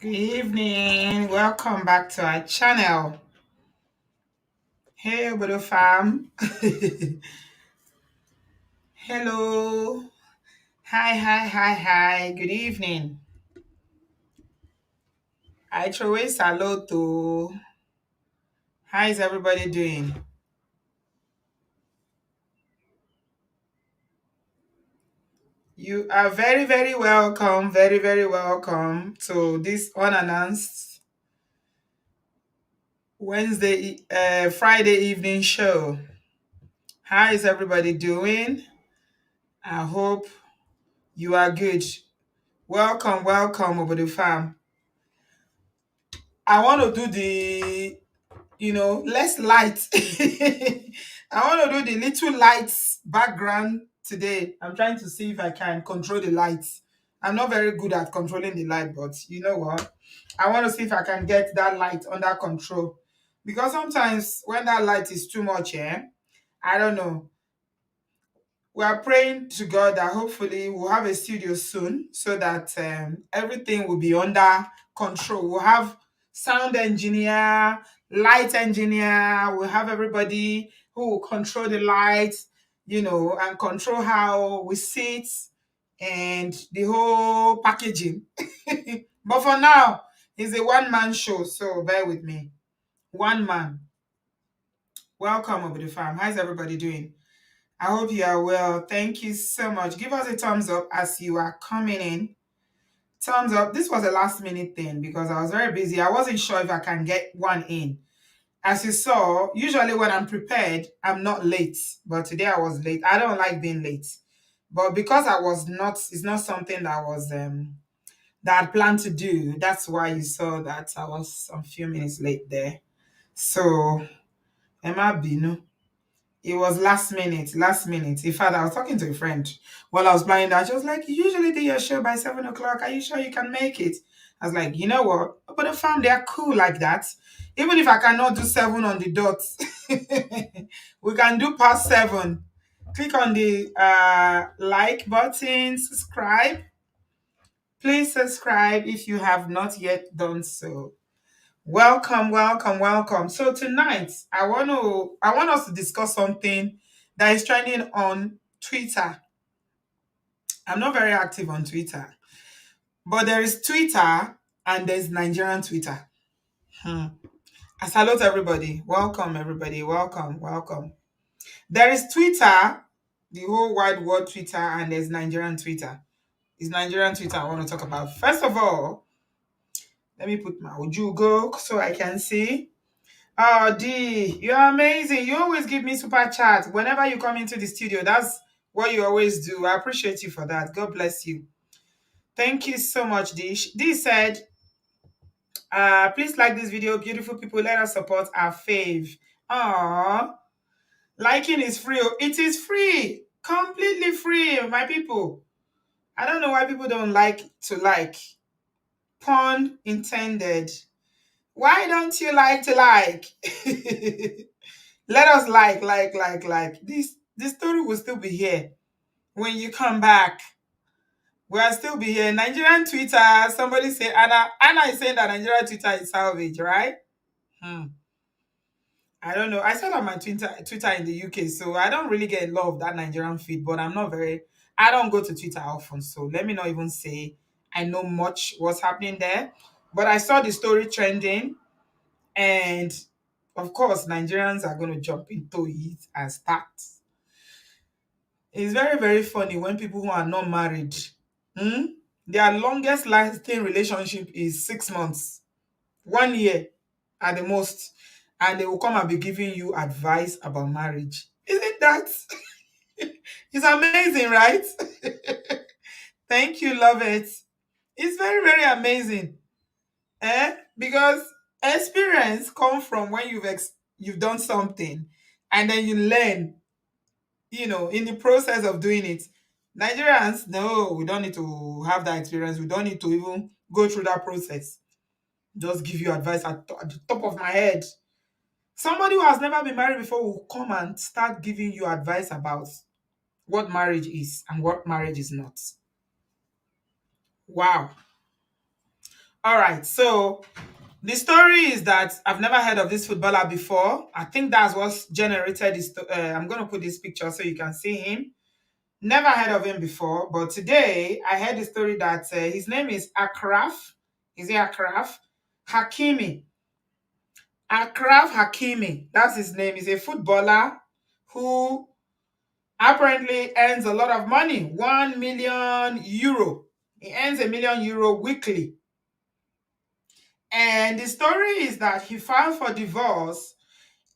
Good evening. Welcome back to our channel. Hey, Obodo fam. Hello. Hi, hi, hi, hi. Good evening. I throw a salute to. How is everybody doing? You are very, very welcome. Very, very welcome to this unannounced Friday evening show. How is everybody doing? I hope you are good. Welcome, welcome, Obodo fam. I want to do less light. I want to do the little lights background today. I'm trying to see if I can control the lights. I'm not very good at controlling the light, but you know what? I want to see if I can get that light under control. Because sometimes when that light is too much, I don't know. We are praying to God that hopefully we'll have a studio soon so that everything will be under control. We'll have sound engineer, light engineer, we'll have everybody who will control the lights, and control how we sit and the whole packaging. But for now, it's a one-man show, so bear with me. One man. Welcome over the farm. How's everybody doing? I hope you are well. Thank you so much. Give us a thumbs up as you are coming in. Thumbs up. This was a last minute thing because I was very busy. I wasn't sure if I can get one in. As you saw, usually when I'm prepared, I'm not late. But today I was late. I don't like being late. But because I was not, it's not something that was that I planned to do. That's why you saw that I was some few minutes late there. So Emma Binu. It was last minute, last minute. In fact, I was talking to a friend while I was planning that. She was like, "You usually do your show by 7 o'clock. Are you sure you can make it?" I was like, "You know what? But the fam, they are cool like that. Even if I cannot do 7 on the dot, we can do past 7. Click on the like button, subscribe. Please subscribe if you have not yet done so. Welcome, welcome, welcome. So tonight, I want us to discuss something that is trending on Twitter. I'm not very active on Twitter, but there is Twitter and there's Nigerian Twitter. Hmm. I salute everybody. Welcome, everybody. Welcome, welcome. There is Twitter, the whole wide world Twitter, and there's Nigerian Twitter. It's Nigerian Twitter I want to talk about. First of all, let me put my Ojugo so I can see. Oh, D, you're amazing. You always give me super chat whenever you come into the studio. That's what you always do. I appreciate you for that. God bless you. Thank you so much, D. D said, please like this video. Beautiful people, let us support our fave. Aww. Liking is free. Oh, it is free. Completely free, my people. I don't know why people don't like to like. Pun intended. Why don't you like to like? Let us like. This story will still be here when you come back. We'll still be here. Nigerian Twitter. Somebody say Anna. Anna is saying that Nigerian Twitter is salvage, right? Hmm. I don't know. I saw that my Twitter in the UK, so I don't really get a lot of that Nigerian feed. But I'm not very. I don't go to Twitter often, so let me not even say I know much what's happening there. But I saw the story trending, and of course, Nigerians are going to jump into it and start. It's very, very funny when people who are not married, hmm, their longest lasting relationship is 6 months, 1 year at the most, and they will come and be giving you advice about marriage. Isn't that? It's amazing, right? Thank you, love it. It's very, very amazing. Because experience comes from when you've done something and then you learn, in the process of doing it. Nigerians, no, we don't need to have that experience. We don't need to even go through that process. Just give you advice at the top of my head. Somebody who has never been married before will come and start giving you advice about what marriage is and what marriage is not. Wow. All right. So the story is that I've never heard of this footballer before. I think that's what generated this. I'm going to put this picture so you can see him. Never heard of him before, but today I heard the story that his name is Achraf. Is it Achraf? Hakimi. Achraf Hakimi. That's his name. He's a footballer who apparently earns a lot of money. 1 million euro. He earns €1 million weekly. And the story is that he filed for divorce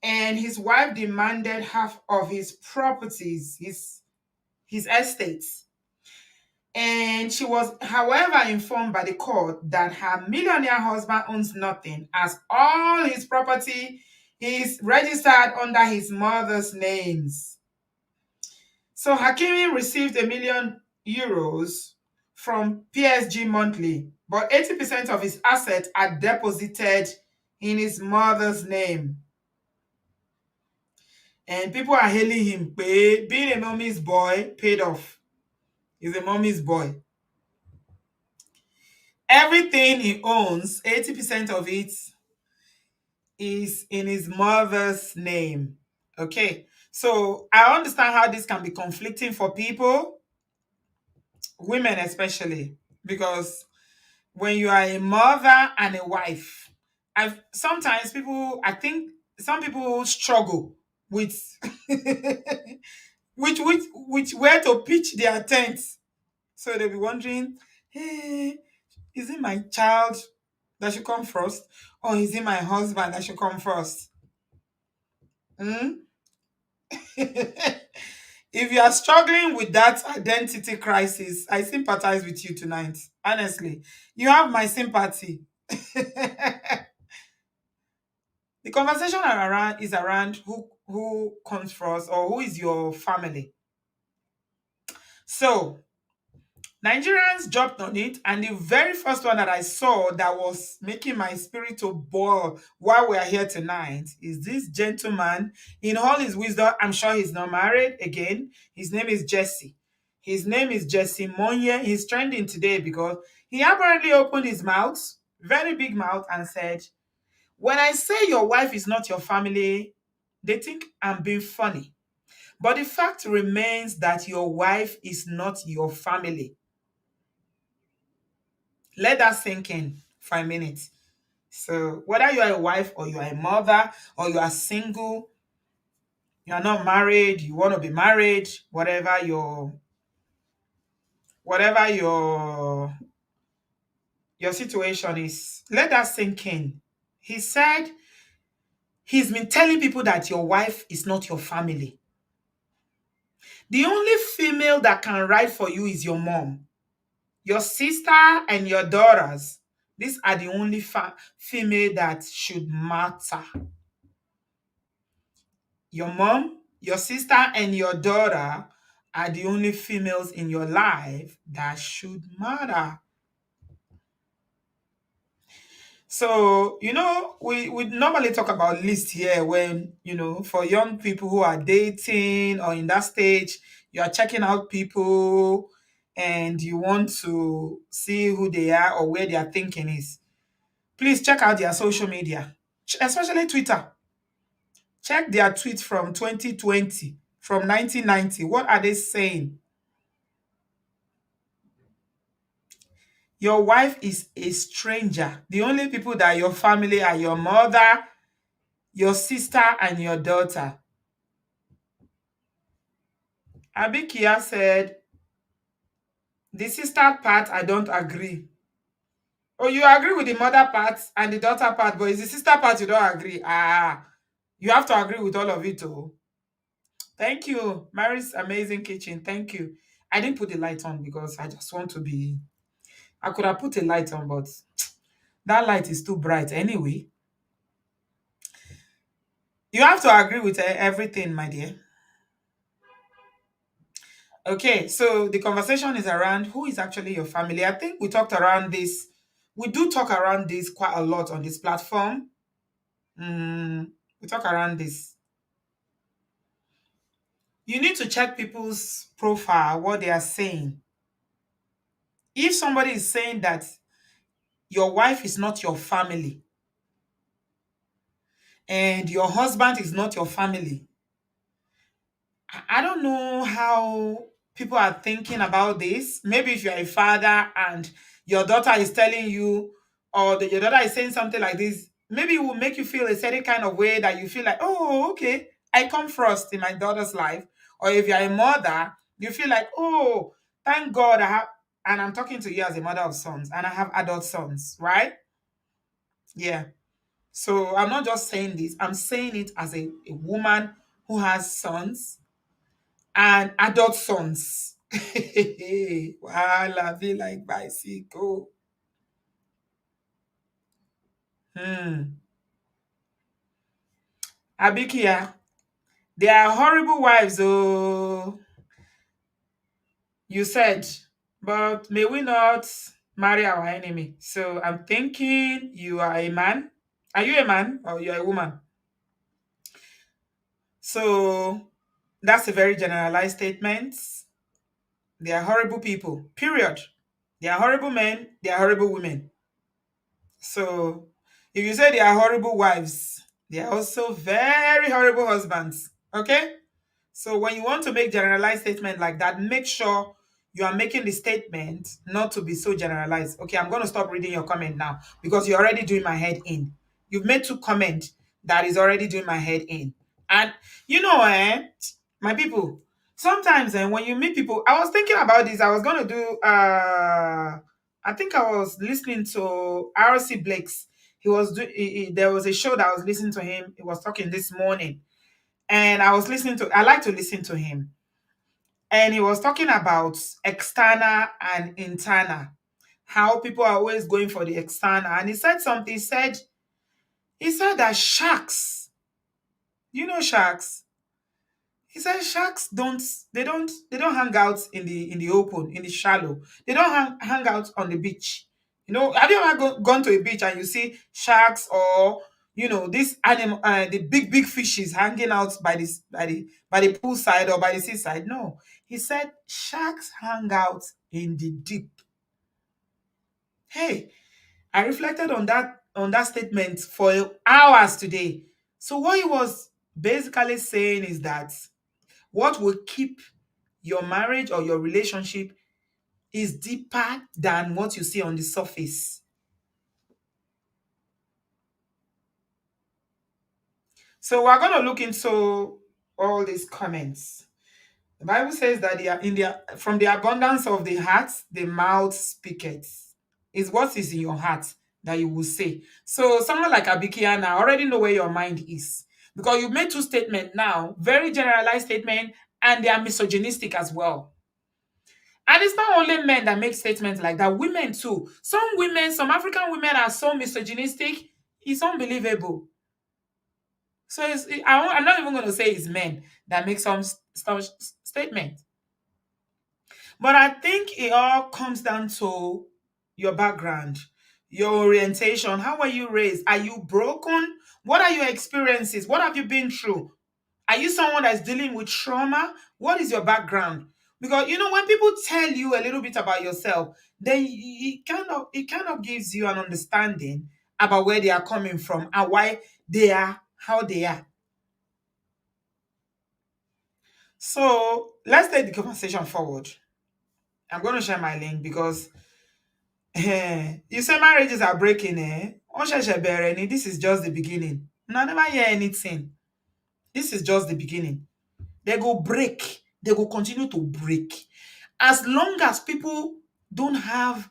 and his wife demanded half of his properties, his estates. And she was, however, informed by the court that her millionaire husband owns nothing, as all his property is registered under his mother's names. So Hakimi received €1 million from PSG monthly, but 80% of his assets are deposited in his mother's name. And people are hailing him, being a mommy's boy paid off. He's a mommy's boy. Everything he owns, 80% of it is in his mother's name. Okay. So I understand how this can be conflicting for people, women especially, because when you are a mother and a wife, I've sometimes people, I think some people struggle with which where to pitch their tents. So they'll be wondering, hey, is it my child that should come first? Or is it my husband that should come first? Hmm? If you are struggling with that identity crisis, I sympathize with you tonight. Honestly, you have my sympathy. The conversation around is around who comes first or who is your family. So Nigerians jumped on it, and the very first one that I saw that was making my spirit to boil while we are here tonight is this gentleman. In all his wisdom, I'm sure he's not married again. His name is Jesse. His name is Jesse Monye. He's trending today because he apparently opened his mouth, very big mouth, and said, when I say your wife is not your family, they think I'm being funny. But the fact remains that your wife is not your family. Let that sink in for a minute. So whether you are a wife or you are a mother or you are single, you are not married, you want to be married, whatever your situation is, let that sink in. He said he's been telling people that your wife is not your family. The only female that can write for you is your mom. Your sister and your daughters, these are the only female that should matter. Your mom, your sister, and your daughter are the only females in your life that should matter. So, we normally talk about list here when, for young people who are dating or in that stage, you are checking out people and you want to see who they are or where their thinking is. Please check out their social media, especially Twitter. Check their tweets from 2020, from 1990. What are they saying? Your wife is a stranger. The only people that are your family are your mother, your sister, and your daughter. Abikia said, the sister part, I don't agree. Oh, you agree with the mother part and the daughter part, but it's the sister part you don't agree. You have to agree with all of it, oh. Thank you. Mary's Amazing Kitchen. Thank you. I didn't put the light on because I just want to be. I could have put a light on, but that light is too bright anyway. You have to agree with everything, my dear. Okay, so the conversation is around who is actually your family. I think we talked around this. We do talk around this quite a lot on this platform. We talk around this. You need to check people's profile, what they are saying. If somebody is saying that your wife is not your family and your husband is not your family. I don't know how people are thinking about this. Maybe if you're a father and your daughter is telling you, or your daughter is saying something like this, maybe it will make you feel a certain kind of way that you feel like, oh, okay, I come first in my daughter's life. Or if you're a mother, you feel like, oh, thank God I have, and I'm talking to you as a mother of sons, and I have adult sons, right? Yeah. So I'm not just saying this, I'm saying it as a woman who has sons and adult sons. Wahala be like bicycle. Hmm. Abikia, they are horrible wives, oh, you said, but may we not marry our enemy? So I'm thinking you are a man. Are you a man or you're a woman? So that's a very generalized statement. They are horrible people, period. They are horrible men, they are horrible women. So if you say they are horrible wives, they are also very horrible husbands. Okay? So when you want to make generalized statement like that, make sure you are making the statement not to be so generalized. Okay, I'm going to stop reading your comment now because you're already doing my head in. You've made two comments that is already doing my head in. And you know, my people, sometimes when you meet people, I was thinking about this. I was going to do I think I was listening to RC Blake's. He was there was a show that I was listening to him. He was talking this morning and I like to listen to him. And he was talking about external and internal, how people are always going for the external. And he said something, he said that sharks, you know sharks, he said sharks don't hang out in the open, in the shallow. They don't hang out on the beach. You know, have you ever gone to a beach and you see sharks or this animal, the big fishes hanging out by the poolside or by the seaside? No, he said sharks hang out in the deep. Hey, I reflected on that statement for hours today. So what he was basically saying is that what will keep your marriage or your relationship is deeper than what you see on the surface. So we're going to look into all these comments. The Bible says that they are from the abundance of the heart, the mouth speaketh. Is what is in your heart that you will say. So someone like Abikiana already know where your mind is. Because you made two statements now, very generalized statement, and they are misogynistic as well. And it's not only men that make statements like that, women too. Some women, some African women are so misogynistic, it's unbelievable. So I'm not even going to say it's men that make some statements. But I think it all comes down to your background, your orientation. How were you raised? Are you broken? What are your experiences? What have you been through? Are you someone that's dealing with trauma? What is your background? Because when people tell you a little bit about yourself, then it kind of gives you an understanding about where they are coming from and why they are how they are. So let's take the conversation forward. I'm going to share my link because you say marriages are breaking, eh? Wọ́n ṣẹ̀ṣẹ̀ bẹ̀rẹ̀ ni. This is just the beginning. No, I never hear anything. This is just the beginning. They go break. They go continue to break. As long as people don't have,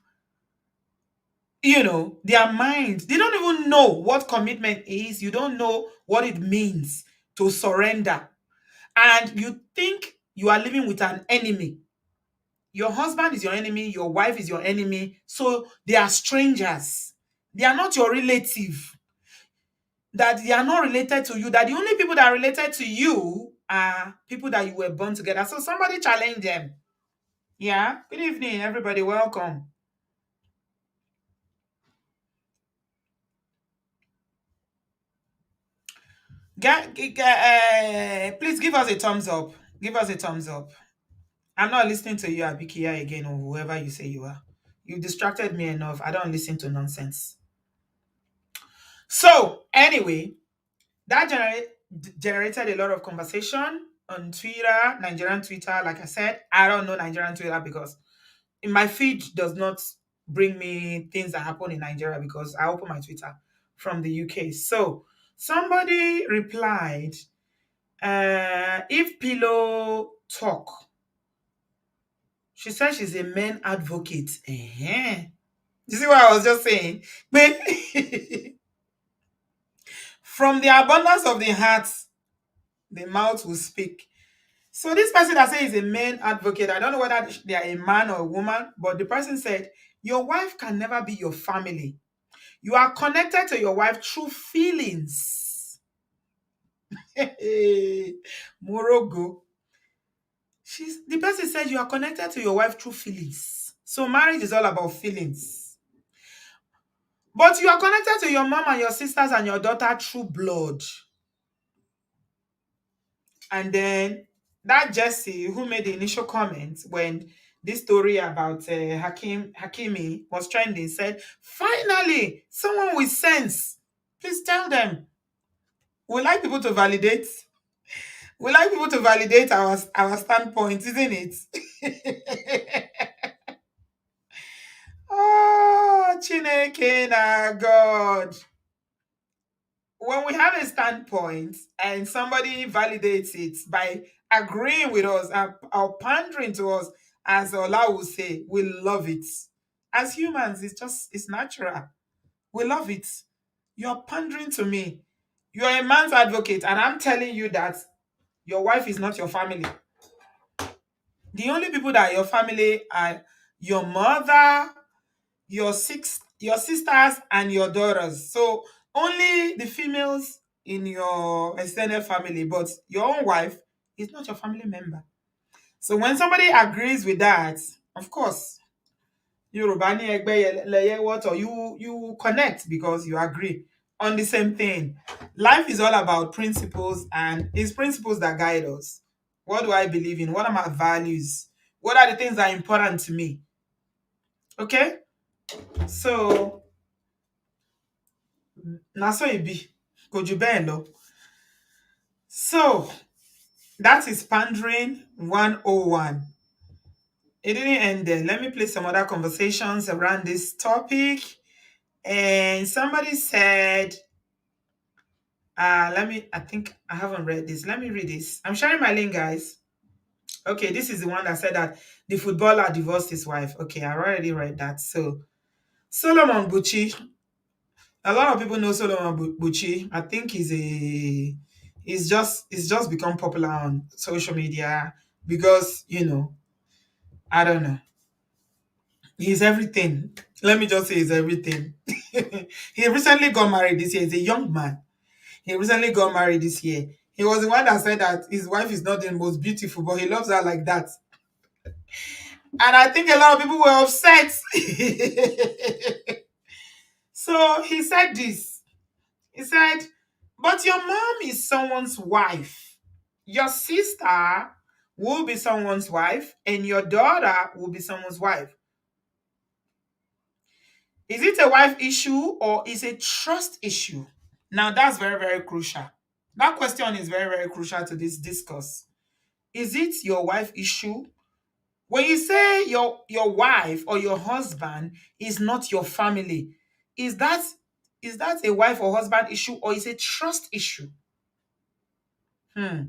their mind, they don't even know what commitment is. You don't know what it means to surrender. And you think you are living with an enemy. Your husband is your enemy, your wife is your enemy. So they are strangers. They are not your relative. That they are not related to you. That the only people that are related to you are people that you were born together. So somebody challenge them. Yeah. Good evening, everybody. Welcome. Please give us a thumbs up. Give us a thumbs up. I'm not listening to you, Abikia, again, or whoever you say you are. You distracted me enough. I don't listen to nonsense. So, anyway, that generated a lot of conversation on Twitter, Nigerian Twitter. Like I said, I don't know Nigerian Twitter because in my feed does not bring me things that happen in Nigeria because I open my Twitter from the UK. So somebody replied, if pillow talk, she said she's a men advocate. You see what I was just saying? But from the abundance of the heart, the mouth will speak. So this person that says is a man advocate, I don't know whether they are a man or a woman, but the person said, your wife can never be your family. You are connected to your wife through feelings. Morogo. The person said you are connected to your wife through feelings. So marriage is all about feelings. But you are connected to your mom and your sisters and your daughter through blood. And then that Jesse who made the initial comment when this story about Hakimi was trending said, finally, someone with sense. Please tell them. We like people to validate. We like people to validate our standpoint, isn't it? Oh, Chineke na God. When we have a standpoint and somebody validates it by agreeing with us or pandering to us, as Ola will say, we love it. As humans, it's natural. We love it. You're pandering to me. You're a man's advocate, and I'm telling you that your wife is not your family. The only people that are your family are your mother, your sisters, and your daughters. So only the females in your extended family, but your own wife is not your family member. So when somebody agrees with that, of course, Yoruba ni egbe leye what, or you connect because you agree on the same thing. Life is all about principles, and it's principles that guide us. What do I believe in? What are my values? What are the things that are important to me? Okay? So na so e be. Kò jù bẹ́ẹ̀ lọ. So that is pandering 101. It didn't end there. Let me play some other conversations around this topic. And somebody said, I think I haven't read this. Let me read this. I'm sharing my link, guys. Okay, this is the one that said that the footballer divorced his wife. Okay, I already read that. So Solomon Bucci, a lot of people know Solomon Bucci. I think he's just become popular on social media because I don't know. He's everything. Let me just say he's everything. He recently got married this year. He's a young man. He recently got married this year. He was the one that said that his wife is not the most beautiful, but he loves her like that. And I think a lot of people were upset. So he said this. He said, but your mom is someone's wife. Your sister will be someone's wife, and your daughter will be someone's wife. Is it a wife issue or is it a trust issue? Now that's very, very crucial. That question is very, very crucial to this discourse. Is it your wife issue? When you say your wife or your husband is not your family, is that a wife or husband issue or is it a trust issue? I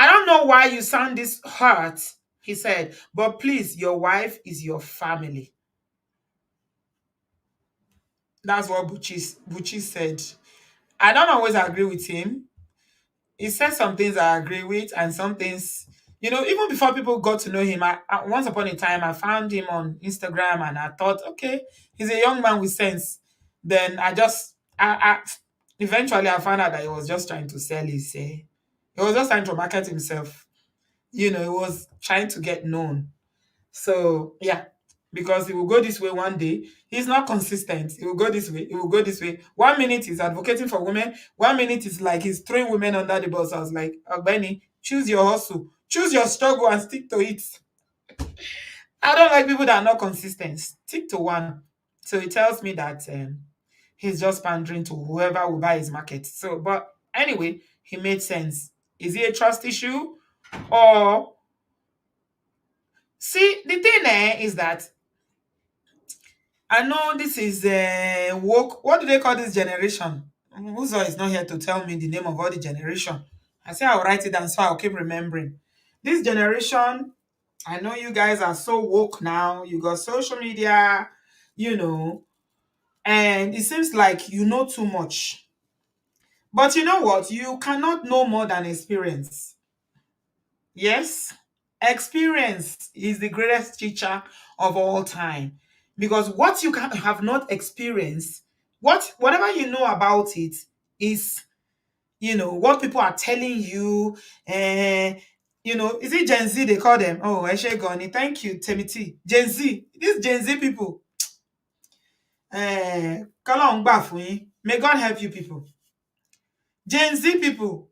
don't know why you sound this hurt, he said, but please, your wife is your family. That's what Bucci said. I don't always agree with him. He said some things I agree with, and some things, even before people got to know him, once upon a time, I found him on Instagram and I thought, okay, he's a young man with sense. Then eventually I found out that he was just trying to sell he was just trying to market himself. He was trying to get known. So, yeah, because he will go this way one day. He's not consistent. He will go this way. He will go this way. 1 minute he's advocating for women. 1 minute is like he's throwing women under the bus. I was like, Benny, choose your hustle. Choose your struggle and stick to it. I don't like people that are not consistent. Stick to one. So it tells me that he's just pandering to whoever will buy his market. So, but anyway, he made sense. Is it a trust issue? Or see, the thing is that I know this is woke. What do they call this generation? Uzo is not here to tell me the name of all the generation. I say I'll write it down so I'll keep remembering. This generation, I know you guys are so woke now. You got social media, you know, and it seems like you know too much. But you know what? You cannot know more than experience. Yes, experience is the greatest teacher of all time. Because what you have not experienced, whatever you know about it is, what people are telling you. Uh, is it Gen Z they call them? Oh, Eshe Goni, thank you, Temiti. Gen Z, these Gen Z people. Kọ́lọ́run gbà fún yín. May God help you people. Gen Z people.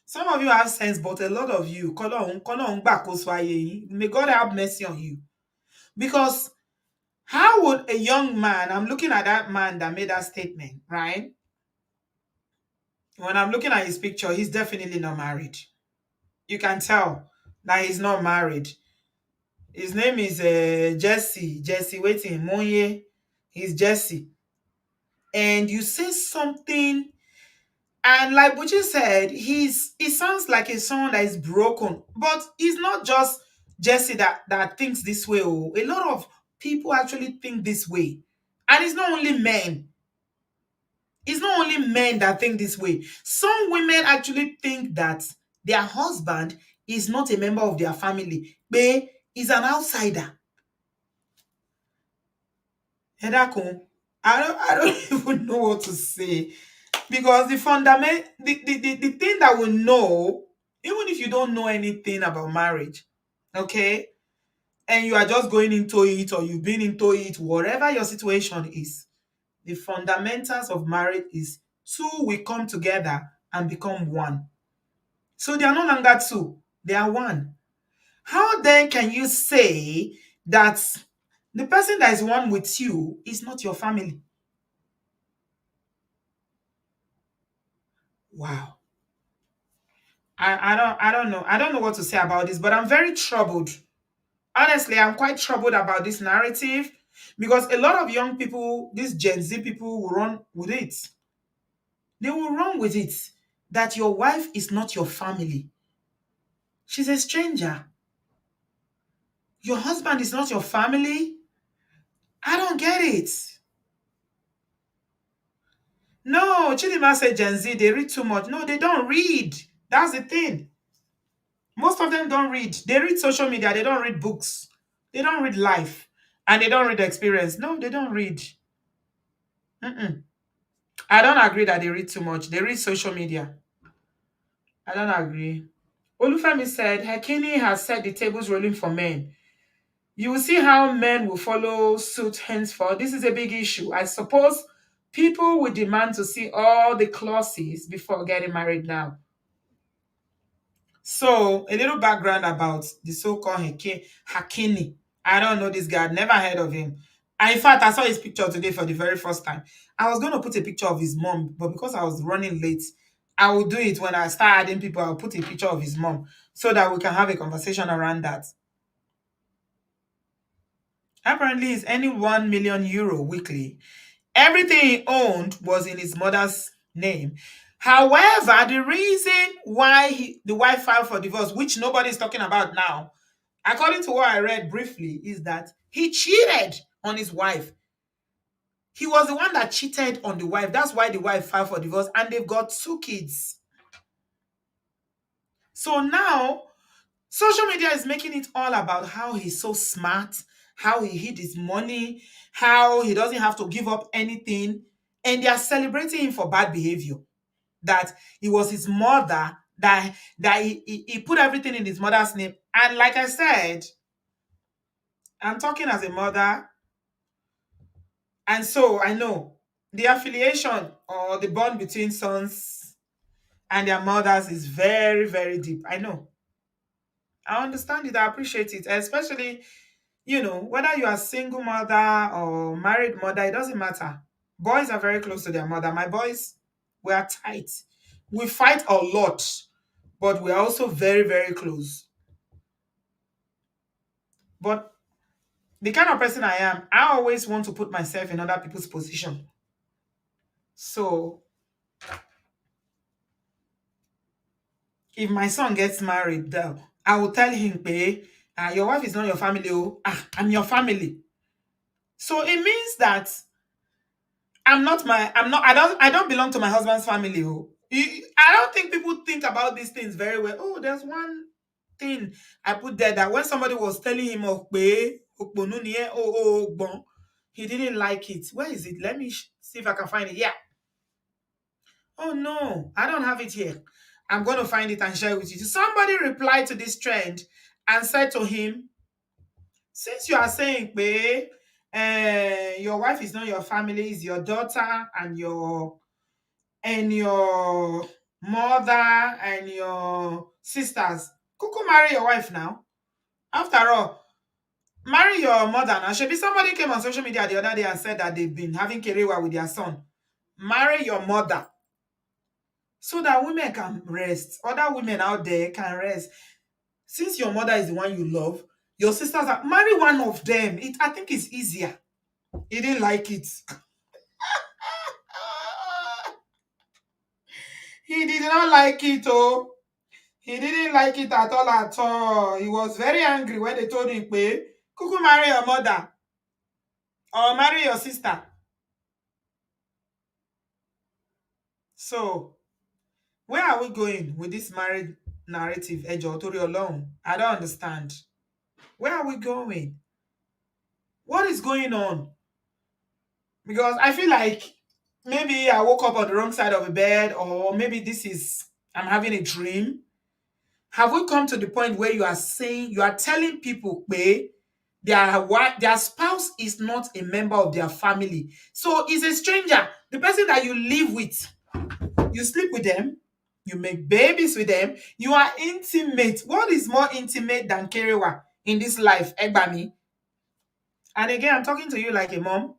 Some of you have sense, but a lot of you, Kọ́lọ́run gbàkóso ayé yín. May God have mercy on you. Because how would a young man, I'm looking at that man that made that statement, right? When I'm looking at his picture, he's definitely not married. You can tell that he's not married. His name is Jesse. Jesse, waiting, Monye. He's Jesse. And you say something, and like Buchi said, he sounds like a someone that is broken. But it's not just Jesse that thinks this way. Oh. A lot of people actually think this way. And it's not only men. It's not only men that think this way. Some women actually think that their husband is not a member of their family, but is an outsider. Hedakun, I don't even know what to say. Because the fundament, the thing that we know, even if you don't know anything about marriage, okay, and you are just going into it or you've been into it, whatever your situation is, the fundamentals of marriage is two will come together and become one. So they are no longer two, they are one. How then can you say that the person that is one with you is not your family? Wow. I don't know. I don't know what to say about this, but I'm very troubled. Honestly, I'm quite troubled about this narrative because a lot of young people, these Gen Z people, will run with it. They will run with it that your wife is not your family. She's a stranger. Your husband is not your family. I don't get it. No, Chidima said Gen Z, they read too much. No, they don't read. That's the thing. Most of them don't read. They read social media. They don't read books. They don't read life. And they don't read experience. No, they don't read. Mm-mm. I don't agree that they read too much. They read social media. I don't agree. Olufemi said, Hakimi has set the tables rolling for men. You will see how men will follow suit henceforth. This is a big issue. I suppose people will demand to see all the clauses before getting married now. So, a little background about the so-called Hakimi. I don't know this guy. I've never heard of him. And in fact, I saw his picture today for the very first time. I was going to put a picture of his mom, but because I was running late, I will do it when I start adding people. I'll put a picture of his mom so that we can have a conversation around that. Apparently, it's only 1 million euro weekly. Everything he owned was in his mother's name. However, the reason why the wife filed for divorce, which nobody is talking about now, according to what I read briefly, is that he cheated on his wife. He was the one that cheated on the wife. That's why the wife filed for divorce, and they've got 2 kids. So now, social media is making it all about how he's so smart, how he hid his money, how he doesn't have to give up anything, and they are celebrating him for bad behavior. That it was his mother that he put everything in his mother's name. And like I said, I'm talking as a mother, and so I know the affiliation or the bond between sons and their mothers is very, very deep. I know. I understand it. I appreciate it, especially Whether you are single mother or married mother, it doesn't matter. Boys are very close to their mother. My boys, we are tight. We fight a lot, but we're also very, very close. But the kind of person I am, I always want to put myself in other people's position. So if my son gets married, I will tell him, "Pé, your wife is not your family. Oh, I'm your family." So it means that I don't belong to my husband's family. Oh. I don't think people think about these things very well. Oh, there's one thing I put there that when somebody was telling him of Pé, Okponu ni ẹ́, Ogbon, he didn't like it. Where is it? Let me see if I can find it. Yeah. Oh no, I don't have it here. I'm going to find it and share it with you. Somebody replied to this trend and said to him, since you are saying, Pé, your wife is not your family, is your daughter and your mother and your sisters, kuku marry your wife now. After all, marry your mother now. Should be somebody came on social media the other day and said that they've been having kerewa with their son. Marry your mother so that women can rest. Other women out there can rest. Since your mother is the one you love, your sisters are marry one of them. I think it's easier. He didn't like it. He did not like it, oh. He didn't like it at all, at all. He was very angry when they told him, "Pé, kuku marry your mother or marry your sister." So, where are we going with this marriage narrative, Ejo Tori Olorun? I don't understand. Where are we going? What is going on? Because I feel like maybe I woke up on the wrong side of the bed, or maybe I'm having a dream. Have we come to the point where you are telling people, "Pé, their spouse is not a member of their family. So is a stranger. The person that you live with, you sleep with them, you make babies with them, you are intimate. What is more intimate than Kerewa in this life, Egbami?" And again, I'm talking to you like a mom.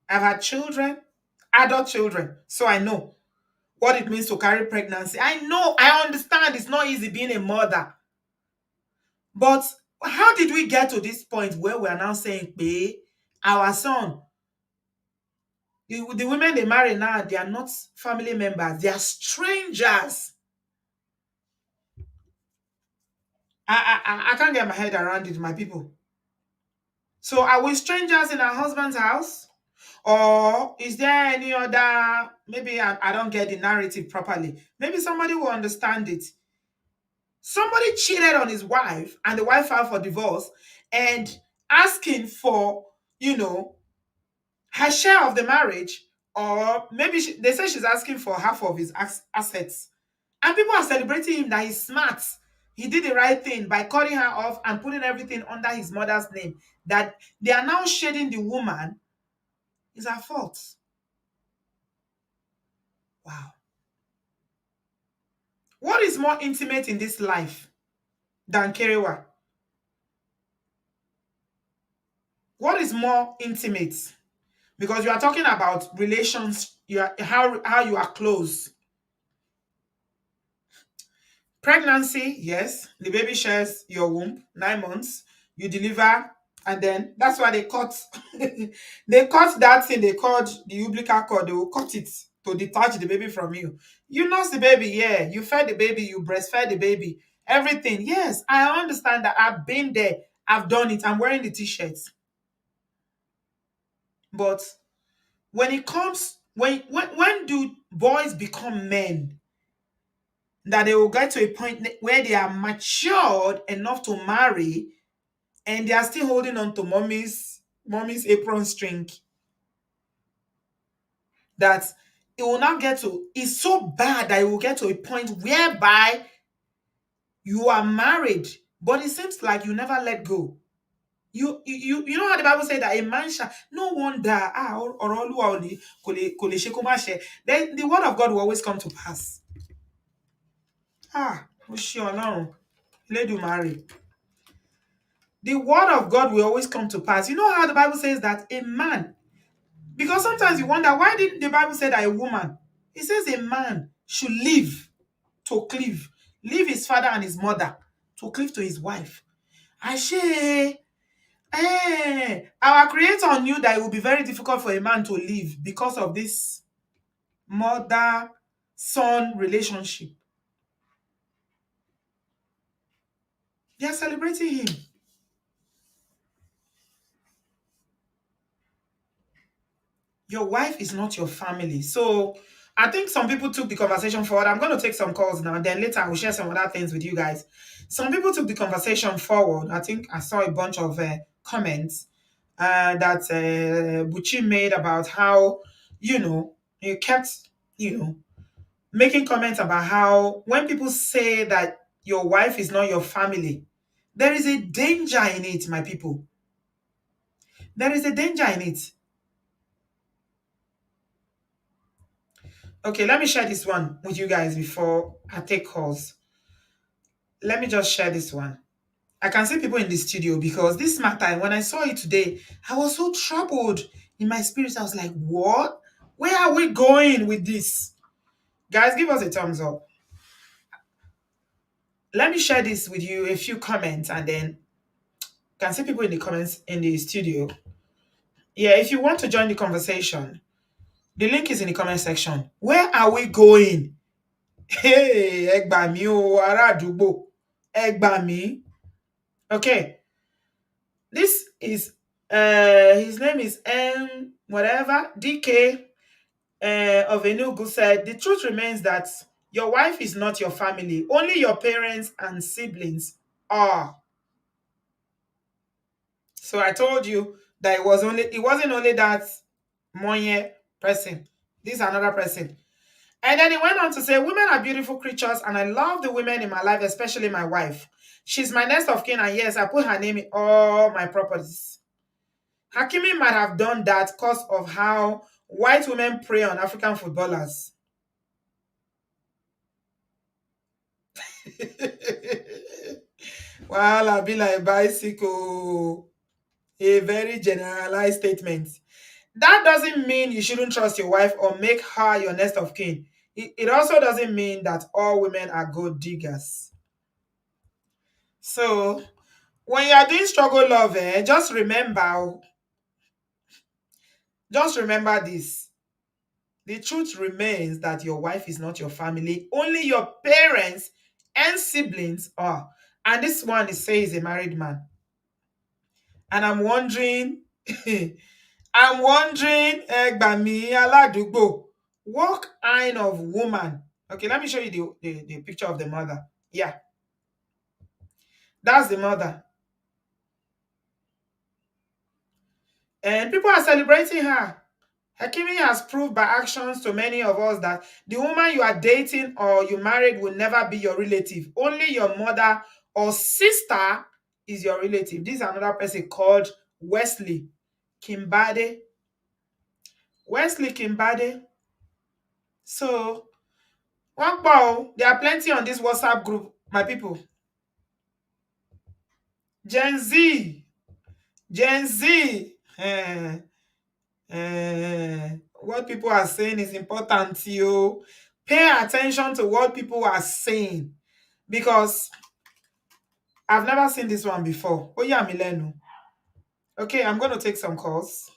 I've had children, adult children, so I know what it means to carry pregnancy. I know, I understand it's not easy being a mother. But how did we get to this point where we are now saying, "Pé, our son, the women they marry now, they are not family members, they are strangers." I can't get my head around it, my people. So are we strangers in our husband's house? Or is there any other, maybe I don't get the narrative properly. Maybe somebody will understand it. Somebody cheated on his wife and the wife filed for divorce and asking for, you know, her share of the marriage, or maybe they say she's asking for half of his assets. And people are celebrating him that he's smart. He did the right thing by cutting her off and putting everything under his mother's name. That they are now shading the woman is her fault. Wow. What is more intimate in this life than Kerewa? What is more intimate? Because you are talking about relations, how you are close. Pregnancy, yes, the baby shares your womb, 9 months, you deliver, and then that's why they cut they cut that thing they called the umbilical cord. They will cut it to detach the baby from you. You nurse the baby, yeah. You fed the baby, you breastfed the baby, everything. Yes, I understand that. I've been there, I've done it. I'm wearing the t-shirts. But when it comes, when do boys become men? That they will get to a point where they are matured enough to marry and they are still holding on to mommy's apron string. That it will now get to, it's so bad that it will get to a point whereby you are married, but it seems like you never let go. You know how the Bible said that a man shall, no wonder, or then the word of God will always come to pass. Ó ṣe Ọlọ́run, Elédùmarè. The word of God will always come to pass. You know how the Bible says that a man, because sometimes you wonder, why didn't the Bible say that a woman? It says a man should live to cleave, leave his father and his mother to cleave to his wife. Ashe, our creator knew that it would be very difficult for a man to live because of this mother son relationship. They are celebrating him. Your wife is not your family. So I think some people took the conversation forward. I'm going to take some calls now. Then later I will share some other things with you guys. Some people took the conversation forward. I think I saw a bunch of comments that Buchi made about how, he kept, making comments about how when people say that your wife is not your family, there is a danger in it, my people. There is a danger in it. Okay, let me share this one with you guys before I take calls. Let me just share this one. I can see people in the studio because this matter, when I saw it today, I was so troubled in my spirit. I was like, what? Where are we going with this? Guys, give us a thumbs up. Let me share this with you, a few comments, and then can see people in the comments in the studio. Yeah, if you want to join the conversation, the link is in the comment section. Where are we going? Hey, ẹ gbà mí o, ará àdúgbò. Ẹ gbà mí. Okay. This is his name is M whatever DK of Enugu said the truth remains that your wife is not your family. Only your parents and siblings are. So I told you that it wasn't only that Monye person. This is another person. And then he went on to say, women are beautiful creatures, and I love the women in my life, especially my wife. She's my next of kin, and yes, I put her name in all my properties. Hakimi might have done that because of how white women prey on African footballers. Well, I'll be like bicycle. A very generalized statement. That doesn't mean you shouldn't trust your wife or make her your next of kin. It also doesn't mean that all women are gold diggers. So when you are doing struggle love, just remember this. The truth remains that your wife is not your family. Only your parents and siblings are. And this one is saying he's a married man. And I'm wondering, Egbami Aladugbo, what kind of woman? Okay, let me show you the picture of the mother. Yeah, that's the mother. And people are celebrating her. Hakimi has proved by actions to many of us that the woman you are dating or you married will never be your relative. Only your mother or sister is your relative. This is another person called Wesley Kimbade. Wesley Kimbade. So, one ball, there are plenty on this WhatsApp group, my people. Gen Z. Gen Z. What people are saying is important to you. Pay attention to what people are saying because I've never seen this one before. Oh yeah, Milenu. Okay, I'm going to take some calls.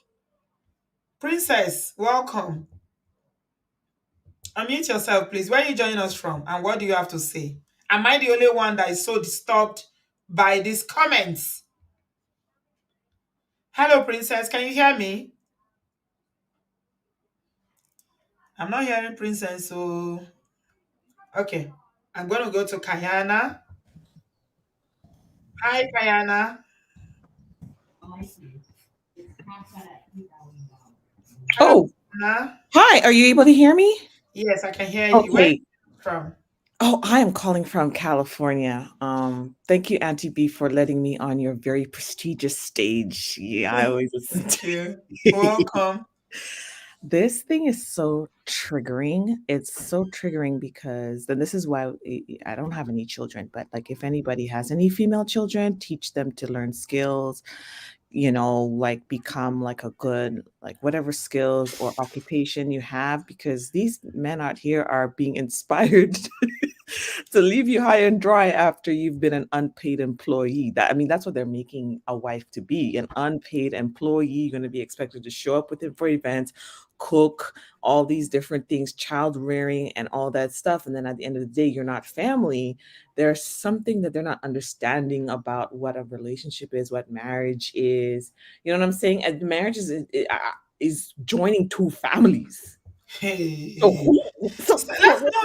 Princess, welcome. Unmute yourself, please. Where are you joining us from and what do you have to say? Am I the only one that is so disturbed by these comments? Hello, Princess. Can you hear me? I'm not hearing Princess, so... Okay. I'm going to go to Kayana. Hi, Kayana. Hello, Oh, Kayana. hi. Are you able to hear me? Yes, I can hear you. Where are Okay. you from? Oh, I am calling from California. Thank you, Auntie B, for letting me on your very prestigious stage. Yeah, I always listen Thank you. to Welcome. This thing is so triggering. It's so triggering because then this is why I don't have any children, but like if anybody has any female children, teach them to learn skills, like become like a good, like whatever skills or occupation you have, because these men out here are being inspired to leave you high and dry after you've been an unpaid employee. That, I mean, that's what they're making a wife to be, an unpaid employee. You're going to be expected to show up with him for events, cook, all these different things, child rearing, and all that stuff. And then at the end of the day, you're not family. There's something that they're not understanding about what a relationship is, what marriage is. You know what I'm saying? And marriage is joining two families. So Hey. who? So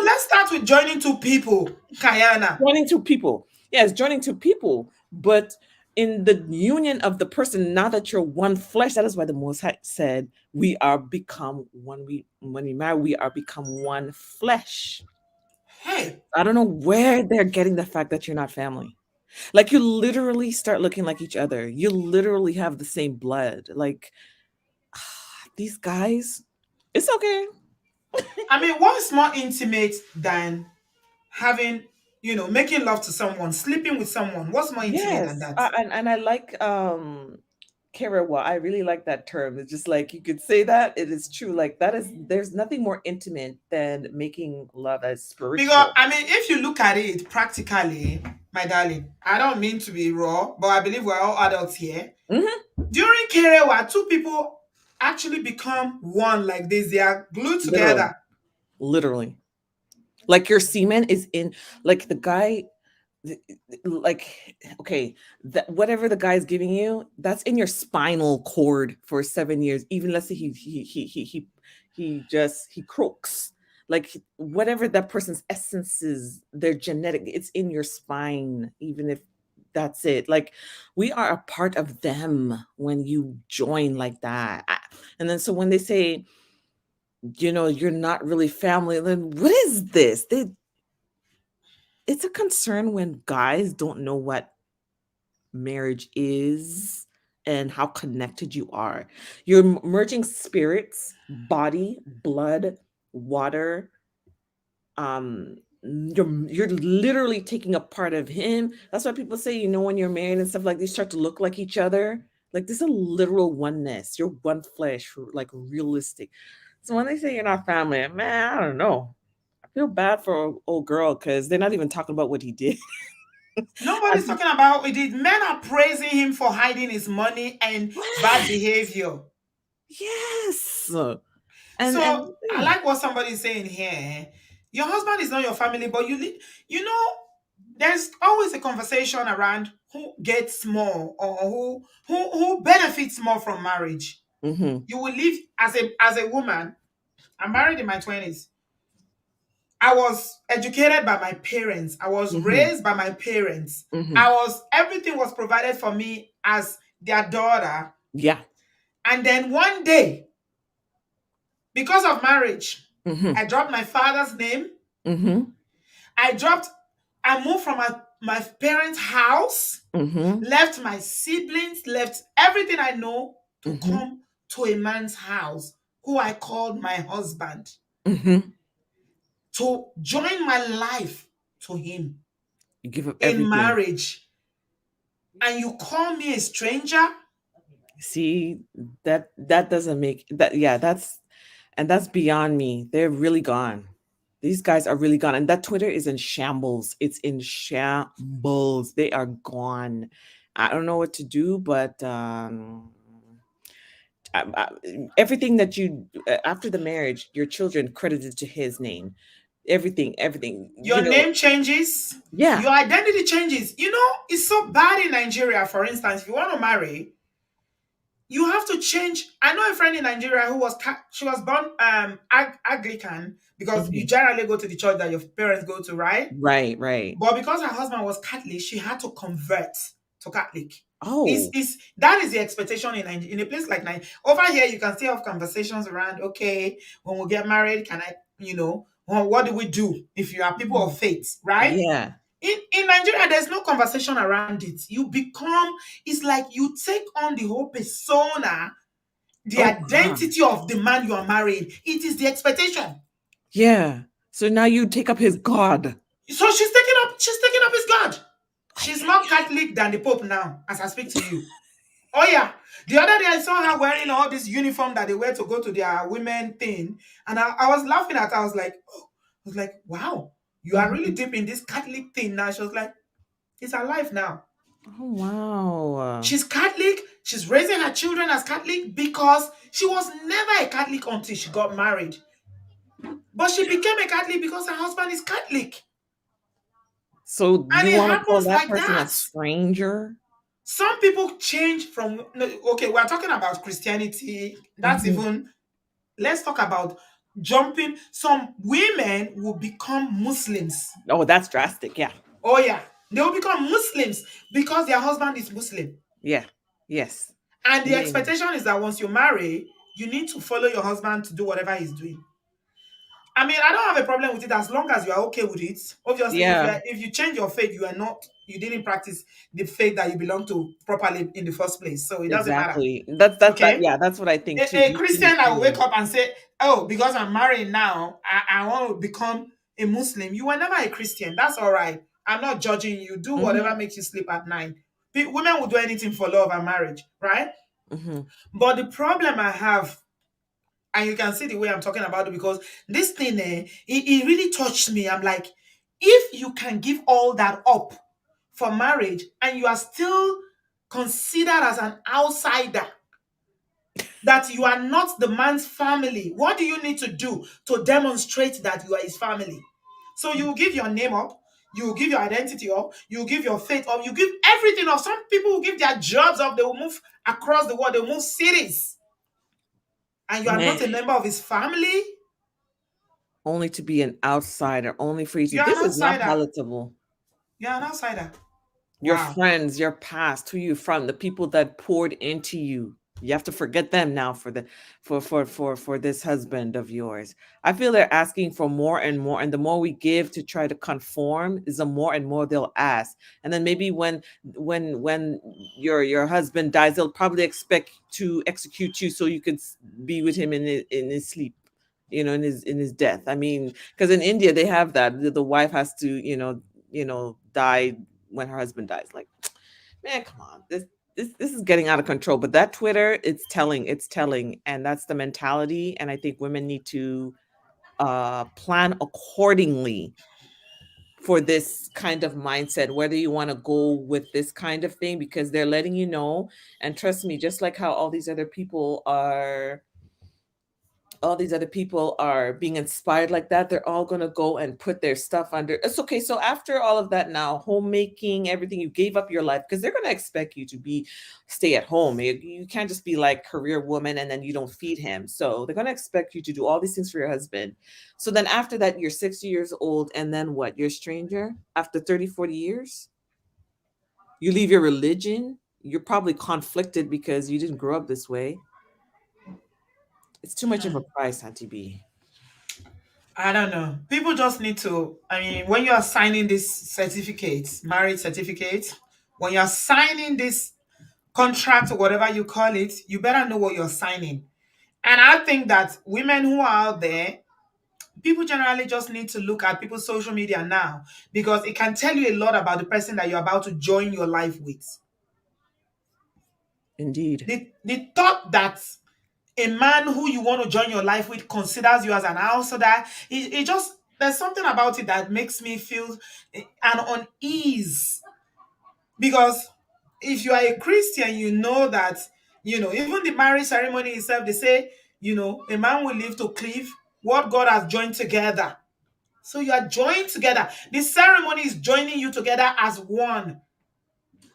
Let's start with joining two people, Kayana. joining two people. Yes, joining two people, but in the union of the person, now that you're one flesh, that is why the Most High said, "We are become one." We when we marry, we are become one flesh. Hey, I don't know where they're getting the fact that you're not family. Like you literally start looking like each other. You literally have the same blood. Like these guys, it's okay. I mean, what's more intimate than having, making love to someone, sleeping with someone? What's more intimate than Yes, that? and I like Karawa. I really like that term. It's just like you could say that it is true. Like that is there's nothing more intimate than making love as Because, spiritual. I mean, if you look at it practically, my darling, I don't mean to be raw, but I believe we're all adults here. Hmm. During Kerewa, two people actually become one like this. They are glued Literally, together. literally. Like your semen is in like the guy th- like okay, that whatever the guy's giving you, that's in your spinal cord for 7 years. Even let's say he croaks, like whatever that person's essence is, their genetic, it's in your spine. Even if that's it, like we are a part of them when you join like that. And then so when they say, you're not really family, then what is this? It's a concern when guys don't know what marriage is and how connected you are. You're merging spirits, body, blood, water. You're literally taking a part of him. That's why people say, when you're married and stuff like this, start to look like each other. Like there's a literal oneness. You're one flesh, like realistic. So when they say you're not family, man, I don't know. I feel bad for old girl because they're not even talking about what he did. Nobody's talking about it. Men are praising him for hiding his money and bad behavior. Yes. And So I like what somebody's saying here. Your husband is not your family, but you know, there's always a conversation around who gets more or who benefits more from marriage. mhm, You will live as a woman. I'm married in my 20s. I was educated by my parents. I was mhm, raised by my parents. mhm. Everything was provided for me as their daughter. Yeah. And then one day, because of marriage, Mhm, I dropped my father's name. mhm, I dropped, I moved from my parents' house, mhm, left my siblings, left everything I know to mhm, come to a man's house who I called my husband mhm. to join my life to him You give up in everything. marriage. And you call me a stranger? See, that doesn't make that, yeah, that's beyond me. They're really gone. These guys are really gone. And that Twitter is in shambles. It's in shambles. They are gone. I don't know what to do, but everything that you after the marriage, your children credited to his name. Everything. Your name changes, Yeah. your identity changes. It's so bad in Nigeria, for instance. If you want to marry, you have to change. I know a friend in Nigeria who she was born Anglican because you Mhm. generally go to the church that your parents go to, right? Right, right. But because her husband was Catholic, she had to convert to Catholic. Oh. That is the expectation in a place like Nigeria. Over here, you can still have conversations around. Okay, when we get married, can I, what do we do if you are people of Mm. faith, right? Yeah. In Nigeria, there's no conversation around it. It's like you take on the whole persona the Oh God. identity of the man you are marrying. It is the expectation. Yeah. So now you take up his God. So she's taking up his God. Ay, She's ay, more Catholic than the Pope now, as I speak to you. Oh yeah. The other day I saw her wearing all this uniform that they wear to go to their women thing. And I was laughing at her. I was like, wow, you ay. are really Mhm. deep in this Catholic thing now. She was like, it's her life now. Oh wow. She's Catholic. She's raising her children as Catholic because she was never a Catholic until she got married. But she became a Catholic because her husband is Catholic. So And you it want to call happens that like person a that. stranger? Some people change from, no, okay, we're talking about Christianity. That's Mhm. even, let's talk about jumping. Some women will become Muslims. Oh, that's drastic. Yeah. Oh, yeah. They will become Muslims because their husband is Muslim. Yeah. Yes. And the Yeah. expectation is that once you marry, you need to follow your husband to do whatever he's doing. I mean, I don't have a problem with it as long as you are okay with it. Obviously, Yeah. if you change your faith, you didn't practice the faith that you belong to properly in the first place. So it doesn't matter. Exactly. That Okay? yeah, that's what I think too. A You Christian shouldn't that will wake change. up and say, oh, because I'm married now, I want to become a Muslim. You were never a Christian. That's all right. I'm not judging you. Do whatever Mhm. makes you sleep at night. Women will do anything for love and marriage, right? Mhm. But the problem I have, and you can see the way I'm talking about it, because this thing, it really touched me. I'm like, if you can give all that up for marriage and you are still considered as an outsider, that you are not the man's family, what do you need to do to demonstrate that you are his family? So you give your name up, you give your identity up, you give your faith up, you give everything up. Some people will give their jobs up, they will move across the world, they will move cities, and you are not Man, a member of his family. only to be an outsider, only for you to. You're an This is not outsider. palatable. You're an outsider. Your Wow. friends, your past, who you from, the people that poured into you. You have to forget them now for the for this husband of yours. I feel they're asking for more and more, and the more we give to try to conform, is the more and more they'll ask. And then maybe when your husband dies, they'll probably expect to execute you so you could be with him in his sleep, in his death. I mean, because in India they have that the wife has to die when her husband dies. Like, man, come on. This is getting out of control. But that Twitter, it's telling, and that's the mentality. And I think women need to plan accordingly for this kind of mindset, whether you want to go with this kind of thing, because they're letting you know. And trust me, just like how all these other people are being inspired like that, they're all going to go and put their stuff under. It's okay. So after all of that, now homemaking, everything, you gave up your life, because they're going to expect you to be stay at home. You can't just be like career woman and then you don't feed him. So they're going to expect you to do all these things for your husband. So then after that, you're 60 years old, and then what? You're a stranger after 30, 40 years. You leave your religion. You're probably conflicted because you didn't grow up this way. It's too much of a price, Auntie B. I don't know. People just need to, I mean, when you are signing this certificate, marriage certificate, when you're signing this contract or whatever you call it, you better know what you're signing. And I think that women who are out there, people generally just need to look at people's social media now, because it can tell you a lot about the person that you're about to join your life with. Indeed. The thought that a man who you want to join your life with considers you as an outsider, it just, there's something about it that makes me feel an unease. Because if you are a Christian, you know that, even the marriage ceremony itself, they say, a man will live to cleave what God has joined together. So you are joined together. The ceremony is joining you together as one.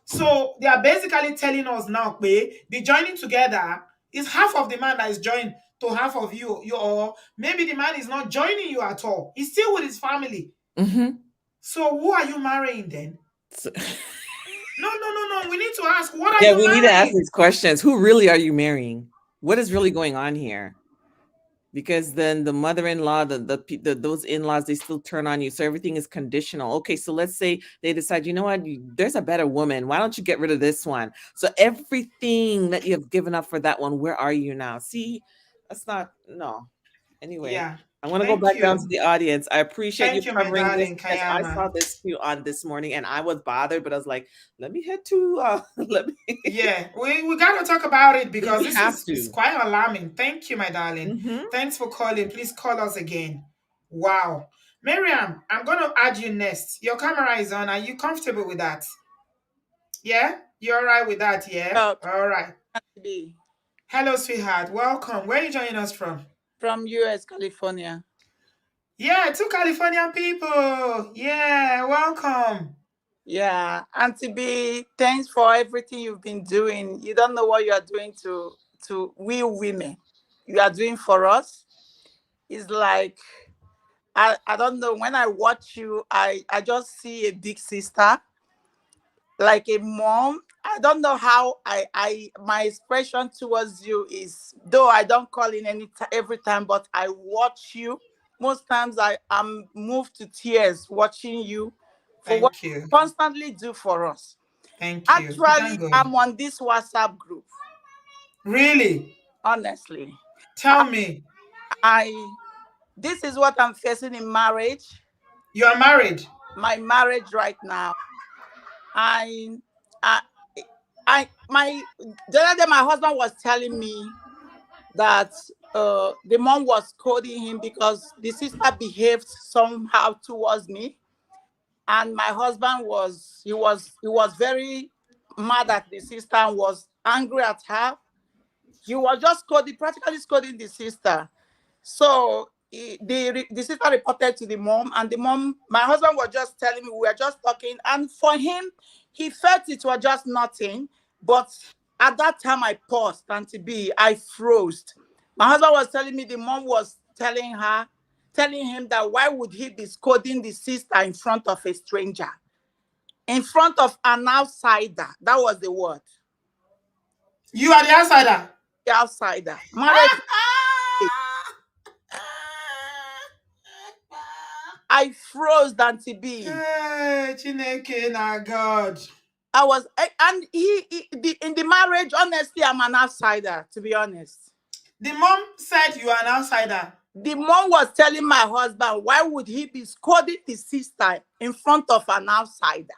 So they are basically telling us now, the joining together is half of the man that is joined to half of you. Or maybe the man is not joining you at all. He's still with his family. Mhm. So who are you marrying then? So No, no, no, no. We need to ask, what are yeah, you we need to ask marrying? these questions. Who really are you marrying? What is really going on here? because then the mother-in-law, those in-laws, they still turn on you. So everything is conditional. Okay, so let's say they decide, you know what, there's a better woman. Why don't you get rid of this one? So everything that you have given up for that one, where are you now? See, that's not no. Anyway, Yeah. I want to go Thank back down to you. the audience. I appreciate you Thank you, my covering this darling because I Kayama. saw this too on this morning and I was bothered, but I was like, let me head to let me Yeah, we got to talk about it because we this have is to. quite alarming. Thank you, my darling. Hmm. Thanks for calling. Please call us again. Wow. Miriam, I'm going to add you next. Your camera is on. Are you comfortable with that? Yeah? You're all right with that? Yeah? Well, All right. today Hello, sweetheart. Welcome. Where are you joining us from? from US, California. Yeah, two Californian people. Yeah, welcome. Yeah, Auntie B, thanks for everything you've been doing. You don't know what you are doing to we women. You are doing for us. It's like I don't know. When I watch you, I just see a big sister, like a mom. I don't know how I my expression towards you is, though I don't call in every time, but I watch you. Most times I am moved to tears watching you for what Thank you. you constantly do for us. Thank you. We thank Actually, God. I'm on this WhatsApp group. Really? Honestly, I, Tell me. I this is what I'm facing in marriage. You are married? My marriage right now. I, I, my the other day my husband was telling me that the mom was scolding him because the sister behaved somehow towards me, and my husband was very mad at the sister and was angry at her. He was just scolding, practically scolding the sister. So the sister reported to the mom, and the mom, my husband was just telling me, we were just talking, and for him, he felt it was just nothing. But at that time, I paused, and to be, I froze. My husband was telling me the mom was telling him that why would he be scolding the sister in front of a stranger, in front of an outsider? That was the word, You are the outsider. the outsider. Marriage. I froze, Auntie B. Hey, Chineke na God. And in the marriage, honestly, I'm an outsider, to be honest. The mom said you are an outsider. The mom was telling my husband, why would he be scolding the sister in front of an outsider?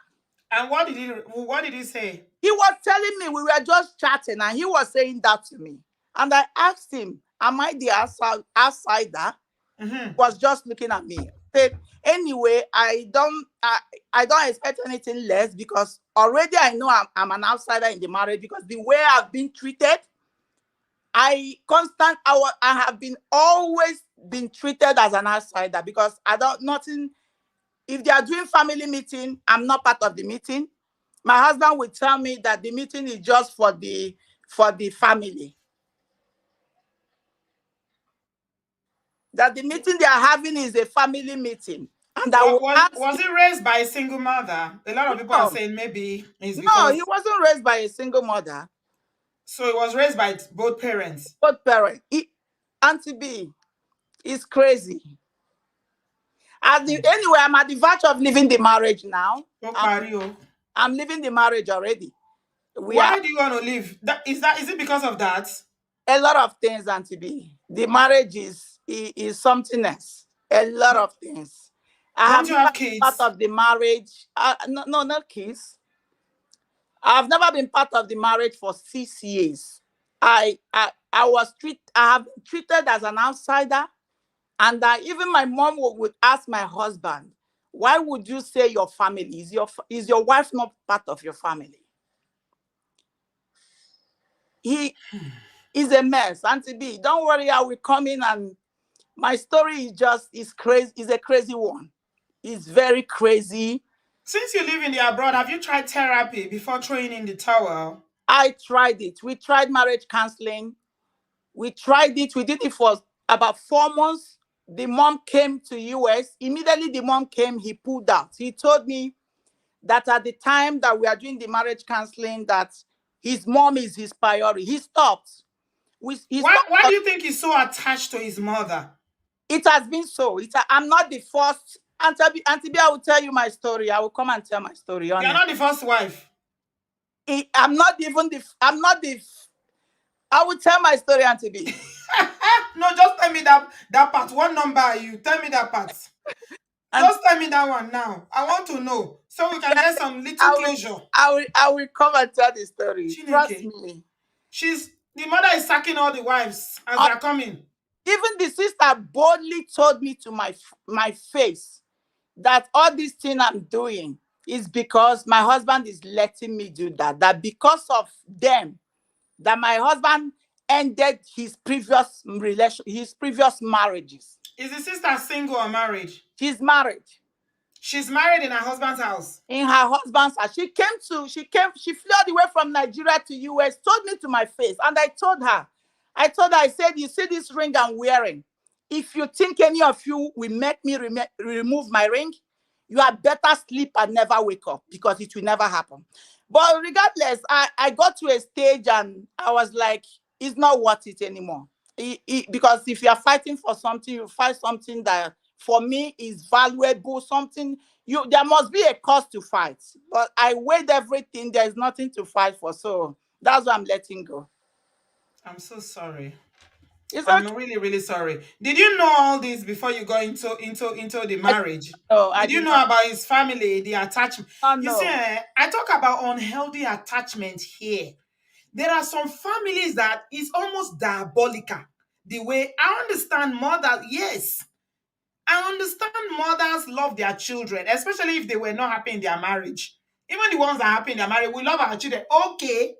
And what did he say? He was telling me, we were just chatting, and he was saying that to me. And I asked him, am I the outsider? Mm-hmm. He was just looking at me. Said, anyway, I don't expect anything less, because already I know I'm an outsider in the marriage, because the way I've been treated, I have been always been treated as an outsider, because I don't nothing. If they are doing family meeting, I'm not part of the meeting. My husband will tell me that the meeting is just for the family. That the meeting they are having is a family meeting, and I What will was ask was him. he raised by a single mother? A lot of people are No, saying maybe it's no, he because wasn't raised by a single mother. so he was raised by both parents. Both parents. Auntie B is crazy. Anyway, I'm at the verge of leaving the marriage now. Oh, I'm, Pario. I'm leaving the marriage already. We are Why do you want to leave? Is it because of that? a lot of things, Auntie B. The marriage is something else. A lot of things. I Don't have you never have been part kids? of the marriage. No, no, not kids. I've never been part of the marriage for 6 years. I have been treated as an outsider, and even my mom would ask my husband, "Why would you say your family is your wife not part of your family?" He is a mess, Auntie B. Don't worry, I will come in, and my story is crazy. Is a crazy one. It's very crazy. Since you live in the abroad, have you tried therapy before throwing in the towel? I tried it. We tried marriage counseling. We tried it. We did it for about 4 months. The mom came to US. Immediately the mom came, he pulled out. He told me that at the time that we are doing the marriage counseling, that his mom is his priority. He stopped. He's Why not. do you think he's so attached to his mother? It has been so. I'm not the first. Auntie B, I will tell you my story. I will come and tell my story. You're Honest. not the first wife. I'm not even the. I'm not the. I will tell my story, Auntie B. No, just tell me that part. What number are you? Tell me that part. And Just tell me that one now. I want to know so we can get some little I will. closure. I will come and tell the story. Trust Chineke. me. The mother is sacking all the wives as Uh, they're coming. Even the sister boldly told me to my face that all this thing I'm doing is because my husband is letting me do that. That because of them, that my husband ended his previous marriages. Is the sister single or married? She's married. She's married in her husband's house. In her husband's house. She flew all the way from Nigeria to US, told me to my face, and I said, you see this ring I'm wearing? If you think any of you will make me remove my ring, you had better sleep and never wake up, because it will never happen. But regardless, I got to a stage and I was like, it's not worth it anymore. Because if you are fighting for something, you fight something that for me is valuable, something there must be a cause to fight. But I weighed everything, there's nothing to fight for. So that's why I'm letting go. I'm so sorry. It's I'm okay. really, really sorry. Did you know all this before you go into the marriage? I Did you did know not. about his family, the attachment? Oh, You see, no. I talk about unhealthy attachment here. There are some families that is almost diabolical. The way I understand mothers, yes, I understand mothers love their children, especially if they were not happy in their marriage. Even the ones that are happy in their marriage, we love our children. Okay.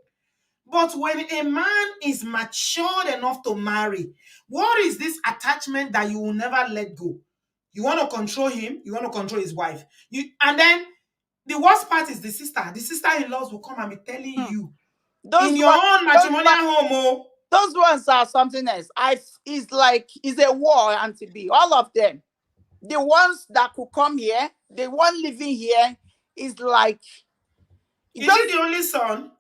But when a man is matured enough to marry, what is this attachment that you will never let go? You want to control him, you want to control his wife. And then the worst part is the sister. The sister-in-laws will come and be telling Hmm. you in Those your ones, own those matrimonial ones, home, oh, those ones are something else. It's a war, Auntie B. All of them. The ones that could come here, the one living here is like, is he just the only son?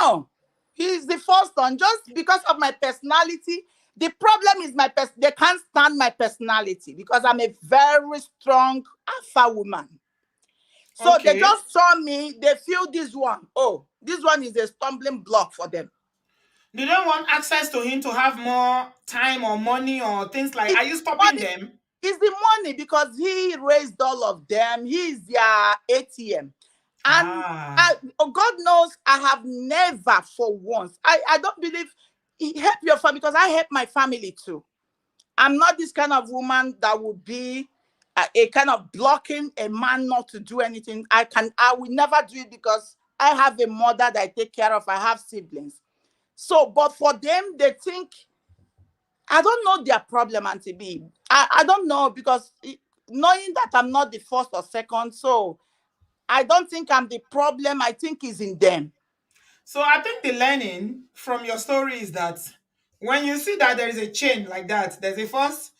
no. He's the first one. Just because of my personality. The problem is they can't stand my personality because I'm a very strong alpha woman. So they Okay. just saw me, they feel this one. Oh, this one is a stumbling block for them. They don't want access to him to have more time or money or things like. It's Are you stopping money, them? it's the money because he raised all of them. He's their ATM. And Ah, God knows I have never for once. I don't believe he help your family because I help my family too. I'm not this kind of woman that would be a kind of blocking a man not to do anything. I will never do it because I have a mother that I take care of. I have siblings. So, but for them, they think, I don't know their problem, Auntie B. I don't know because knowing that I'm not the first or second, so I don't think I'm the problem. I think it's in them. so I think the learning from your story is that when you see that there is a chain like that, there's a first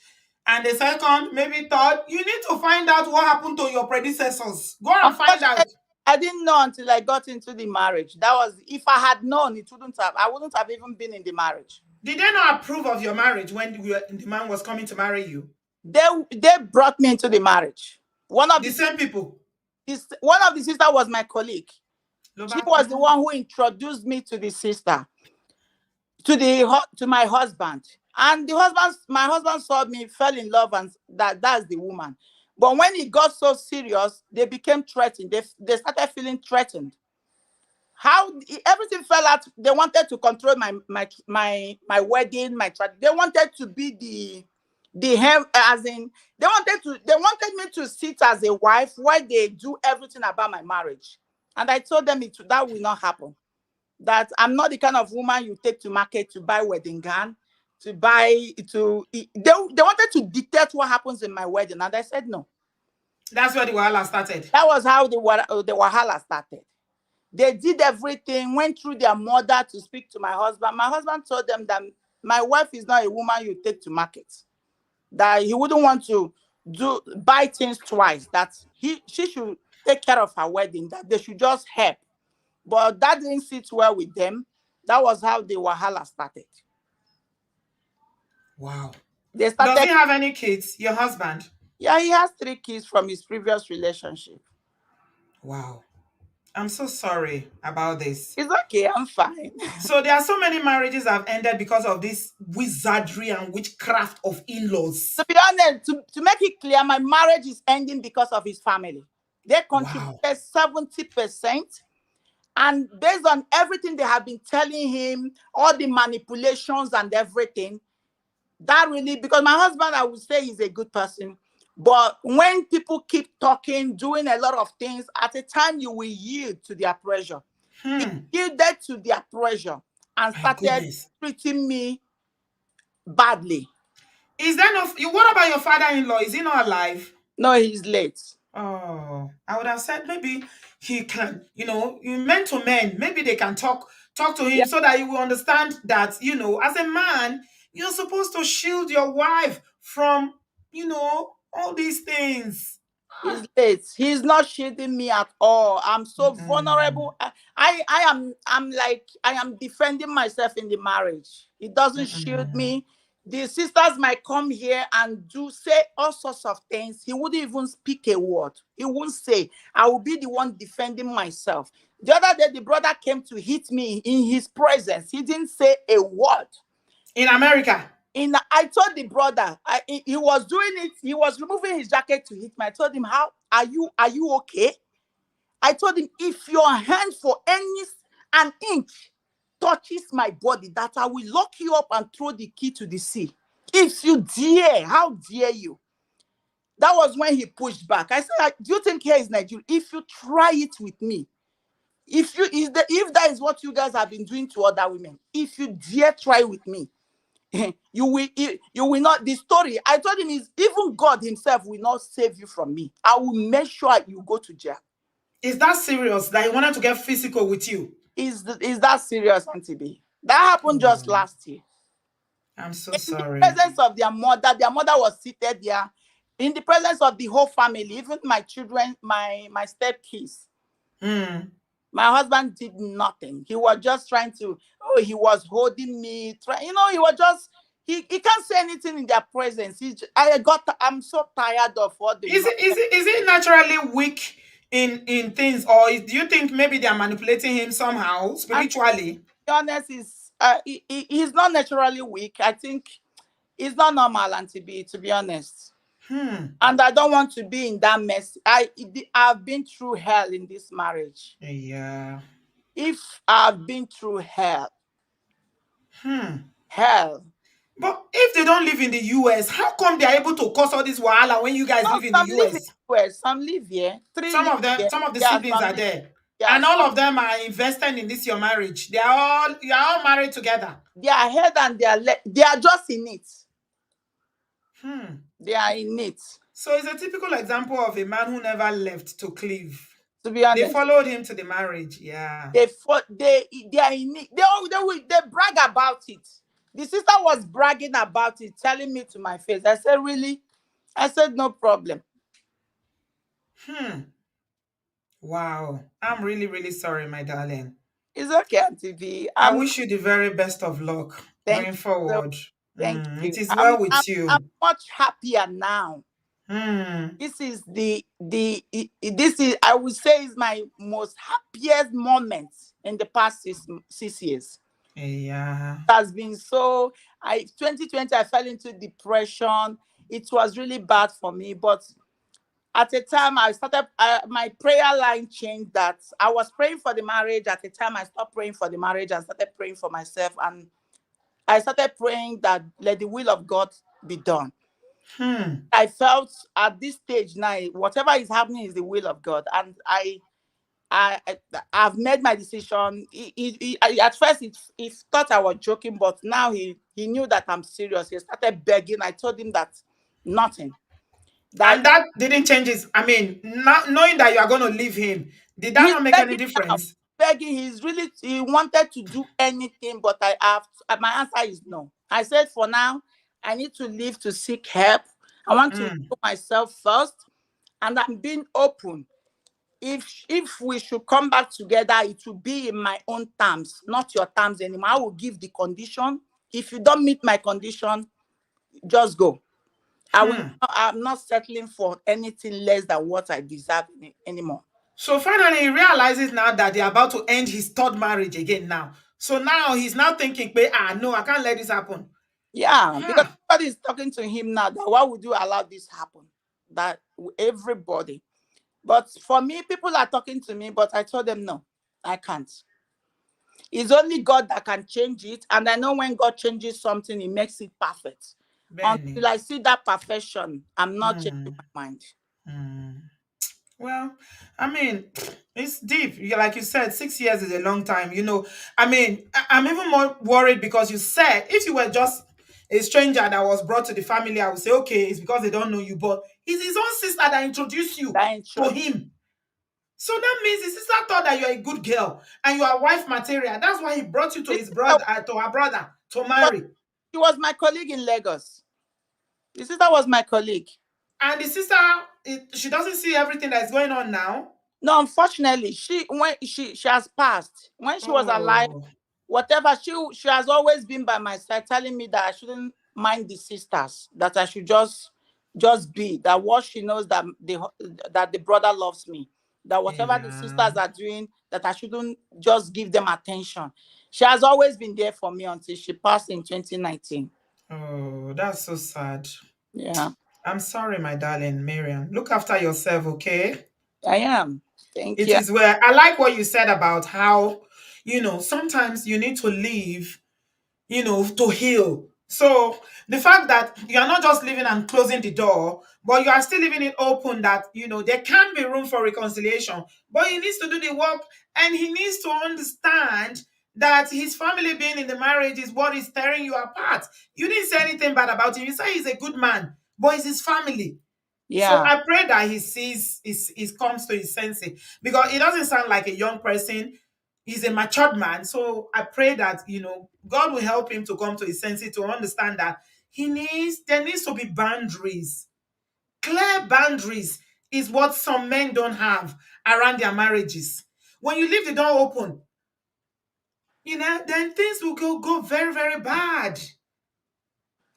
and a second, maybe third, you need to find out what happened to your predecessors. Go and find Unfortunately, out. I didn't know until I got into the marriage. That was, if I had known, I wouldn't have even been in the marriage. Did they not approve of your marriage when the man was coming to marry you? They brought me into the marriage. The same people. One of the sister was my colleague. She was the one who introduced me to the sister, to my husband. And my husband saw me, fell in love, and that's the woman. But when it got so serious, they became threatened. They started feeling threatened. How everything fell out. They wanted to control my wedding, they wanted to be the hem, as in they wanted me to sit as a wife while they do everything about my marriage. And I told them that will not happen. That I'm not the kind of woman you take to market to buy wedding gown, they wanted to dictate what happens in my wedding, and I said no. That's where the wahala started. That was how the wahala started. They did everything, went through their mother to speak to my husband. My husband told them that my wife is not a woman you take to market. That he wouldn't want to buy things twice. That she should take care of her wedding. That they should just help. But that didn't sit well with them. That was how the wahala started. Wow. They Does he started. have any kids? Your husband? Yeah, he has 3 kids from his previous relationship. Wow. I'm so sorry about this. It's okay, I'm fine. So there are so many marriages that have ended because of this wizardry and witchcraft of in-laws. To be honest, to make it clear, my marriage is ending because of his family. They Wow. contributed 70%. And based on everything they have been telling him, all the manipulations and everything, that really, because my husband, I would say, is a good person. But when people keep talking, doing a lot of things, at a time you will yield to their pressure. He yielded to their pressure and My started goodness. treating me badly. Is there no, what about your father-in-law? Is he not alive? No, he's late. Oh, I would have said maybe he can, you men to men, maybe they can talk to him Yeah, so that you will understand that, as a man, you're supposed to shield your wife from, all these things. he's late. He's not shielding me at all. I'm so Mm-mm, vulnerable. I'm like, I am defending myself in the marriage. He doesn't shield mm-mm. me. The sisters might come here and say all sorts of things. He wouldn't even speak a word. He won't say. I will be the one defending myself. The other day, the brother came to hit me in his presence. He didn't say a word. In America. I told the brother, he was doing it. He was removing his jacket to hit me. I told him, "How are you okay?" I told him, "If your hand for an inch touches my body, that I will lock you up and throw the key to the sea. If you dare, how dare you?" That was when he pushed back. I said, "Do you think here is Nigeria? If you try it with me, if that is what you guys have been doing to other women, if you dare try with me, you will not." The story I told him is, even God himself will not save you from me. I will make sure you go to jail. Is that serious that he wanted to get physical with you? Is that serious, Auntie B? That happened just Oh, last year. I'm so In the sorry. presence of their mother was seated there, in the presence of the whole family, even my children, my stepkids. Hmm. My husband did nothing. He was just trying to, he was holding me, he was just, he can't say anything in their presence. I'm so tired of all the Is it naturally weak in things, or do you think maybe they are manipulating him somehow and spiritually? to be honest, he's not naturally weak. I think he's not normal, and to be honest. Hmm. And I don't want to be in that mess. I've been through hell in this marriage. Yeah. If I've been through hell, Hmm. hell. But if they don't live in the US, how come they are able to cause all this wahala when you guys No, live in the some live in US? the US, some live here, three Some live of them, here. some of the Yeah, siblings some are live. there. Yeah, And all some of them are invested in this your marriage. You are all married together. they are head and they are they are just in it. Hmm. They are in it. So it's a typical example of a man who never left to cleave. To be They honest, followed him to the marriage. Yeah. they are in it. They brag about it. The sister was bragging about it, telling me to my face. I said, "Really?" I said, "No problem." Hmm. Wow. I'm really, really sorry, my darling. It's okay, Auntie V. I wish you the very best of luck Thank going you. So forward. thank It you. is I'm well with I'm I'm you. much happier now. Hmm. This is this is, I would say, is my most happiest moment in the past 6 years. Yeah. It has been so. 2020 I fell into depression. It was really bad for me, but at a time I started, my prayer line changed. That I was praying for the marriage. At a time I stopped praying for the marriage and started praying for myself, and I started praying that let the will of God be done. Hmm. I felt at this stage now, whatever is happening is the will of God, and I, I I've made my decision. At first he thought I was joking, but now he knew that I'm serious. He started begging. I told him that nothing. That And that didn't change his. I mean, not knowing that you are going to leave him, did that he's not make any begging now. difference? Begging. He wanted to do anything, but my answer is no. I said, for now, I need to leave to seek help. I want to Hmm. heal myself first, and I'm being open. If we should come back together, it will be in my own terms, not your terms anymore. I will give the condition. If you don't meet my condition, just go. I'm not settling for anything less than what I deserve anymore. So finally, he realizes now that they're about to end his third marriage again now. So now he's now thinking, no, I can't let this happen. Yeah, because everybody is talking to him now that why would you allow this happen? That everybody. But for me, people are talking to me, but I told them no, I can't. It's only God that can change it. And I know when God changes something, he makes it perfect. Benny. Until I see that perfection, I'm not changing my mind. Well, I mean, it's deep. Like you said, 6 years is a long time. I mean, I'm even more worried because you said if you were just a stranger that was brought to the family, I would say, okay, it's because they don't know you. But it's his own sister that introduced you to him. So that means his sister thought that you're a good girl and you are wife material. That's why he brought you to his brother, to her brother, to marry. She was my colleague in Lagos. The sister was my colleague. And the sister, she doesn't see everything that's going on now. No, unfortunately, she has passed. When she was alive, whatever, she has always been by my side, telling me that I shouldn't mind the sisters, that I should just be, that what she knows that the brother loves me, that whatever the sisters are doing, that I shouldn't just give them attention. She has always been there for me until she passed in 2019. Oh, that's so sad. Yeah. I'm sorry, my darling Miriam. Look after yourself, okay? I am. Thank you. It is where I like what you said about how, sometimes you need to leave, to heal. So the fact that you are not just leaving and closing the door, but you are still leaving it open that, there can be room for reconciliation, but he needs to do the work and he needs to understand that his family being in the marriage is what is tearing you apart. You didn't say anything bad about him. You say he's a good man, but it's his family. Yeah. So I pray that he sees, he comes to his senses, because he doesn't sound like a young person. He's a matured man. So I pray that, God will help him to come to his senses, to understand that there needs to be boundaries. Clear boundaries is what some men don't have around their marriages. When you leave the door open, then things will go very, very bad.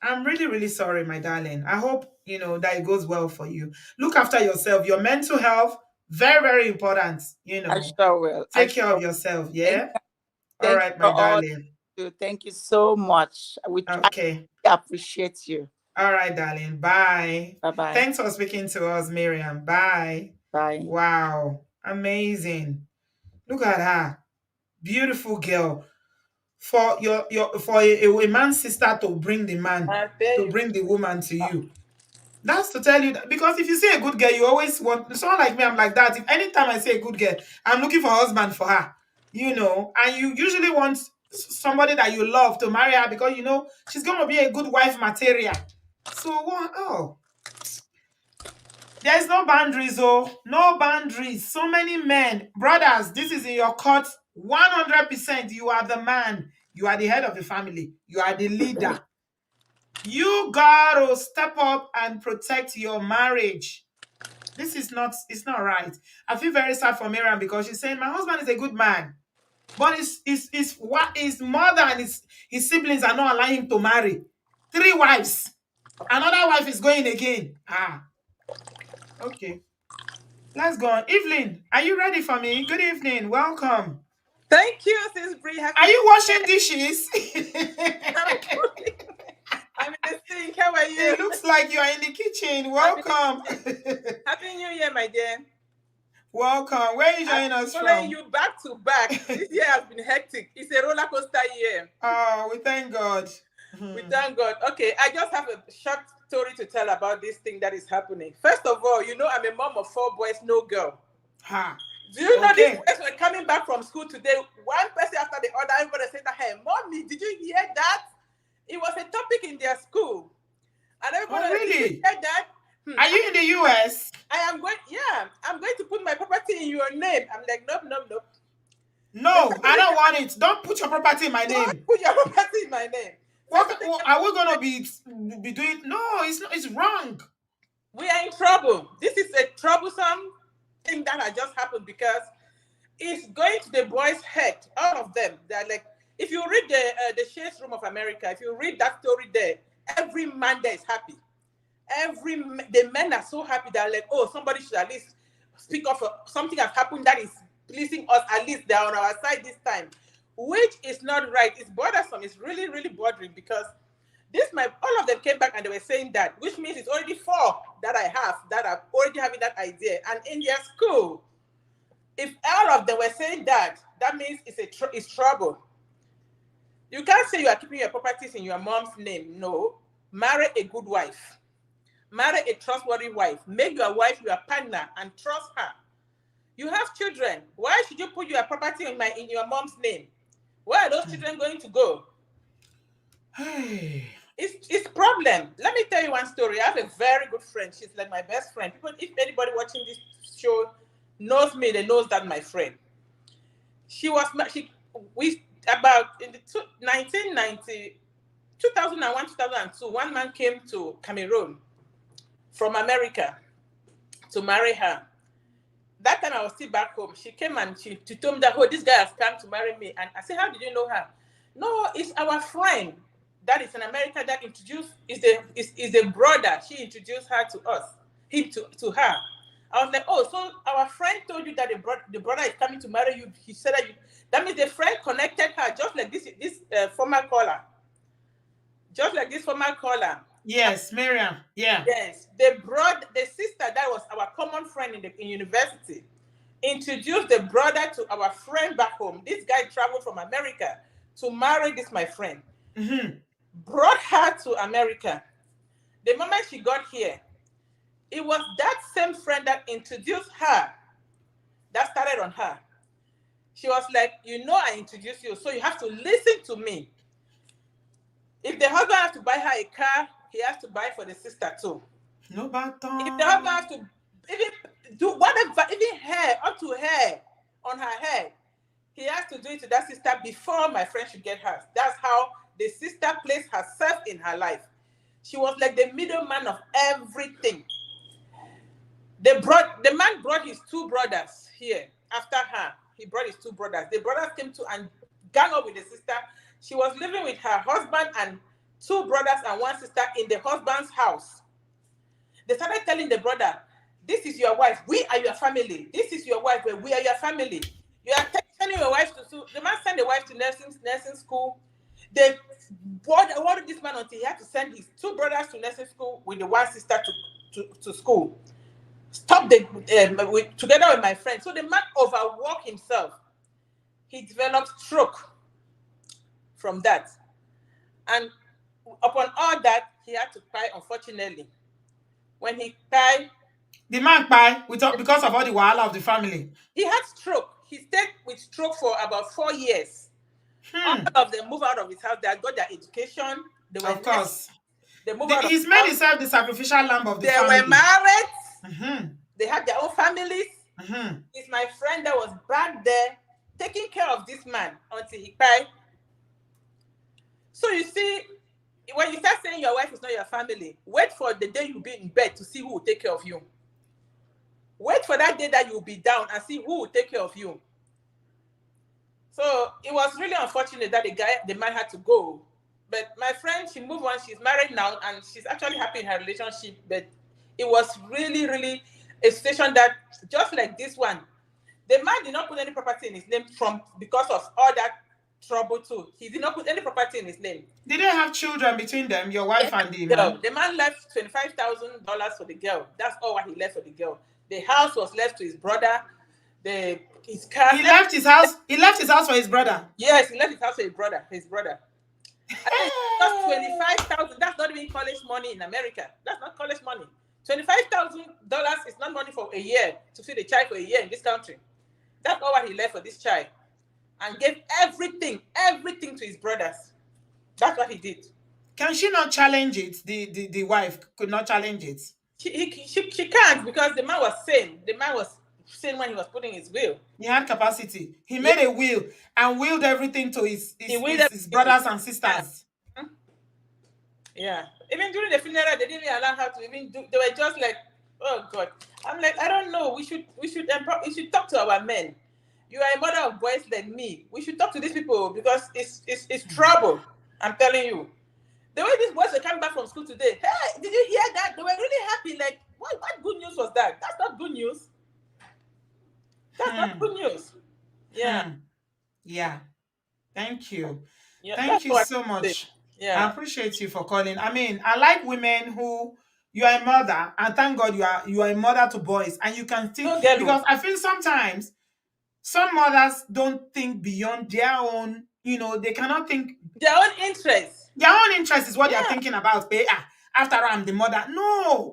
I'm really, really sorry, my darling. I hope, that it goes well for you. Look after yourself. Your mental health, very, very important. I sure will. Take care of yourself, yeah? All Thank right, my darling. Thank you so much. Okay. I appreciate you. All right, darling. Bye. Bye-bye. Thanks for speaking to us, Miriam. Bye. Bye. Wow. Amazing. Look at her. Beautiful girl. For a man's sister to bring the man, to bring the woman to you. That's to tell you that, because if you see a good girl, you always want someone like me. I'm like that. If anytime I see a good girl, I'm looking for a husband for her, and you usually want somebody that you love to marry her, because she's gonna be a good wife material. So what? Oh, there's no boundaries, no boundaries. So many men, brothers, this is in your court. 100%, you are the man. You are the head of the family. You are the leader. You gotta step up and protect your marriage. It's not right. I feel very sad for Miriam, because she's saying my husband is a good man, but his mother and his siblings are not allowing him to marry 3 wives. Another wife is going again. Okay. Let's go on. Evelyn, are you ready for me? Good evening. Welcome. Thank you, Sis Bree. Are you washing dishes? I'm in the sink. How are you? It looks like you are in the kitchen. Welcome. Happy New Year, my dear. Welcome. Where are you joining us from? Following you back to back. This year has been hectic. It's a roller coaster year. Oh, we thank God. We thank God. Okay, I just have a short story to tell about this thing that is happening. First of all, I'm a mom of 4 boys, no girl. Do you know these boys were coming back from school today? One person after the other, everybody said that, hey, mommy, did you hear that? It was a topic in their school. And everybody really? Did you hear that? Are you in the US? I'm going to put my property in your name. I'm like, nope. No, I don't want it. Don't put your property in my name. Don't put your property in my name. What are we going to be doing? No, it's not. It's wrong. We are in trouble. This is a troublesome thing that has just happened, because it's going to the boys' head. All of them. They're like, if you read the Shades Room of America, if you read that story there, every man there is happy. The men are so happy that like, oh, somebody should at least speak of something has happened that is pleasing us. At least they're on our side this time, which is not right. It's bothersome. It's really, really bothering because all of them came back and they were saying that, which means it's already 4 that I have that are already having that idea. And in their school, if all of them were saying that, that means it's trouble. You can't say you are keeping your properties in your mom's name. No, marry a good wife. Marry a trustworthy wife. Make your wife your partner and trust her. You have children. Why should you put your property in your mom's name? Where are those children going to go? It's problem. Let me tell you one story. I have a very good friend. She's like my best friend. If anybody watching this show knows me, they knows that my friend. About in the 1990, 2001, 2002, one man came to Cameroon from America to marry her. That time I was still back home. She came and she told me that, oh, this guy has come to marry me. And I said, how did you know her? No, it's our friend that is in America that introduced, is the brother. She introduced her to us, him to her. I was like, oh, so our friend told you that the brother is coming to marry you. He said that means the friend connected her, just like this former caller. Just like this former caller. Yes, Miriam. Yeah. Yes. The sister that was our common friend in university introduced the brother to our friend back home. This guy traveled from America to marry my friend. Mm-hmm. Brought her to America. The moment she got here, it was that same friend that introduced her that started on her. She was like, I introduced you, so you have to listen to me. If the husband has to buy her a car, he has to buy for the sister too. No bad. If the husband has to even do whatever, even hair, up to hair on her head, he has to do it to that sister before my friend should get hers. That's how the sister placed herself in her life. She was like the middleman of everything. The man brought his 2 brothers here after her. He brought his 2 brothers. The brothers came to and gang up with the sister. She was living with her husband and 2 brothers and 1 sister in the husband's house. They started telling the brother, this is your wife, we are your family. This is your wife, we are your family. You are sending your wife to school. The man sent the wife to nursing school. They worried this man until he had to send his 2 brothers to nursing school with the 1 sister to school. Stop together with my friend. So the man overworked himself. He developed stroke from that. And upon all that, he had to cry, unfortunately. When he cried, the man cried because of all the wahala of the family. He had stroke. He stayed with stroke for about 4 years. All of them moved out of his house. They had got their education. They were of course. They moved out he's made himself the sacrificial lamb of the family. They were married. Mm-hmm. They had their own families. Mm-hmm. It's my friend that was back there taking care of this man until he cried. So you see, when you start saying your wife is not your family, wait for the day you'll be in bed to see who will take care of you. Wait for that day that you'll be down and see who will take care of you. So it was really unfortunate that the man had to go. But my friend, she moved on. She's married now and she's actually happy in her relationship. But it was really, really a situation that, just like this one, the man did not put any property in his name because of all that trouble too. He did not put any property in his name. Did they have children between them, your wife and the man? The man left $25,000 for the girl. That's all what he left for the girl. The house was left to his brother. His car. He left his house. He left his house for his brother. Yes, he left his house for his brother. That's $25,000. That's not even college money in America. That's not college money. $25,000 is not money for a year to feed a child for a year in this country. That's all what he left for this child, and gave everything to his brothers. That's what he did. Can she not challenge it? The wife could not challenge it. She can't, because the man was sane. The man was sane when he was putting his will. He had capacity. He made a will and willed everything to his brothers and sisters. Yeah. Even during the funeral, they didn't even allow her to even do. They were just like, oh God. I'm like, I don't know. We should talk to our men. You are a mother of boys like me. We should talk to these people because it's trouble. I'm telling you. The way these boys were coming back from school today, hey, did you hear that? They were really happy. Like, what good news was that? That's not good news. That's not good news. Yeah. Yeah. Thank you. Yeah. Thank you so much. Yeah. I appreciate you for calling. I mean, I like women who you are a mother, and thank God you are a mother to boys, and you can still, because I feel sometimes some mothers don't think beyond their own, they cannot think their own interest. Their own interest is what they are thinking about. After I'm the mother. No.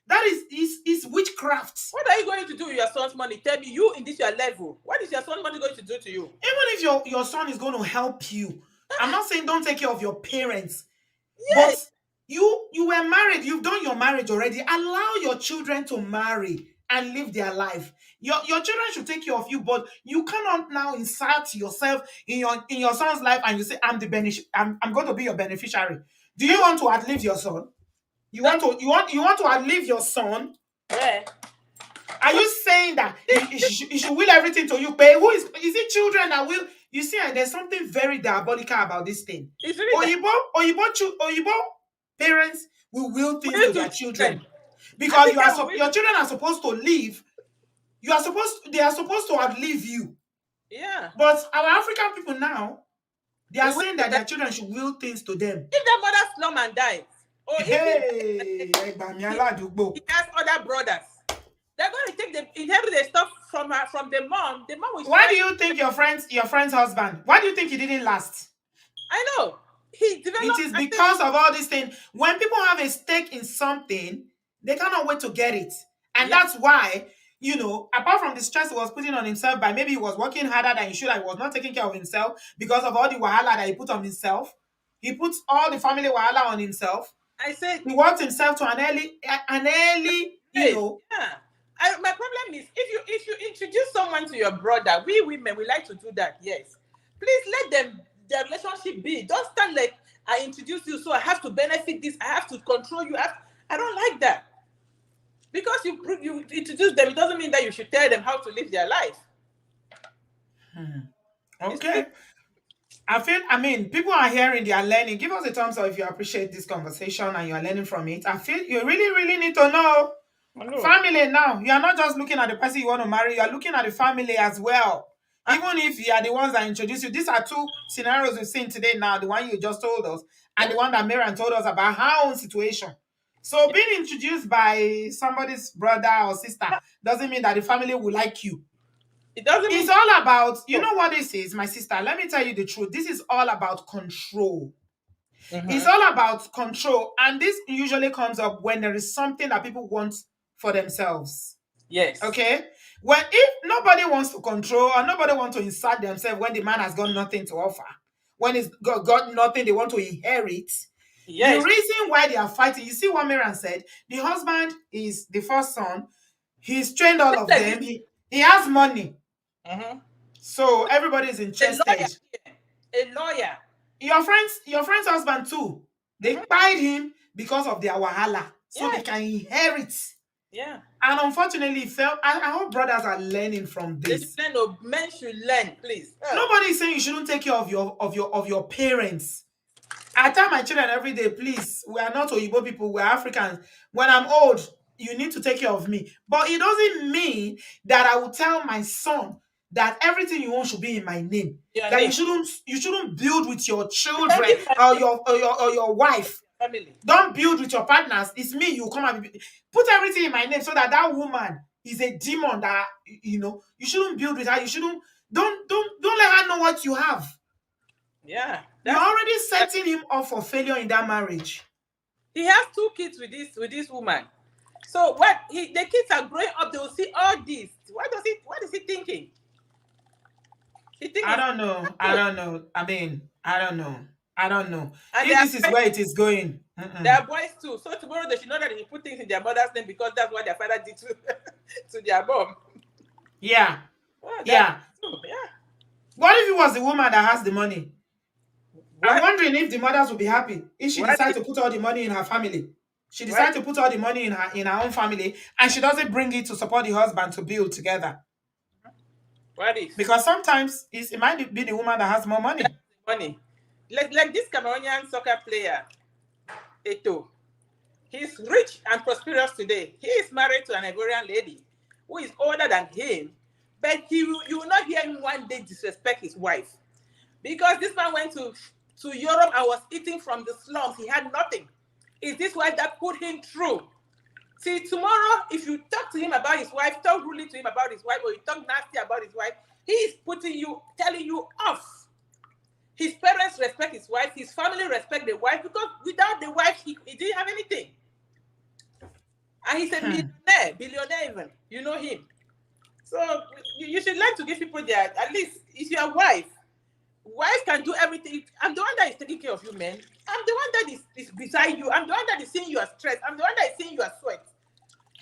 That is witchcraft. What are you going to do with your son's money? Tell me, you in this your level. What is your son's money going to do to you? Even if your son is going to help you, I'm not saying don't take care of your parents. Yes. But you were married. You've done your marriage already. Allow your children to marry and live their life. Your children should take care of you, but you cannot now insert yourself in your son's life and you say, I'm going to be your beneficiary. Do you want to outlive your son? You want to outlive your son? Yeah. Are you saying that he should will everything to you? But is it children that will? You see, and there's something very diabolical about this thing. It's really Oyibo parents will things to their children because your children are supposed to live. They are supposed to outlive you. Yeah. But our African people now, they are saying that their children should will things to them. If their mother slum and dies, or he has other brothers, they're going to take inherit the stuff from the mom. The mom will. Why do you think your friend's husband? Why do you think he didn't last? I know. He developed. It is because of all these things. When people have a stake in something, they cannot wait to get it. And that's why, apart from the stress he was putting on himself by maybe he was working harder than he should, and he was not taking care of himself because of all the wahala that he put on himself. He puts all the family wahala on himself. I said he worked himself to an early, Yeah. My problem is if you introduce someone to your brother, we women, we like to do that. Yes, please let their relationship be. Don't stand like I introduce you, so I have to benefit this. I have to control you. I don't like that. Because you introduce them, it doesn't mean that you should tell them how to live their life. Okay. I mean, people are hearing, they are learning. Give us a thumbs up if you appreciate this conversation and you are learning from it. I feel you really, really need to know. Family now. You are not just looking at the person you want to marry, you are looking at the family as well. Even if you are the ones that introduce you. These are two scenarios we've seen today now. The one you just told us and the one that Marian told us about her own situation. So being introduced by somebody's brother or sister doesn't mean that the family will like you. It doesn't. It's all about, you know what this is, my sister? Let me tell you the truth. This is all about control. It's all about control. And this usually comes up when there is something that people want for themselves. Yes. Okay? When if nobody wants to control or nobody wants to insert themselves when the man has got nothing to offer, when he's got nothing they want to inherit, yes. The reason why they are fighting, you see what Marian said, the husband is the first son, he's trained all of them, he has money. So everybody is interested. A lawyer. Your friend's husband too. They fight him because of their wahala, so they can inherit. Yeah. And unfortunately, I hope brothers are learning from this. Men should learn, please. Nobody is saying you shouldn't take care of your parents. I tell my children every day, please, we are not Oyibo people, we're Africans. When I'm old, you need to take care of me. But it doesn't mean that I will tell my son that everything you want should be in my name. That you shouldn't build with your children or your wife. Family. Don't build with your partners. It's me. You come and put everything in my name so that woman is a demon that you shouldn't build with her. You shouldn't don't let her know what you have. Yeah. You're already setting him up for failure in that marriage. He has 2 kids with this woman. So the kids are growing up, they will see all this. What is he thinking? I don't know. I mean, I don't know. And if this is where it is going. They are boys too. So tomorrow they should know that they put things in their mother's name because that's what their father did to their mom. Yeah. Yeah. What if it was the woman that has the money? I'm wondering if the mothers will be happy if she decides to put all the money in her family. She decides to put all the money in her own family and she doesn't bring it to support the husband to build together. What if? Because sometimes it might be the woman that has more money. like this Cameroonian soccer player, Eto. He's rich and prosperous today. He is married to an Ivorian lady who is older than him, but you will not hear him one day disrespect his wife. Because this man went to Europe and was eating from the slums. He had nothing. Is this wife that put him through? See, tomorrow, if you talk to him about his wife, talk rudely to him about his wife, or you talk nasty about his wife, he is telling you off. His parents respect his wife. His family respect the wife, because without the wife, he didn't have anything. And he's a millionaire, billionaire even. You know him. So you should learn to give people their, at least if you're a wife can do everything. I'm the one that is taking care of you, man. I'm the one that is beside you. I'm the one that is seeing your stress. I'm the one that is seeing your sweat.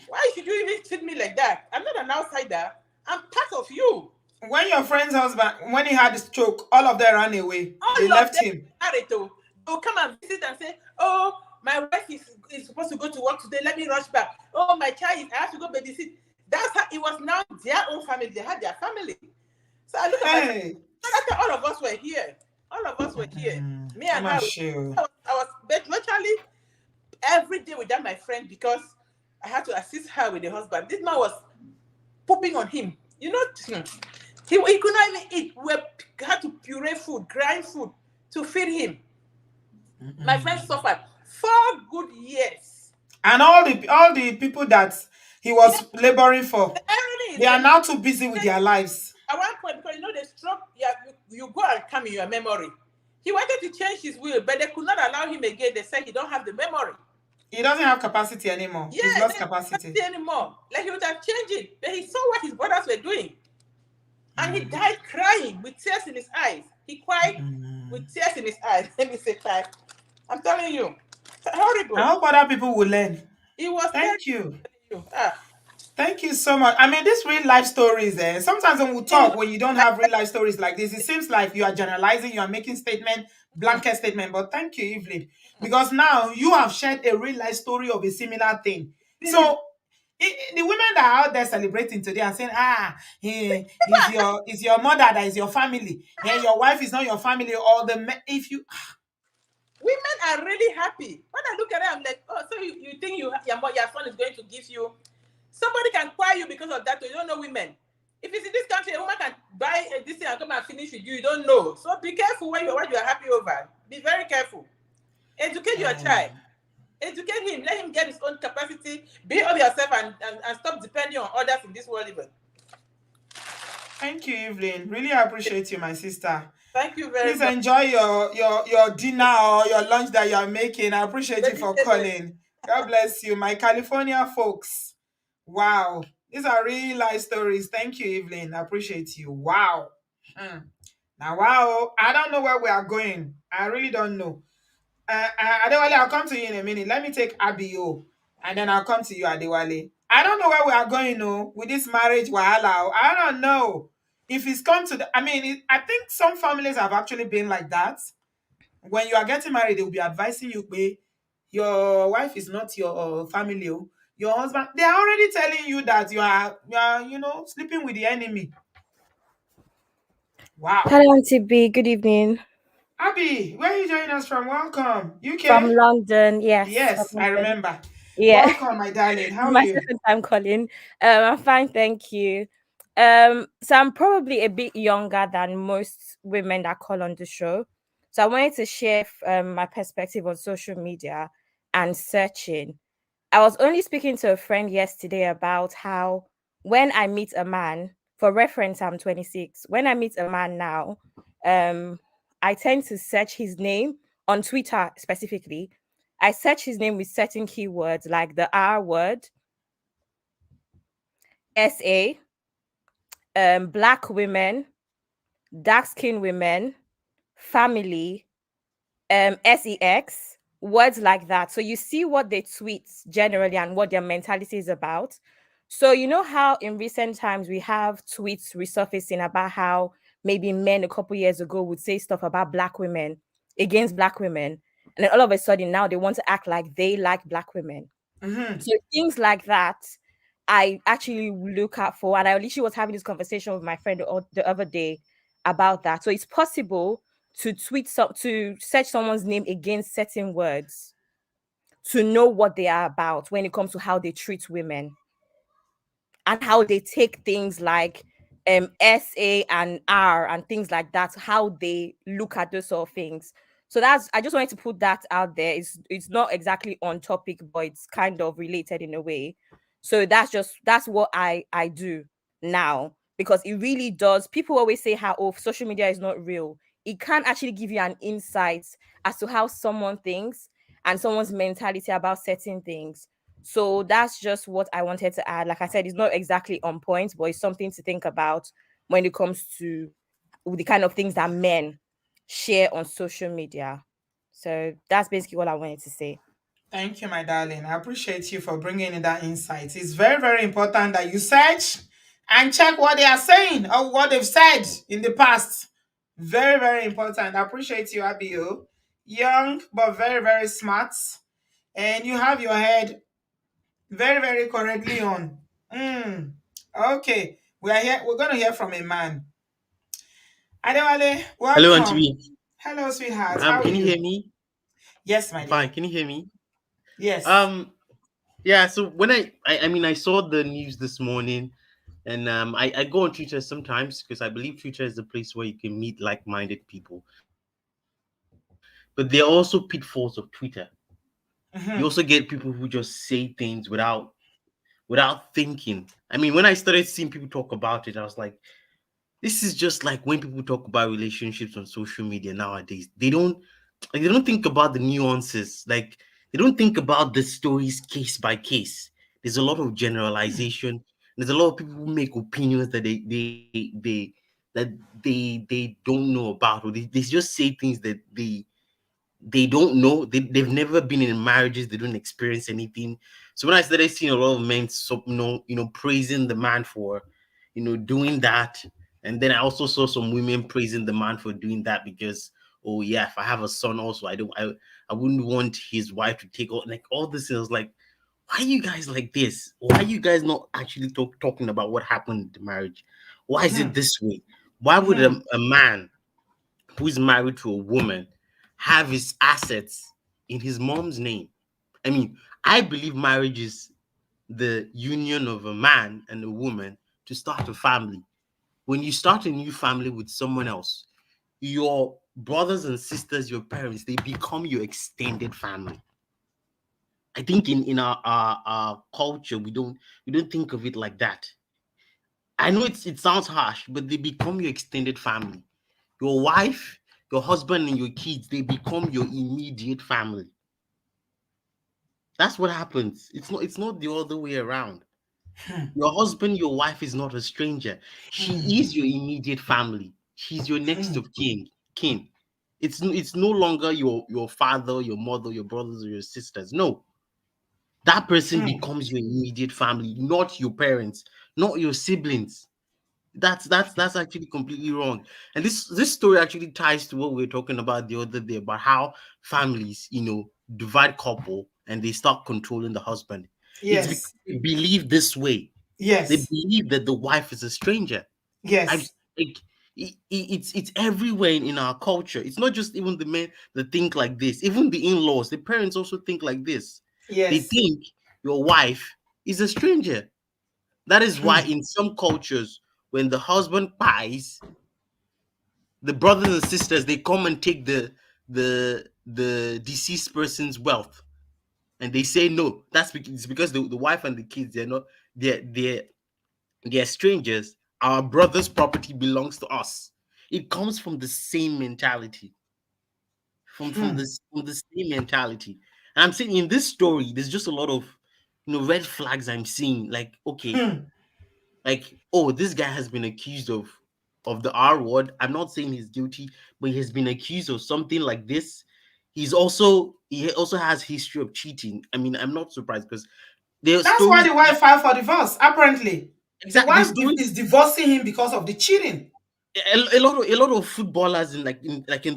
Why should you even treat me like that? I'm not an outsider. I'm part of you. When your friend's husband, when he had a stroke, all of them ran away. They left him. They'll come and visit and say, oh, my wife is supposed to go to work today. Let me rush back. Oh, my child, I have to go babysit. That's how it was now their own family. They had their family. So I look at all of us were here. All of us were here. Me and her. I was virtually every day without my friend because I had to assist her with the husband. This man was pooping on him. You know, he could not even eat. We had to puree food, grind food to feed him. My friend suffered 4 good years. And all the people that he was laboring for, they are now too busy with their lives. At one point, because you know the stroke, you go and come in your memory. He wanted to change his will, but they could not allow him again. They said he don't have the memory. He doesn't have capacity anymore. Yeah, he's lost capacity anymore. Like he would have changed it, but he saw what his brothers were doing, and he died crying with tears in his eyes. He cried with tears in his eyes. Let me say, cry. I'm telling you, horrible. I hope other people will learn. It was. Thank you. Thank you so much. I mean, these real life stories, sometimes when we talk, when you don't have real life stories like this, it seems like you are generalizing, you are making blanket statement. But thank you, Evelyn, because now you have shared a real life story of a similar thing. So the women that are out there celebrating today and saying, is your mother that is your family, and your wife is not your family, or women are really happy. When I look at it, I'm like, oh, so you think your son is going to give you. Somebody can acquire you because of that. So you don't know women. If it's in this country, a woman can buy this thing and come and finish with you. You don't know. So be careful what you are happy over. Be very careful. Educate your child. Educate him. Let him get his own capacity. Be of yourself and stop depending on others in this world even. Thank you, Evelyn. Really appreciate you, my sister. Thank you very much. Please enjoy your dinner or your lunch that you are making. I appreciate you for calling. God bless you, my California folks. Wow. These are real life stories. Thank you, Evelyn. I appreciate you. Wow. Now, wow. I don't know where we are going. I really don't know. Adewale, I'll come to you in a minute. Let me take Abio, and then I'll come to you, Adewale. I don't know where we are going, no, with this marriage wahala. I don't know if it's come to the. I think some families have actually been like that. When you are getting married, they will be advising you, your wife is not your family. Your husband, they are already telling you that you are sleeping with the enemy. Wow. Hello, Auntie B. Good evening. Abby, where are you joining us from? Welcome. UK? From London, yes. Yes, London. I remember. Yeah. Welcome, my darling. How are My you? second time calling. I'm fine, thank you. So I'm probably a bit younger than most women that call on the show. So I wanted to share my perspective on social media and searching. I was only speaking to a friend yesterday about how when I meet a man, for reference, I'm 26. When I meet a man now, I tend to search his name on Twitter specifically. I search his name with certain keywords like the R word, SA, black women, dark-skinned women, family, SEX, words like that. So you see what they tweet generally and what their mentality is about. So you know how in recent times we have tweets resurfacing about how maybe men a couple years ago would say stuff about black women against black women. And then all of a sudden now they want to act like they like black women. So things like that, I actually look out for. And I literally was having this conversation with my friend the other day about that. So it's possible to to search someone's name against certain words to know what they are about when it comes to how they treat women and how they take things like SA and R and things like that, how they look at those sort of things. So that's, I just wanted to put that out there. It's not exactly on topic, but it's kind of related in a way. So that's what I do now, because it really does. People always say how, oh, social media is not real. It can actually give you an insight as to how someone thinks and someone's mentality about certain things. So that's just what I wanted to add. Like I said, it's not exactly on point, but it's something to think about when it comes to the kind of things that men share on social media. So that's basically what I wanted to say. Thank you, my darling. I appreciate you for bringing in that insight. It's very, very important that you search and check what they are saying or what they've said in the past. Very, very important. I appreciate you, Abiyo. Young, but very, very smart. And you have your head very, very correctly on. Okay. We are here. We're going to hear from a man. Adewale, Hello, welcome. Auntie. Hello, sweetheart. How are Can you you? hear me? Yes, my dear. Fine. Can you hear me? Yes. Um, yeah. So when I saw the news this morning, and I go on Twitter sometimes because I believe Twitter is the place where you can meet like-minded people. But there are also pitfalls of Twitter. You also get people who just say things without thinking. I mean, when I started seeing people talk about it, I was like, this is just like when people talk about relationships on social media nowadays. They don't think about the nuances. Like they don't think about the stories case by case. There's a lot of generalization. There's a lot of people who make opinions that they don't know about, or they just say things that they don't know. They've never been in marriages. They don't experience anything. So when I started seeing a lot of men, so, praising the man for, doing that, and then I also saw some women praising the man for doing that because, oh yeah, if I have a son, also I wouldn't want his wife to take all this. I was like, why are you guys like this? Why are you guys not actually talking about what happened in the marriage? Why is it this way? Why would a man who is married to a woman have his assets in his mom's name? I mean, I believe marriage is the union of a man and a woman to start a family. When you start a new family with someone else, your brothers and sisters, your parents, they become your extended family. I think in our culture, we don't think of it like that. I know it sounds harsh, but they become your extended family. Your wife, your husband, and your kids, they become your immediate family. That's what happens. It's not the other way around. Your husband, your wife is not a stranger. She is your immediate family. She's your next of kin. It's no longer your father, your mother, your brothers, or your sisters. No, that person becomes your immediate family, not your parents, not your siblings. That's actually completely wrong. And this story actually ties to what we were talking about the other day about how families, divide couple and they start controlling the husband. It's because Yes. they believe this way. They Yes. believe that the wife is a stranger. I've Yes. like it's everywhere in our culture. It's not just even the men that think like this. Even the in-laws, the parents also think like this. They Yes. think your wife is a stranger. That is why in some cultures, when the husband dies, the brothers and sisters they come and take the deceased person's wealth, and they say no. It's because the wife and the kids they're strangers. Our brother's property belongs to us. It comes from the same mentality. From the same mentality. And I'm saying in this story, there's just a lot of red flags I'm seeing. Like, okay, like, oh, this guy has been accused of the R word. I'm not saying he's guilty, but he has been accused of something like this. He also has history of cheating. I mean, I'm not surprised because there are That's why stories. the wife filed for divorce. Apparently, the Exactly, wife is divorcing him because of the cheating. a lot of footballers in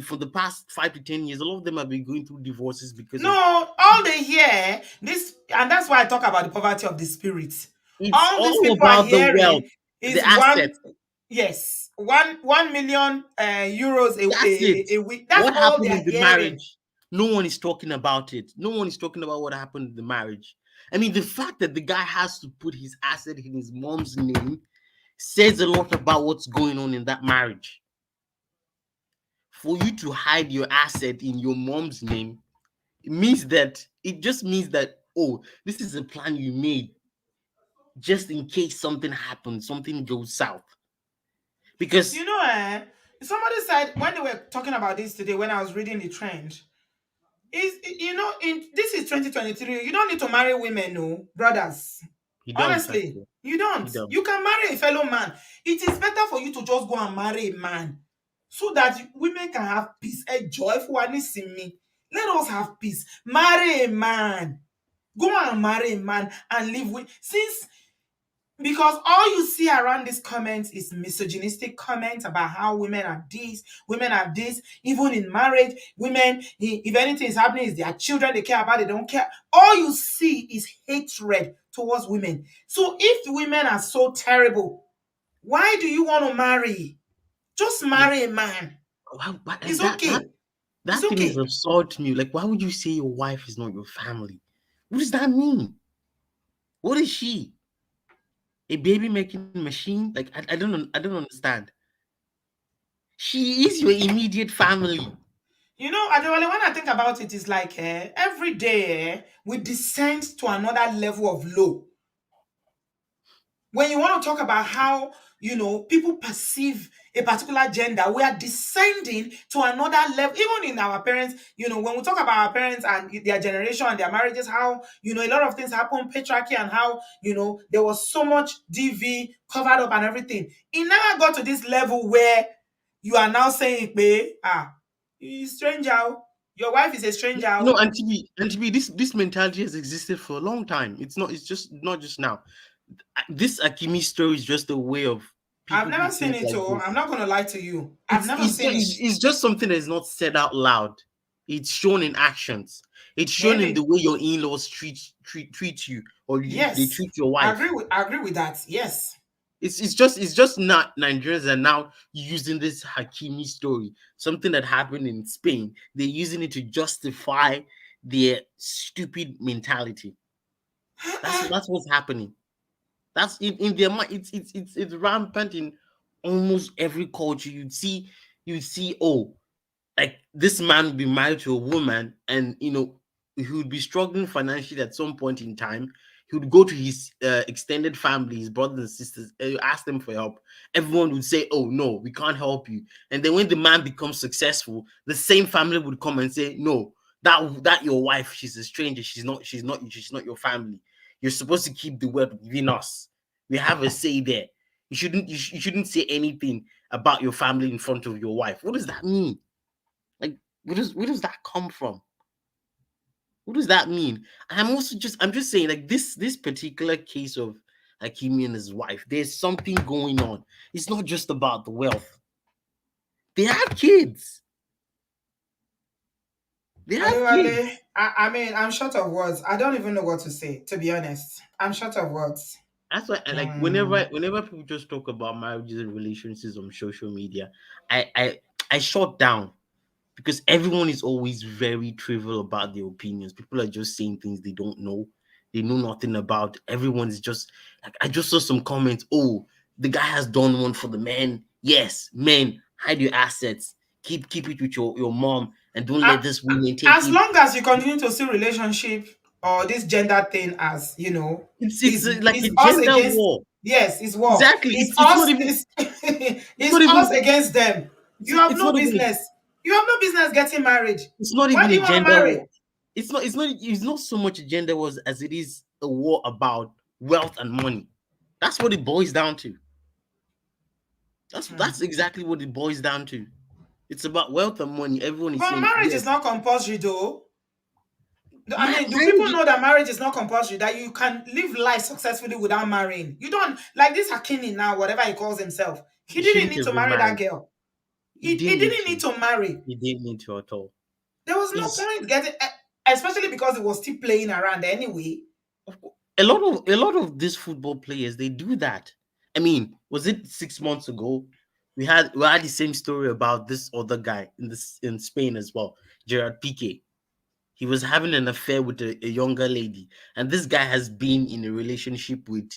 for the past 5 to 10 years, a lot of them have been going through divorces because of No, all they hear this, and that's why I talk about the poverty of the spirit. it's All these all people are about the wealth, hearing is the one, assets. yes, 1 million euros That's it. a week. That's What all happened they're in the hearing. marriage? No one is talking about it. No one is talking about what happened in the marriage. I mean, the fact that the guy has to put his asset in his mom's name says a lot about what's going on in that marriage. For you to hide your asset in your mom's name, it just means that, oh, this is a plan you made just in case something happens, something goes south. Because You know, somebody said when they were talking about this today, when I was reading the trend, is in this is 2023. You don't need to marry women, no, brothers. he don't Honestly, actually. you He don't. don't. You can marry a fellow man. It is better for you to just go and marry a man so that women can have peace. A joyful one is in me. Let us have peace. Marry a man. Go and marry a man and live with. Because all you see around these comments is misogynistic comments about how women are this, women are this. Even in marriage, women, if anything is happening, it's their children they care about, they don't care. All you see is hatred towards women. So if women are so terrible, why do you want to marry? Just marry a man. Like It's that okay. It's that thing is okay. absurd to me. Like, why would you say your wife is not your family? What does that mean? What is she? A baby making machine? Like, I don't understand. She is your immediate family. You know, Adewale, when I think about it, it's like every day we descend to another level of low. When you want to talk about how people perceive a particular gender, we are descending to another level. Even in our parents, when we talk about our parents and their generation and their marriages, how a lot of things happen, patriarchy, and how there was so much DV covered up and everything. It never got to this level where you are now saying, "Babe, he's stranger. Your wife is a stranger." No, and to be this mentality has existed for a long time. It's just not just now. This Akimi story is just a way of I've people who never seen think it, like oh. I'm this. not gonna lie to you. I've never seen it. It's just something that is not said out loud. It's shown in actions. It's shown in the Maybe. way your in-laws treat you, or they Yes. treat your wife. I agree with that. Yes. It's just not Nigerians are now using this Hakimi story, something that happened in Spain. They're using it to justify their stupid mentality. That's what's happening. That's in their mind. It's rampant in almost every culture. You'd see, oh, like this man would be married to a woman, and he would be struggling financially at some point in time. He would go to his extended family, his brothers and sisters, and ask them for help. Everyone would say, oh no, we can't help you. And then when the man becomes successful, the same family would come and say, no, that your wife, she's a stranger, she's not your family. You're supposed to keep the word within us. We have a say there. You shouldn't say anything about your family in front of your wife. What does that mean? Like, where does that come from? What does that mean? I'm just saying, like, this particular case of Hakimi and his wife, there's something going on. It's not just about the wealth. They have kids. They have kids. Adewale, I mean, I'm short of words. I don't even know what to say, to be honest. I'm short of words. That's why, like, Mm. whenever people just talk about marriages and relationships on social media, I shut down, because everyone is always very trivial about their opinions. People are just saying things they don't know. They know nothing about. Everyone is just like, I just saw some comments. Oh, the guy has done one for the men. Yes, men, hide your assets. Keep it with your mom, and don't A- let this woman take as it. long as you continue to see relationship or this gender thing as It's like is a us gender against, war. yes, it's war. Exactly. It's It's not us, even. It's it's not us even. against them. It's, You have it's no not even. business. You have no business getting married. It's not Why even do a you want to gender marry? war. It's not so much a gender war as it is a war about wealth and money. That's what it boils down to. Hmm. That's exactly what it boils down to. It's about wealth and money. Everyone is But saying marriage is yes. not compulsory though. I mean, do people Marriage, know that marriage is not compulsory? That you can live life successfully without marrying? You don't, like this Hakini now, whatever he calls himself. He he didn't shouldn't need have to been marry that married. girl. He He didn't need didn't need to. to marry. He didn't need to at all. There was no He's point getting, especially because he was still playing around anyway. a lot of these football players, they do that. I mean, was it 6 months ago? We had the same story about this other guy in Spain as well, Gerard Piqué. He was having an affair with a younger lady, and this guy has been in a relationship with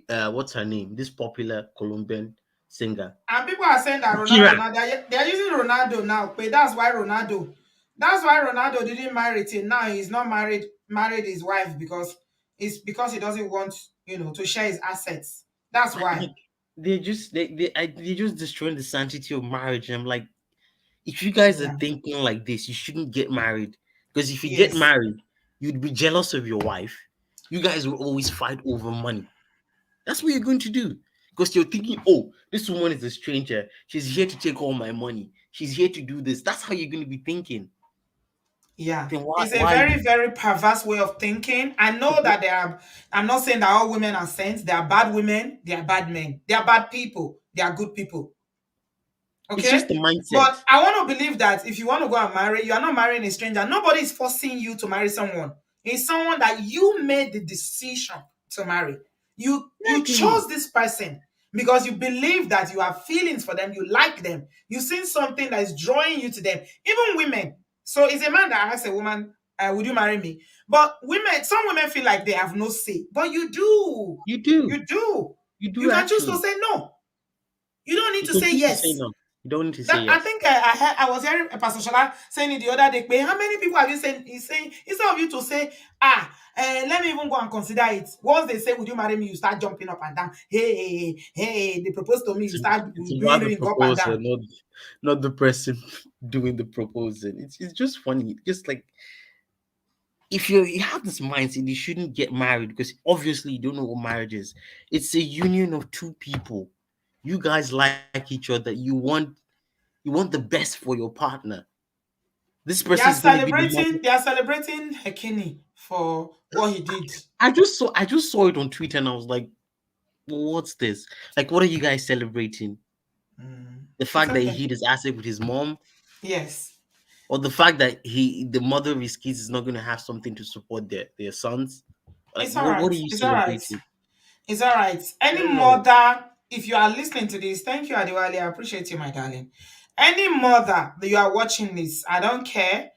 what's her name? This popular Colombian singer. And people are saying that Ronaldo Shakira. now they're using Ronaldo now. But that's why Ronaldo didn't marry till now. He's not married his wife because it's because he doesn't want to share his assets. That's why. They're just destroying the sanctity of marriage. And I'm like, if you guys are Yeah. thinking like this, you shouldn't get married. Because if you get Yes. married, you'd be jealous of your wife. You guys will always fight over money. That's what you're going to do. Because you're thinking, oh, this woman is a stranger. She's here to take all my money. She's here to do this. That's how you're going to be thinking. Yeah. Then It's a why very, very perverse way of thinking. I know that I'm not saying that all women are saints. There are bad women, there are bad men, there are bad people, there are good people. It's just Okay? the mindset. But I want to believe that if you want to go and marry, you are not marrying a stranger. Nobody is forcing you to marry someone. It's someone that you made the decision to marry. You chose this person because you believe that you have feelings for them, you like them, you've seen something that is drawing you to them. Even women. So it's a man that asks a woman, would you marry me? But some women feel like they have no say. But you do. You do. You do. You do You can choose to actually. say no. You don't need You to can say choose to say yes. no. You don't need to That, say I yes. think I was hearing Pastor Shola saying it the other day. How many people have you saying? He's saying instead of you to say, let me even go and consider it. Once they say, "Would you marry me?" You start jumping up and down. Hey, they propose to me. You start It's doing about the ring up and proposer, down. not the person doing the proposing. It's just funny. Just like if you have this mindset, you shouldn't get married because obviously you don't know what marriage is. It's a union of two people. You guys like each other. You want the best for your partner. This person is going to be the man. They are celebrating Hakimi for what he did. I just saw it on Twitter and I was like, what's this? Like, what are you guys celebrating? The It's fact that he okay. hid his asset with his mom, Yes. or the fact that the mother of his kids is not going to have something to support their sons. Like, It's all what right. are you It's all right. celebrating? It's all right. I Any don't know. mother, if you are listening to this, thank you, Adewale. I appreciate you, my darling. Any mother that you are watching this, I don't care,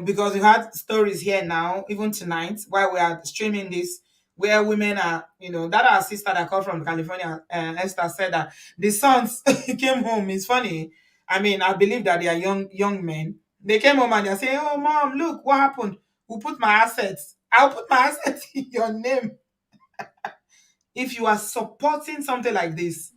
because we had stories here now, even tonight, while we are streaming this, where women are, that our sister that called from California, Esther, said that the sons came home. It's funny. I mean, I believe that they are young men. They came home and they're saying, "Oh, mom, look what happened. Who put my assets? I'll put my assets in your name." If you are supporting something like this,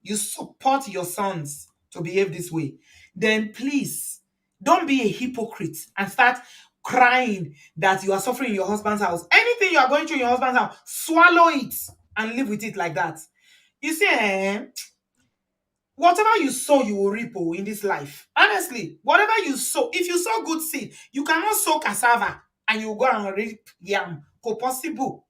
you support your sons to behave this way, then please don't be a hypocrite and start crying that you are suffering in your husband's house. Anything you are going through in your husband's house, swallow it and live with it like that. You see, whatever you sow, you will reap in this life. Honestly, whatever you sow, if you sow good seed, you cannot sow cassava and you go and reap yam. Possible.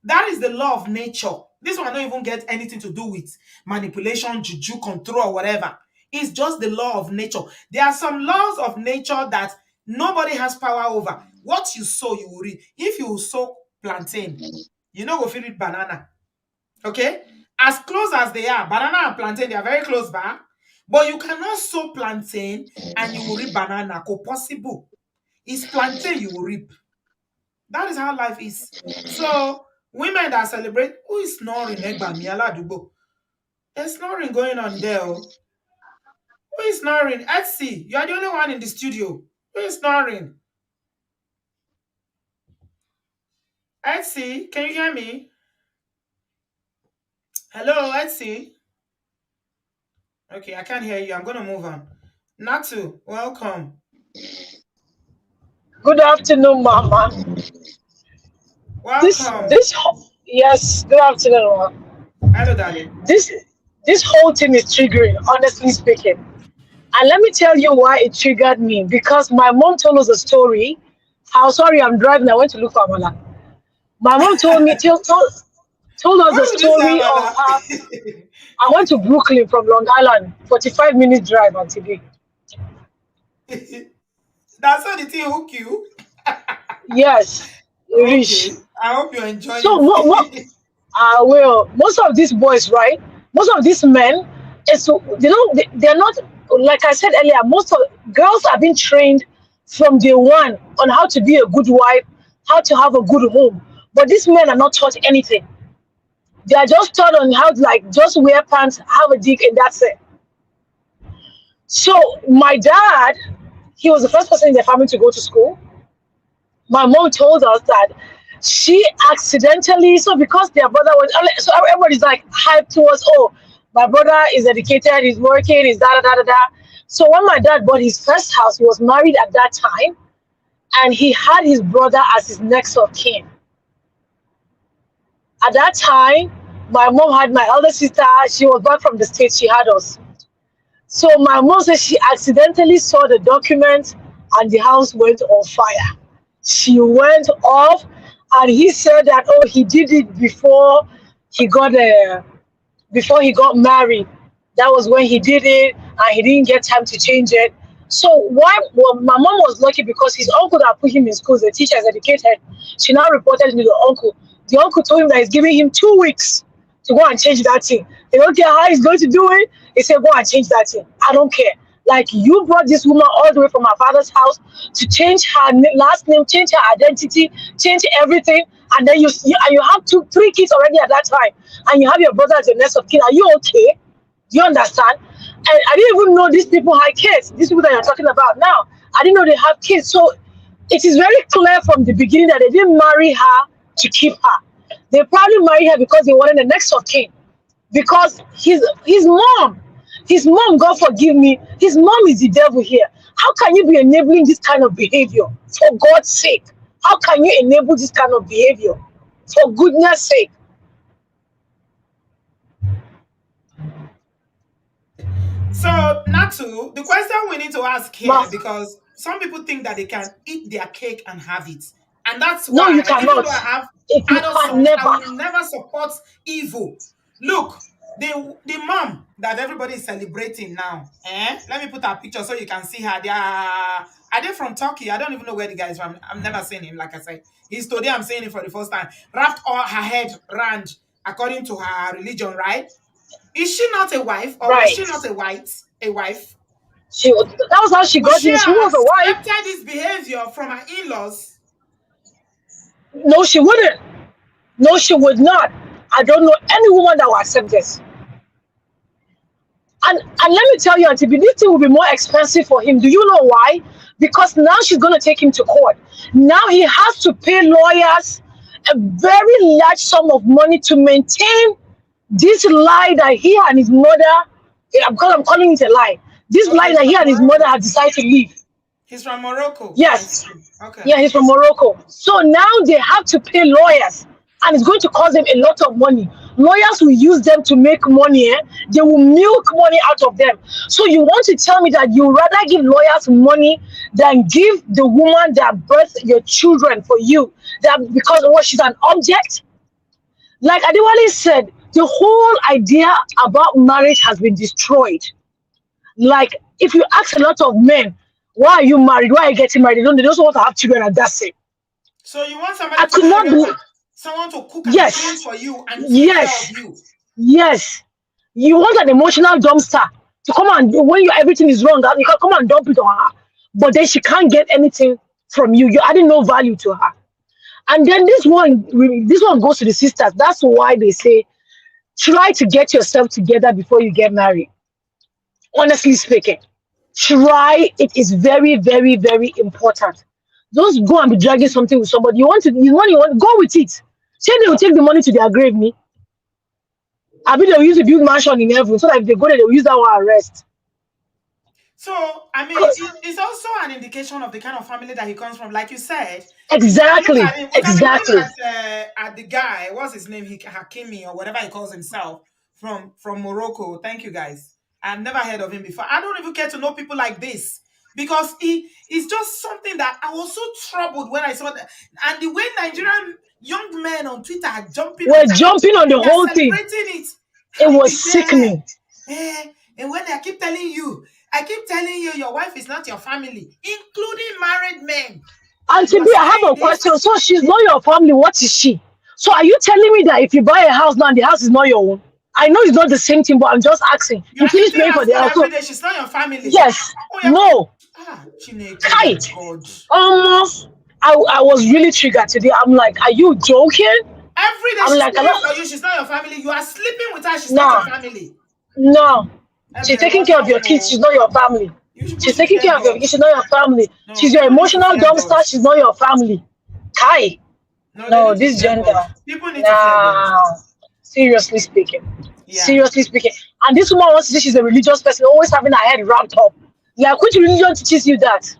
That is the law of nature. This one don't even get anything to do with manipulation, juju, control, or whatever. It's just the law of nature. There are some laws of nature that nobody has power over. What you sow, you will reap. If you sow plantain, you know go fit reap banana. Okay? As close as they are, banana and plantain, they are very close by. But you cannot sow plantain and you will reap banana. Possible. It's plantain you will reap. That is how life is. So women that celebrate, who is snoring? There's snoring going on there. Who is snoring? Etsy, you are the only one in the studio. Who is snoring? Etsy, can you hear me? Hello, Etsy. Okay, I can't hear you. I'm gonna move on. Natu, welcome. Good afternoon, Mama. Welcome. Yes, good afternoon, Mama. Hello, darling. This whole thing is triggering, honestly speaking. And let me tell you why it triggered me. Because my mom told us a story. How sorry I'm driving. I went to look for Amala. My mom told us a What did you say, story of Amala? how I went to Brooklyn from Long Island, 45 minutes drive on today. That's how the thing hook you. Yes, rich. Okay, I hope you enjoy So it. what? Most of these boys, right? Most of these men, So they're not, like I said earlier, most of girls are being trained from day one on how to be a good wife, how to have a good home. But these men are not taught anything. They are just taught on how to like just wear pants, have a dick, and that's it. So my dad, he was the first person in the family to go to school. My mom told us that she accidentally, so because their brother was, so everybody's like hyped towards, oh, my brother is educated, he's working, he's da da da da da. So when my dad bought his first house, he was married at that time, and he had his brother as his next of kin. At that time, my mom had my elder sister. She was back from the States. She had us. So my mom said she accidentally saw the document and the house went on fire. She went off, and he said that, oh, he did it before he got married. That was when he did it, and he didn't get time to change it. So well, my mom was lucky because his uncle that put him in school, the teacher is educated. She now reported to the uncle. The uncle told him that he's giving him 2 weeks to go and change that thing. They don't care how he's going to do it. He said, go and change that thing. I don't care. Like, you brought this woman all the way from her father's house to change her last name, change her identity, change everything, and then you have 3 kids already at that time, and you have your brother as your next of kin. Are you okay? Do you understand? And I didn't even know these people had kids. These people that you're talking about now, I didn't know they have kids. So it is very clear from the beginning that they didn't marry her to keep her. They probably married her because they wanted the next of kin. Because his mom, God forgive me, his mom is the devil here. How can you be enabling this kind of behavior? For God's sake. How can you enable this kind of behavior? For goodness sake. So, Natu, the question we need to ask here, because some people think that they can eat their cake and have it. And that's why, no, you cannot. even though I have adult sons, I will never support evil. Look, the mom that everybody is celebrating now, let me put her picture so you can see her. Are they from Turkey? I don't even know where the guy is from. I've never seen him, like I said. He's today, I'm saying it for the first time. Wrapped all her head round according to her religion, right? Is she not a wife, or was she not a wife? That was how she got in. She was a wife. Accepted this behavior from her in-laws? No, she wouldn't. No, she would not. I don't know any woman that will accept this. And let me tell you, Auntie, this thing will be more expensive for him. Do you know why? Because now she's going to take him to court. Now he has to pay lawyers a very large sum of money to maintain this lie that he and his mother, because I'm calling it a lie, this lie that he and his mother have decided to leave. He's from Morocco. Yes. Okay. Yeah, he's from Morocco. So now they have to pay lawyers, and it's going to cost them a lot of money. Lawyers will use them to make money. They will milk money out of them. So you want to tell me that you rather give lawyers money than give the woman that birthed your children for you, that because she's an object? Like Adewale said, the whole idea about marriage has been destroyed. Like, if you ask a lot of men, why are you married? Why are you getting married? They just want to have children, and that's it. So you want someone to cook and clean for you and take care of you? Yes. You want an emotional dumpster to come and when everything is wrong, you can come and dump it on her. But then she can't get anything from you. You're adding no value to her. And then this one goes to the sisters. That's why they say, try to get yourself together before you get married. Honestly speaking, try. It is very, very, very important. Don't go and be dragging something with somebody. You want to go with it. Say they will take the money to their grave, me. I mean, they'll use a big mansion in heaven, so that if they go there, they'll use that one and rest. So, I mean, it's also an indication of the kind of family that he comes from, like you said. Exactly. Exactly. At the guy, what's his name? Hakimi, or whatever he calls himself, from Morocco. Thank you, guys. I've never heard of him before. I don't even care to know people like this, because it's just something that I was so troubled when I saw that. And the way Nigerian young men on Twitter are jumping on the whole thing. It was sickening. And when I keep telling you, your wife is not your family, including married men. And to be, I have a question. So she's not your family. What is she? So are you telling me that if you buy a house now, the house is not your own? I know it's not the same thing, but I'm just asking. You You are finish eating paying her for the food house. So, every day. She's not your family. yes. Oh, yeah. No. Chineke, Kai. my God. I was really triggered today. I'm like, are you joking? Every day I'm she's like, cooking for you. She's not your family. You are sleeping with her. She's not nah, your family. no. She's Every taking care of your kids. She's not your family. people She's should taking fear care of your God. kids. She's not your family. No, She's your people need to emotional fear God. dumpster. She's not your family. Kai. No, they No, need to this fear gender. God. People need to fear God. Nah. Seriously speaking. Yeah. Seriously speaking. And this woman wants to say she's a religious person, always having her head wrapped up. Yeah, which religion teaches you that?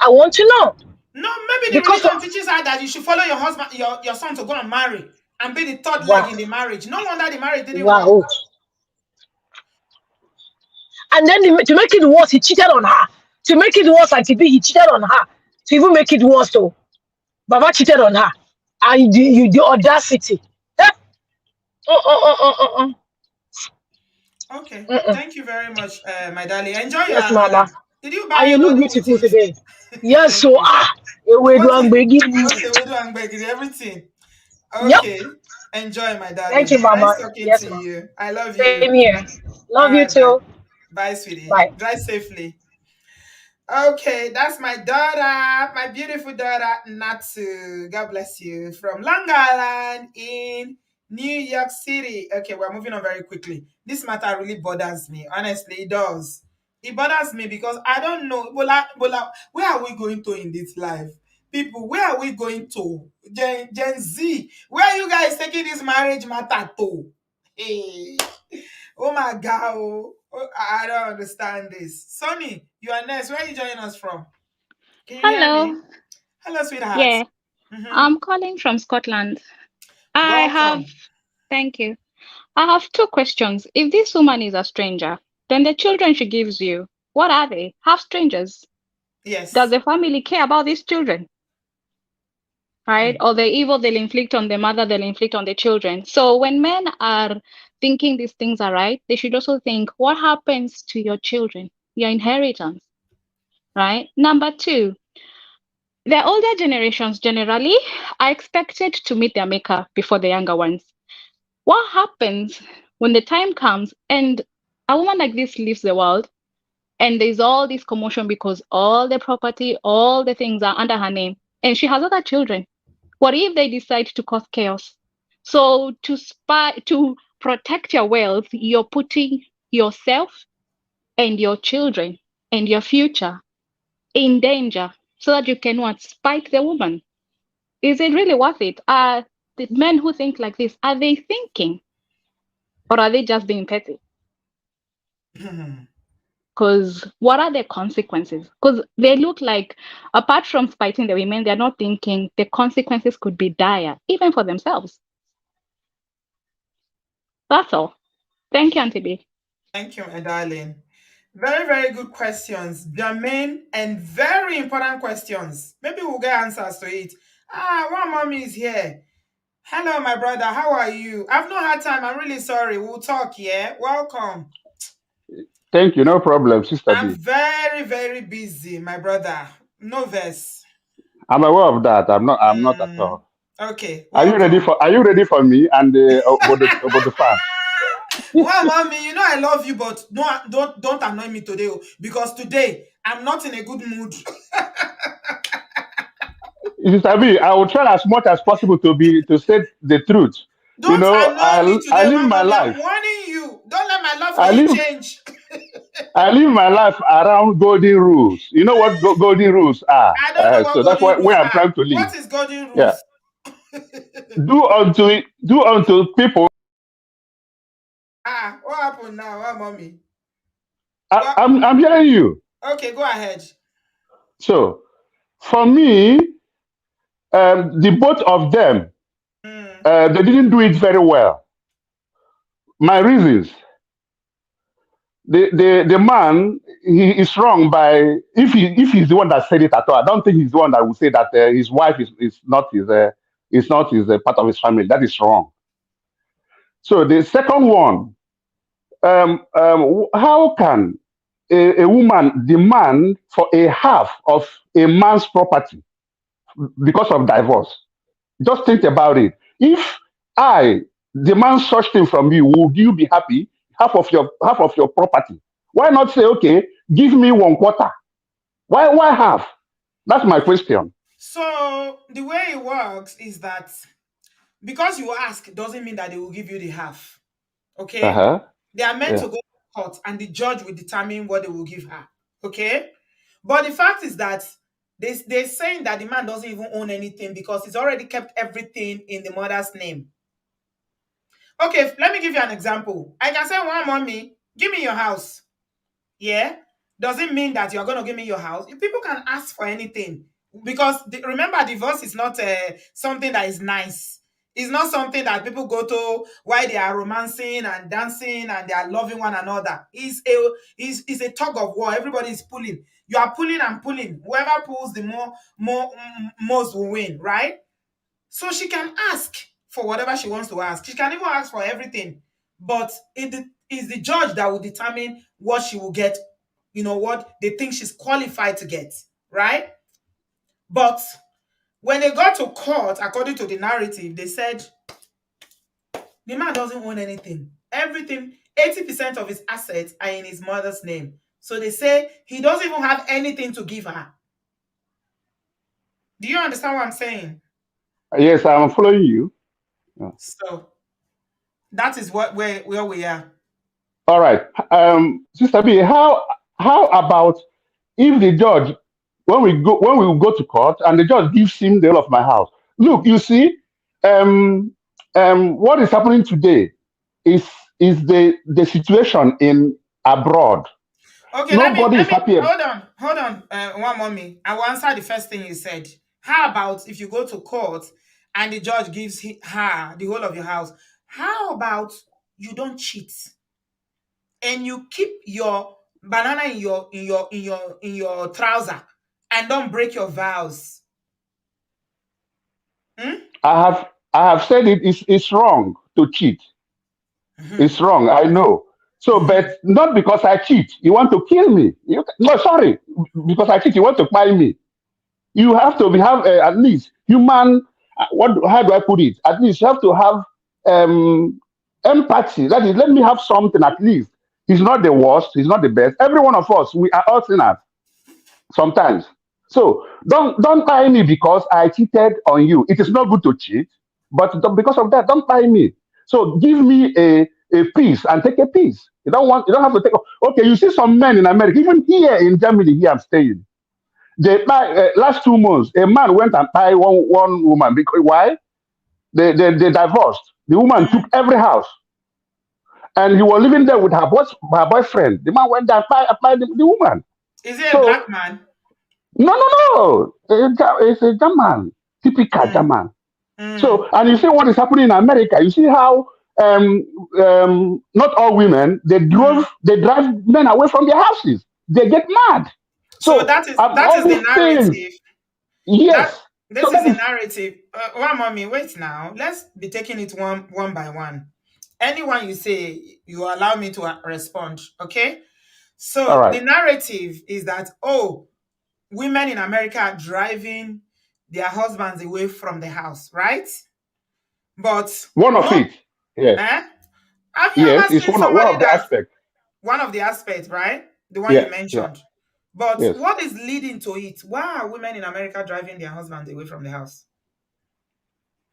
I want to know. No, maybe the Because religion teaches her that you should follow your husband, your son to go and marry and be the third wow. leg in the marriage. No wonder the marriage didn't Wow. work. And then to make it worse, he cheated on her. To make it worse, and he cheated on her. To even make it worse, though, Baba cheated on her. And the audacity. Eh? Okay. Thank you very much, my darling. Enjoy your Yes, Mama. amala. Did you And buy you a look load with beautiful it? today. Yes, Thank so you. we do Everything. Okay. Yep. Enjoy, my darling. Thank you, Mama. Nice talking Yes, to Mama. you. I love Same you. here. All Love you right, bye. too. Bye, sweetie. Bye. Drive safely. Okay, that's my daughter, my beautiful daughter, Natsu. God bless you. From Long Island in New York City. Okay, we're moving on very quickly. This matter really bothers me. Honestly, it does. It bothers me because I don't know. Bola, where are we going to in this life? People, where are we going to? Gen Z, where are you guys taking this marriage matter to? Hey. Oh my God. I don't understand this. Sonny, you are next. Where are you joining us from? Can you hear me? Hello. Hello, sweetheart. Yeah, I'm calling from Scotland. I have, Welcome. thank you. I have two questions. If this woman is a stranger, then the children she gives you, what are they? Half strangers. Yes. Does the family care about these children? Right? Or the evil they'll inflict on the mother, they'll inflict on the children. So when men are thinking these things are right, they should also think, what happens to your children, your inheritance? Right? Number two, the older generations generally are expected to meet their maker before the younger ones. What happens when the time comes and a woman like this leaves the world and there's all this commotion because all the property, all the things are under her name and she has other children? What if they decide to cause chaos? So to protect your wealth, you're putting yourself and your children and your future in danger so that you can what? Spite the woman. Is it really worth it? Are the men who think like this, are they thinking? Or are they just being petty? Because what are the consequences? Because they look like, apart from spiting the women, they're not thinking the consequences could be dire, even for themselves. That's all. Thank you, Auntie B. Thank you, my darling. Very, very good questions. Germaine and very important questions. Maybe we'll get answers to it. One mommy is here. Hello, my brother. How are you? I've not had time. I'm really sorry. We'll talk, yeah? Welcome. Thank you. No problem, Sister I'm B. very, very busy, my brother. No verse. I'm aware of that. I'm not at all. Okay. Are you ready for me and the fan? Well, mommy, you know I love you, but don't annoy me today, because today I'm not in a good mood. Sister B, I will try as much as possible to say the truth. Don't annoy me I today, live my mommy. life. I'm warning you. Don't let my love for I you live change. I live my life around golden rules. You know what golden rules are? I don't know what So that's golden rules where I'm are. trying to live. What is golden rules? Yeah. Do unto people. What happened now? What, mommy? I'm hearing you. Okay, go ahead. So, for me, the both of them, they didn't do it very well. My reasons: the man, he is wrong by if he's the one that said it at all. I don't think he's the one that would say that his wife is not his part of his family. That is wrong. So the second one, how can a woman demand for a half of a man's property because of divorce? Just think about it. If I demand such thing from you, would you be happy? Half of your property. Why not say, okay, give me 1/4? Why half? That's my question. So the way it works is that because you ask doesn't mean that they will give you the half. Okay? Uh-huh. They are meant Yeah. to go to court and the judge will determine what they will give her. Okay? But the fact is that they're saying that the man doesn't even own anything because he's already kept everything in the mother's name. Okay, let me give you an example. I can say, one mommy, give me your house. Yeah, doesn't mean that you're going to give me your house. People can ask for anything because remember, divorce is not something that is nice. It's not something that people go to while they are romancing and dancing and they are loving one another. It's a tug of war. Everybody is pulling. You are pulling and pulling. Whoever pulls the most will win, right? So she can ask for whatever she wants to ask. She can even ask for everything. But it is the judge that will determine what she will get, what they think she's qualified to get, right? But when they got to court, according to the narrative, they said the man doesn't own anything. Everything, 80% of his assets are in his mother's name. So they say he doesn't even have anything to give her. Do you understand what I'm saying? Yes, I'm following you. So that is where we are. All right. Sister B, how about if the judge, when we go to court and the judge gives him the whole of my house? Look, you see, what is happening today is the situation in abroad. Okay, Nobody is let me happy. hold on, one mommy. I will answer the first thing you said. How about if you go to court and the judge gives her the whole of your house? How about you don't cheat and you keep your banana in your trouser and don't break your vows? Hmm? I have said it's wrong to cheat. It's wrong, I know. So, but not because I cheat, you want to kill me. No, sorry, because I cheat, you want to buy me. You have to have at least human. How do I put it? At least you have to have empathy. That is, let me have something at least. He's not the worst. He's not the best. Every one of us, we are all sinners sometimes. So don't buy me because I cheated on you. It is not good to cheat, but because of that, don't buy me. So give me a piece and take a piece. You don't have to take. Okay, you see some men in America, even here in Germany, here I'm staying. They buy last 2 months. A man went and buy one woman because why? They divorced. The woman took every house, and he was living there with her boyfriend. The man went there and buy the woman. Is he a So black man? no, no, no. It's a German, typical German. Mm. So, and you see what is happening in America. You see how not all women they drive men away from their houses. They get mad. So So that is all the these things, narrative. That yes. this So is that the is narrative. One mommy, wait now. Let's be taking it one by one. Anyone you say, you allow me to respond. Okay. all So right. the narrative is that women in America are driving their husbands away from the house, right? But One of more, it, yes, eh? Have you yes, ever it's seen one somebody of the that aspects. one of the aspects, right? The one you Yeah, yeah, mentioned. But yes. what is leading to it? Why are women in America driving their husbands away from the house?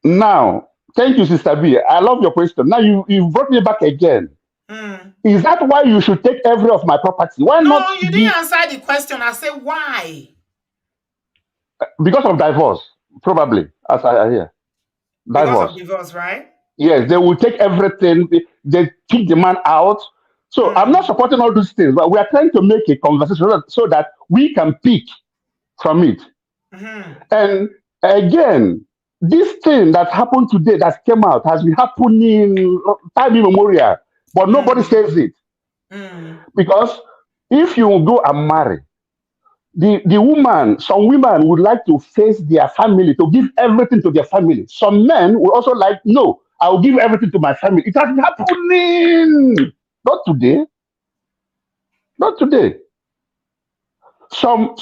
Now, thank you, Sister B. I love your question. Now you brought me back again. Hmm. Is that why you should take every of my property? Why not No, you give didn't answer the question. I said why? because of divorce? Probably, as I hear. Because of Divorce. divorce, right? Yes, they will take everything. They kick the man out. So I'm not Hmm. supporting all these things, but we are trying to make a conversation so that we can pick from it. Hmm. And again, this thing that happened today that came out has been happening time immemorial, but nobody Hmm. says it Hmm. because if you go and marry, the woman, some women would like to face their family, to give everything to their family. Some men would also like, no, I will give everything to my family. It has been happening. Not today. Not today. Some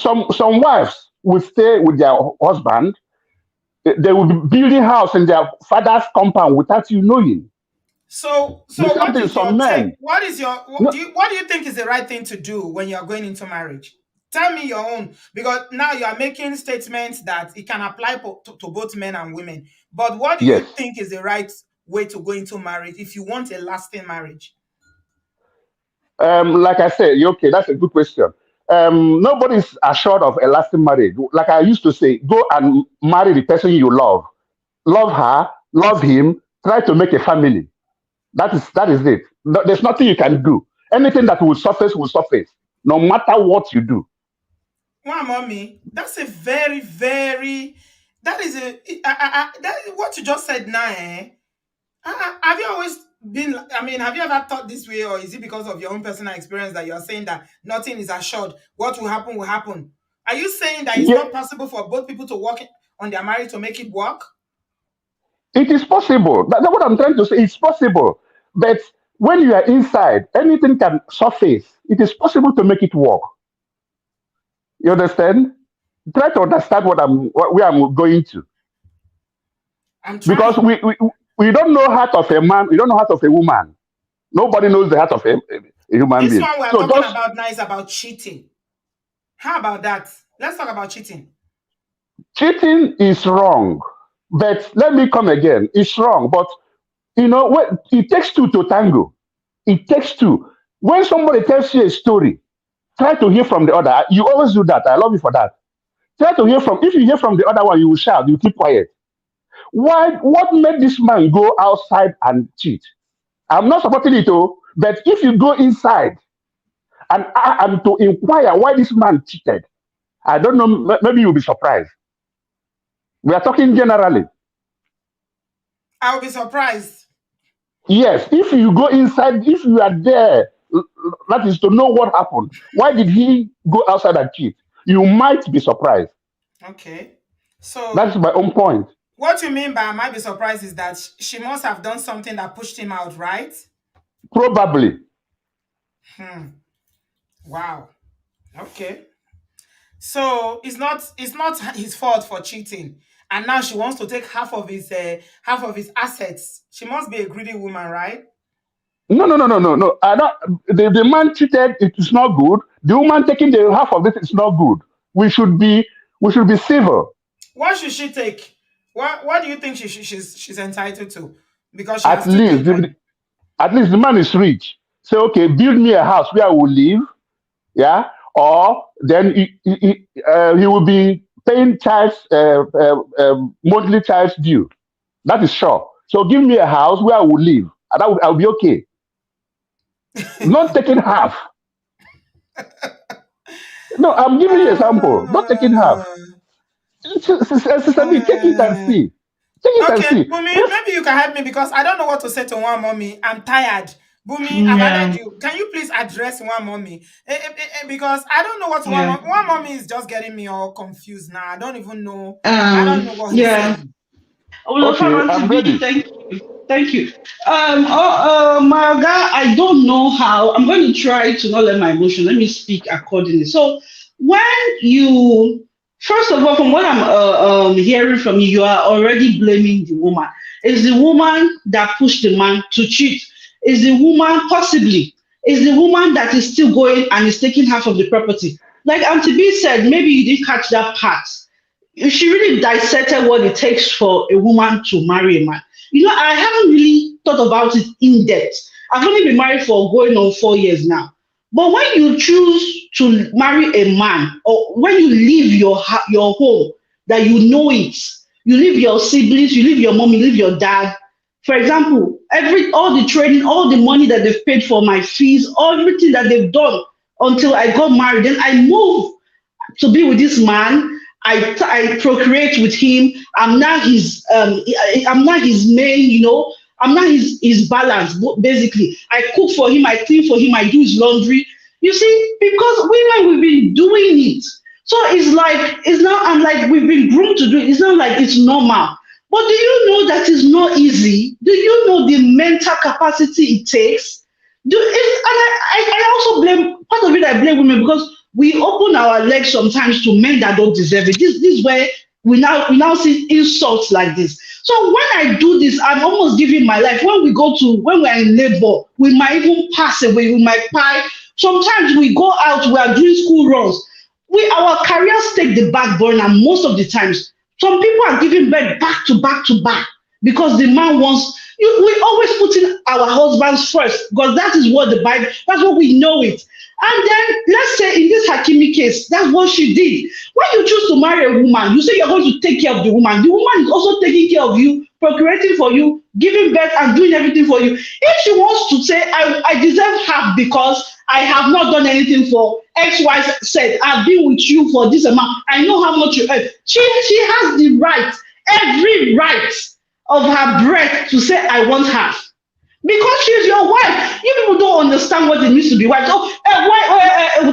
wives will stay with their husband. They will be building house in their father's compound without you knowing. So The same what thing, is your some take? men. What is your No, what do you think is the right thing to do when you're going into marriage? Tell me your own, because now you are making statements that it can apply to both men and women. But what do you yes. think is the right way to go into marriage if you want a lasting marriage? Like I said, okay, that's a good question. Nobody's assured of a lasting marriage. Like I used to say, go and marry the person you love her, love him, try to make a family. That is it. There's nothing you can do. Anything that will surface, no matter what you do. Wow, mommy, that's a very, very, that is that is what you just said now, eh? Have you always been, I mean, have you ever thought this way, or is it because of your own personal experience that you're saying that nothing is assured? What will happen will happen. Are you saying that it's Yeah, not possible for both people to work on their marriage to make it work? it is possible. That's what I'm trying to say. It's possible. But when you are inside, anything can surface. It is possible to make it work. You understand? Try to understand where I'm going to. I'm Because trying. we don't know heart of a man, we don't know heart of a woman. Nobody knows the heart of a human This being. one we're So talking just about now is about cheating. How about that? Let's talk about cheating. cheating is wrong. But let me come again. It's wrong. But it takes two to tango. It takes two. When somebody tells you a story, try to hear from the other. You always do that. I love you for that. Try to hear from. If you hear from the other one, you will shout. You keep quiet. Why? What made this man go outside and cheat? I'm not supporting it, oh, but if you go inside and to inquire why this man cheated, I don't know. Maybe you'll be surprised. We are talking generally. I'll be surprised. Yes, if you go inside, if you are there, that is to know what happened. Why did he go outside and cheat? You might be surprised. Okay. So That's my own point. what you mean by I might be surprised is that she must have done something that pushed him out, right? Probably. Hmm. Wow. Okay. So it's not his fault for cheating, and now she wants to take half of his assets. She must be a greedy woman, right? No, no, no, no, no, no. I don't, the man cheated. It is not good. The woman taking the half of it is not good. We should be we should be civil. What should she take? What do you think she's entitled to? Because she At has two least, children. at least the man is rich. Say, okay, build me a house where I will live. Yeah, or then he will be paying monthly charge due. That is sure. So give me a house where I will live, and I'll be okay. Not taking half. No, I'm giving you an example. Not taking half. Uh, Sister B, take it and uh, see. Take it and Okay, see. Bumi, If maybe you can help me because I don't know what to say to one mommy. I'm tired. Bumi, I've Yeah, added you. Can you please address one mommy? Because I don't know what yeah. one mommy is just getting me all confused now. I don't even know. I don't know what he's Yeah. saying. Well, okay, Auntie I'm B, ready. thank you. Thank you. Marga, I don't know how. I'm going to try to not let my emotion. Let me speak accordingly. So, when you, first of all, from what I'm hearing from you, you are already blaming the woman. It's the woman that pushed the man to cheat. It's the woman, possibly. It's the woman that is still going and is taking half of the property. Like Auntie B said, maybe you didn't catch that part. She really dissected what it takes for a woman to marry a man. I haven't really thought about it in depth. I've only been married for going on 4 years now. But when you choose to marry a man, or when you leave your home, that you know it, you leave your siblings, you leave your mom, you leave your dad. For example, all the training, all the money that they've paid for my fees, everything that they've done until I got married, then I move to be with this man. I procreate with him. I'm not his main, I'm not his balance. Basically, I cook for him, I clean for him, I do his laundry. You see, because women, we've been doing it. So it's not, and like we've been groomed to do it. It's not like it's normal. But do you know that it's not easy? Do you know the mental capacity it takes? And I also blame, part of it I blame women, because we open our legs sometimes to men that don't deserve it. This is where we now see insults like this. So when I do this, I'm almost giving my life. When we're in labor, we might even pass away, we might die. Sometimes we go out, we are doing school runs. Our careers take the back burner most of the times. Some people are giving birth back to back to back because the man wants. We always put in our husbands first because that is what the Bible. That's what we know it. And then let's say in this Hakimi case, that's what she did. When you choose to marry a woman, you say you're going to take care of the woman. The woman is also taking care of you, procreating for you, giving birth and doing everything for you. If she wants to say, I deserve half because I have not done anything for X, Y, Z, I've been with you for this amount, I know how much you earn. She has the right, every right of her breath to say, I want half. Because she's your wife. You people don't understand what it means to be wife.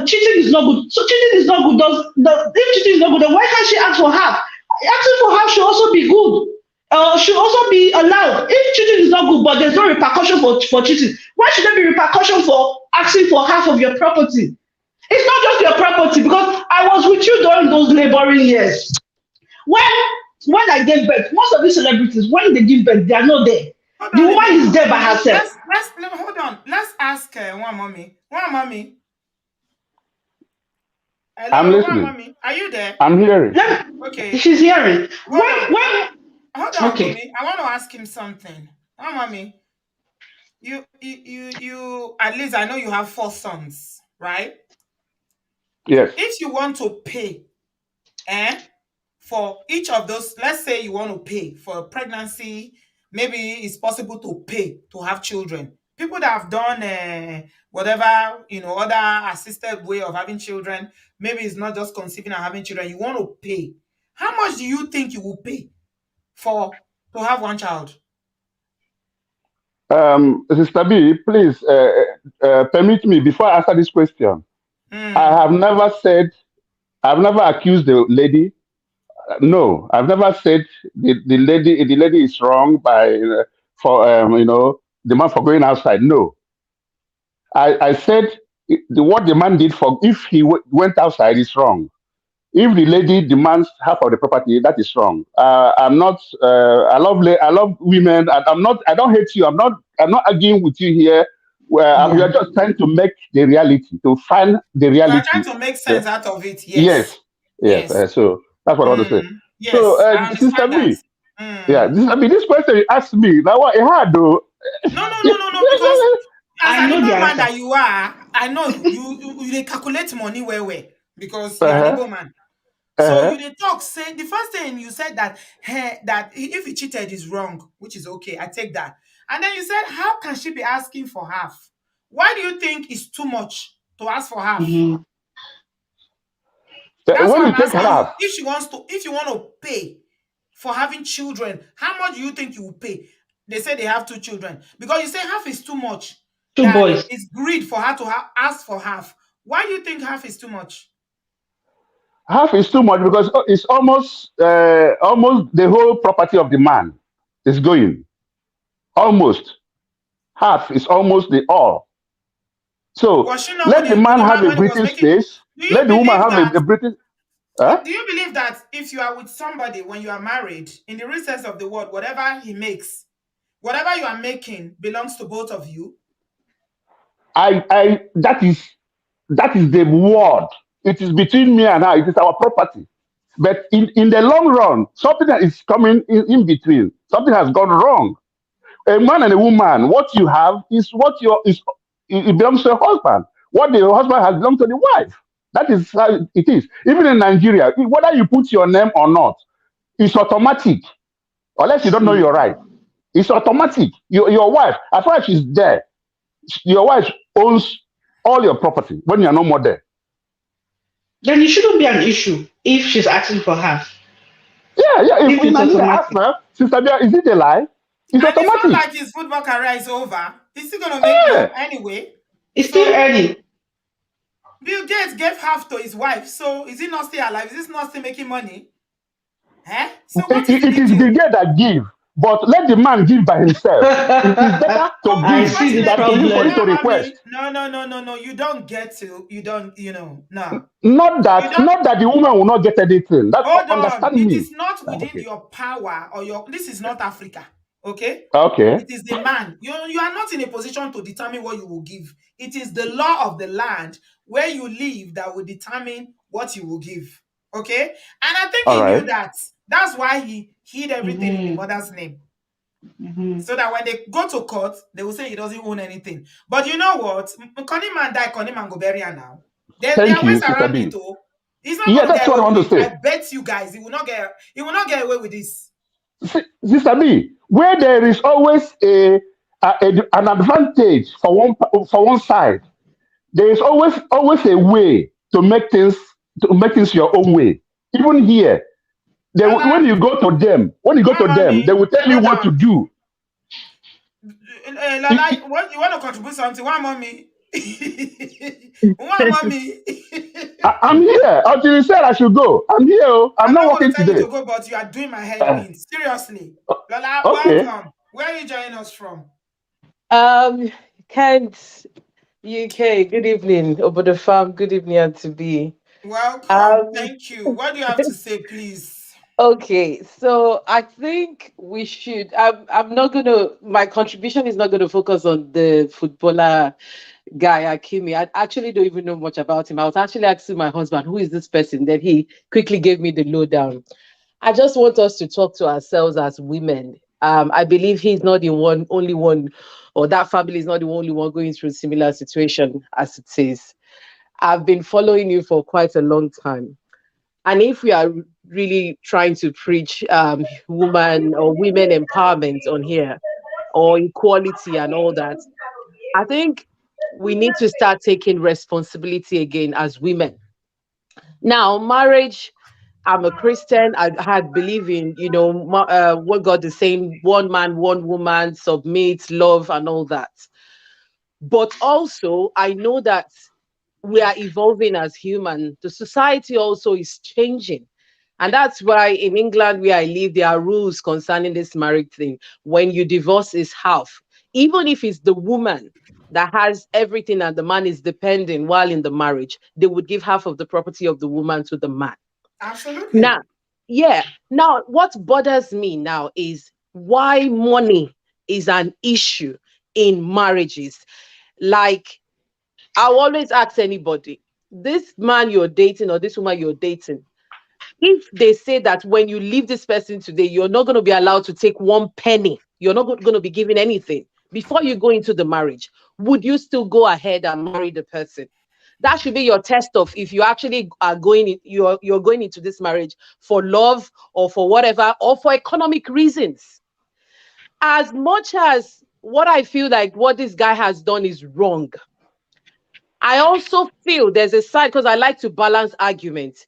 Cheating is not good. So cheating is not good. If cheating is not good, then why can't she ask for half? Asking for half should also be good. Should also be allowed. If cheating is not good, but there's no repercussion for cheating, why should there be repercussion for asking for half of your property? It's not just your property, because I was with you during those laboring years. When I gave birth, most of these celebrities, when they give birth, they are not there. The woman is there by herself. Hold on. Let's ask one mommy. One mommy. Hello, I'm listening. One mommy. Are you there? I'm hearing. Okay. She's hearing. Hold on, okay. Mommy. I want to ask him something. One mommy. You at least I know you have 4 sons, right? Yes. If you want to pay, for each of those, let's say you want to pay for a pregnancy, maybe it's possible to pay to have children. People that have done whatever, other assisted way of having children, maybe it's not just conceiving and having children, you want to pay. How much do you think you will pay to have one child? Sister B, please permit me before I answer this question. I've never accused the lady. No, I've never said the lady is wrong by the man for going outside. No, I said what the man did if he went outside is wrong. If the lady demands half of the property, that is wrong. I'm not. I love women. I don't hate you. I'm not arguing with you here. We are just trying to make the reality, to find the reality. We are trying to make sense out of it. Yes. So that's what I want to say. Yes, So, I understand Sister B, that. this question you asked me now, it hard though. No, because as an Igbo man that you are, I know you calculate money well, because you're an Igbo man. So you talk, say the first thing you said that if he cheated is wrong, which is okay, I take that. And then you said, how can she be asking for half? Why do you think it's too much to ask for half? Mm-hmm. That's when what you I'm take asking half, you. If you want to pay for having children, how much do you think you will pay? They say they have 2 children. Because you say half is too much. 2 boys. It's greed for her to ask for half. Why do you think half is too much? half is too much because it's almost the whole property of the man is going. Almost half is almost the all. So let the man have a breathing space. Let the woman have a breathing. Do you believe that if you are with somebody when you are married, in the real sense of the word, whatever he makes, whatever you are making belongs to both of you? That is the word. It is between me and her. It is our property. But in the long run, something that is coming in between. Something has gone wrong. A man and a woman, what you have is it belongs to your husband. What the husband has belongs to the wife. That is how it is. Even in Nigeria, whether you put your name or not, it's automatic. Unless you don't know your right. It's automatic. Your wife, as far as she's there, your wife owns all your property when you're no more there. Then it shouldn't be an issue if she's asking for half. Yeah. If we ask her, Sister Bia, is it a lie? It's automatic. It's not like his football career is over. He's still going to make more anyway. It's still earning. Bill Gates gave half to his wife, so is he not still alive? Is he not still making money? So what it is the girl that give, But let the man give by himself. It is better to I give see the than for you to problem. request. No. You don't get to. You don't. No. You don't. Not that the woman will not get anything. That Hold on. understand It me. is not within Okay. your power or your. This is not Africa. Okay. Okay. It is the man. You are not in a position to determine what you will give. It is the law of the land where you live that will determine what you will give. Okay. And I think All he knew right. that. That's why he hid everything in the Mm-hmm. mother's name. Mm-hmm. So that when they go to court, they will say he doesn't own anything. But you know what? Connie man die, Connie man go bury her now. There Thank are ways you, Sister around it, B. though. He's not Yeah, going to that's get what I away want with to it. say. I bet you guys, he will not get away with this. Sister B, where there is always an advantage for one side, there is always a way to make things your own way. Even here, Lola, when you go to Mama them, they me, will tell you hold what to on. do. I- Lola, I- what you want to contribute something? One mommy. One mommy. I'm here until you said I should go. I'm here. Oh. I'm I'm not not going working to tell you today. to go, but you are doing my head Uh, in. Seriously. Lola, okay. welcome. Where are you joining us from? Um, Kent, UK. Good evening, Obodo Farm. Good evening, Auntie B. Welcome. Um, Thank you. What do you have to say, please? okay, so I think we should. I'm not gonna. My contribution is not gonna focus on the footballer guy Hakimi. I actually don't even know much about him. I was actually asking my husband, "Who is this person?" Then he quickly gave me the lowdown. I just want us to talk to ourselves as women. I believe he's not the only one, or that family is not the only one going through a similar situation as it is. I've been following you for quite a long time. And if we are really trying to preach woman or women empowerment on here, or equality and all that, I think we need to start taking responsibility again as women. Now, marriage, I'm a Christian. I had believe in, what God is saying, one man, one woman, submit, love, and all that. But also, I know that we are evolving as human. The society also is changing. And that's why in England, where I live, there are rules concerning this marriage thing. When you divorce, is half. Even if it's the woman that has everything and the man is dependent while in the marriage, they would give half of the property of the woman to the man. Absolutely. Now, yeah. Now, what bothers me now is why money is an issue in marriages. Like, I'll always ask anybody, this man you're dating or this woman you're dating, if they say that when you leave this person today, you're not going to be allowed to take one penny, you're not going to be given anything before you go into the marriage, would you still go ahead and marry the person? That should be your test of if you actually are you're going into this marriage for love or for whatever or for economic reasons. As much as what I feel like what this guy has done is wrong, I also feel there's a side because I like to balance arguments.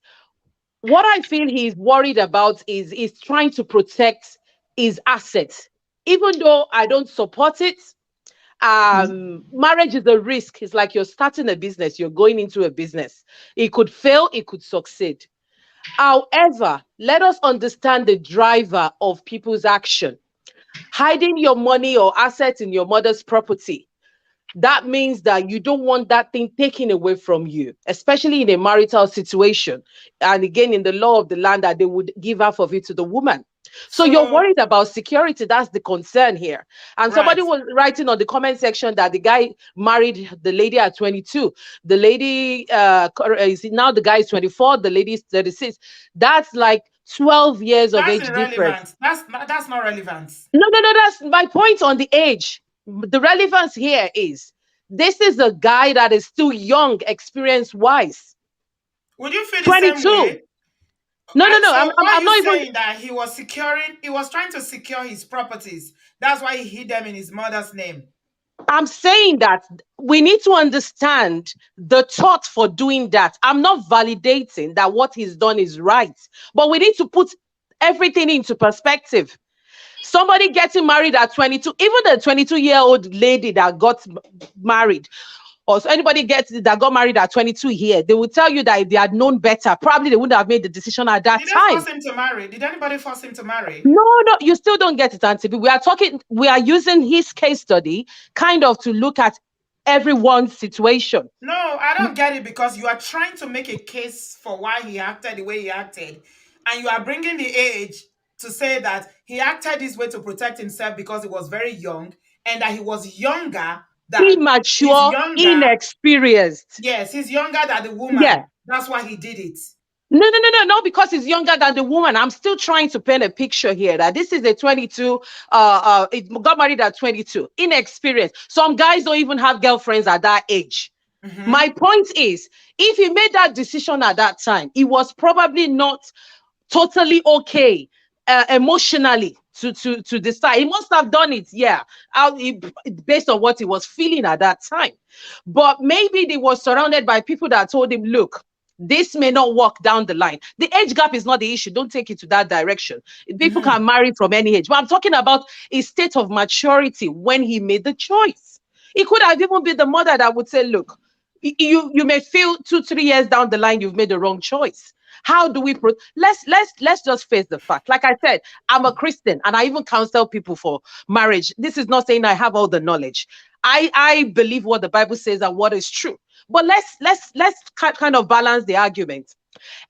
What I feel he's worried about is trying to protect his assets. Even though I don't support it, marriage is a risk. It's like you're starting a business, you're going into a business. It could fail, it could succeed. However, let us understand the driver of people's action. Hiding your money or assets in your mother's property, that means that you don't want that thing taken away from you, especially in a marital situation. And again, in the law of the land, that they would give half of it to the woman. So you're So, worried about security. That's the concern here. And right. somebody was writing on the comment section that the guy married the lady at 22. The lady is now the guy is 24. The lady is 36. That's like 12 years of That's age difference. irrelevant. That's not relevant. No. That's my point on the age. The relevance here is this is a guy that is still young, experience wise. Would you feel the same 22. way? No. So why are I'm you not even. saying that he was trying to secure his properties? That's why he hid them in his mother's name. I'm saying that we need to understand the thought for doing that. I'm not validating that what he's done is right, but we need to put everything into perspective. Somebody getting married at 22, even the 22-year-old lady that got married, or so anybody that got married at 22 here, they will tell you that if they had known better, probably they wouldn't have made the decision at that Did they time. force him to marry? Did anybody force him to marry? No, you still don't get it, Auntie. We are using his case study kind of to look at everyone's situation. No, I don't get it, because you are trying to make a case for why he acted the way he acted, and you are bringing the age to say that he acted this way to protect himself because he was very young, and that he was younger than immature, inexperienced. Yes, he's younger than the woman. Yeah. That's why he did it. No, because he's younger than the woman. I'm still trying to paint a picture here that this is a 22, it got married at 22, inexperienced. Some guys don't even have girlfriends at that age. Mm-hmm. My point is, if he made that decision at that time, it was probably not totally okay emotionally to decide. He must have done it, based on what he was feeling at that time. But maybe he was surrounded by people that told him, look, this may not work down the line. The age gap is not the issue. Don't take it to that direction. People can marry from any age. But I'm talking about a state of maturity when he made the choice. It could have even been the mother that would say, look, you may feel 2-3 years down the line you've made the wrong choice. How do we let's just face the fact. Like I said, I'm a Christian and I even counsel people for marriage. This is not saying I have all the knowledge. I believe what the Bible says and what is true. But let's kind of balance the argument.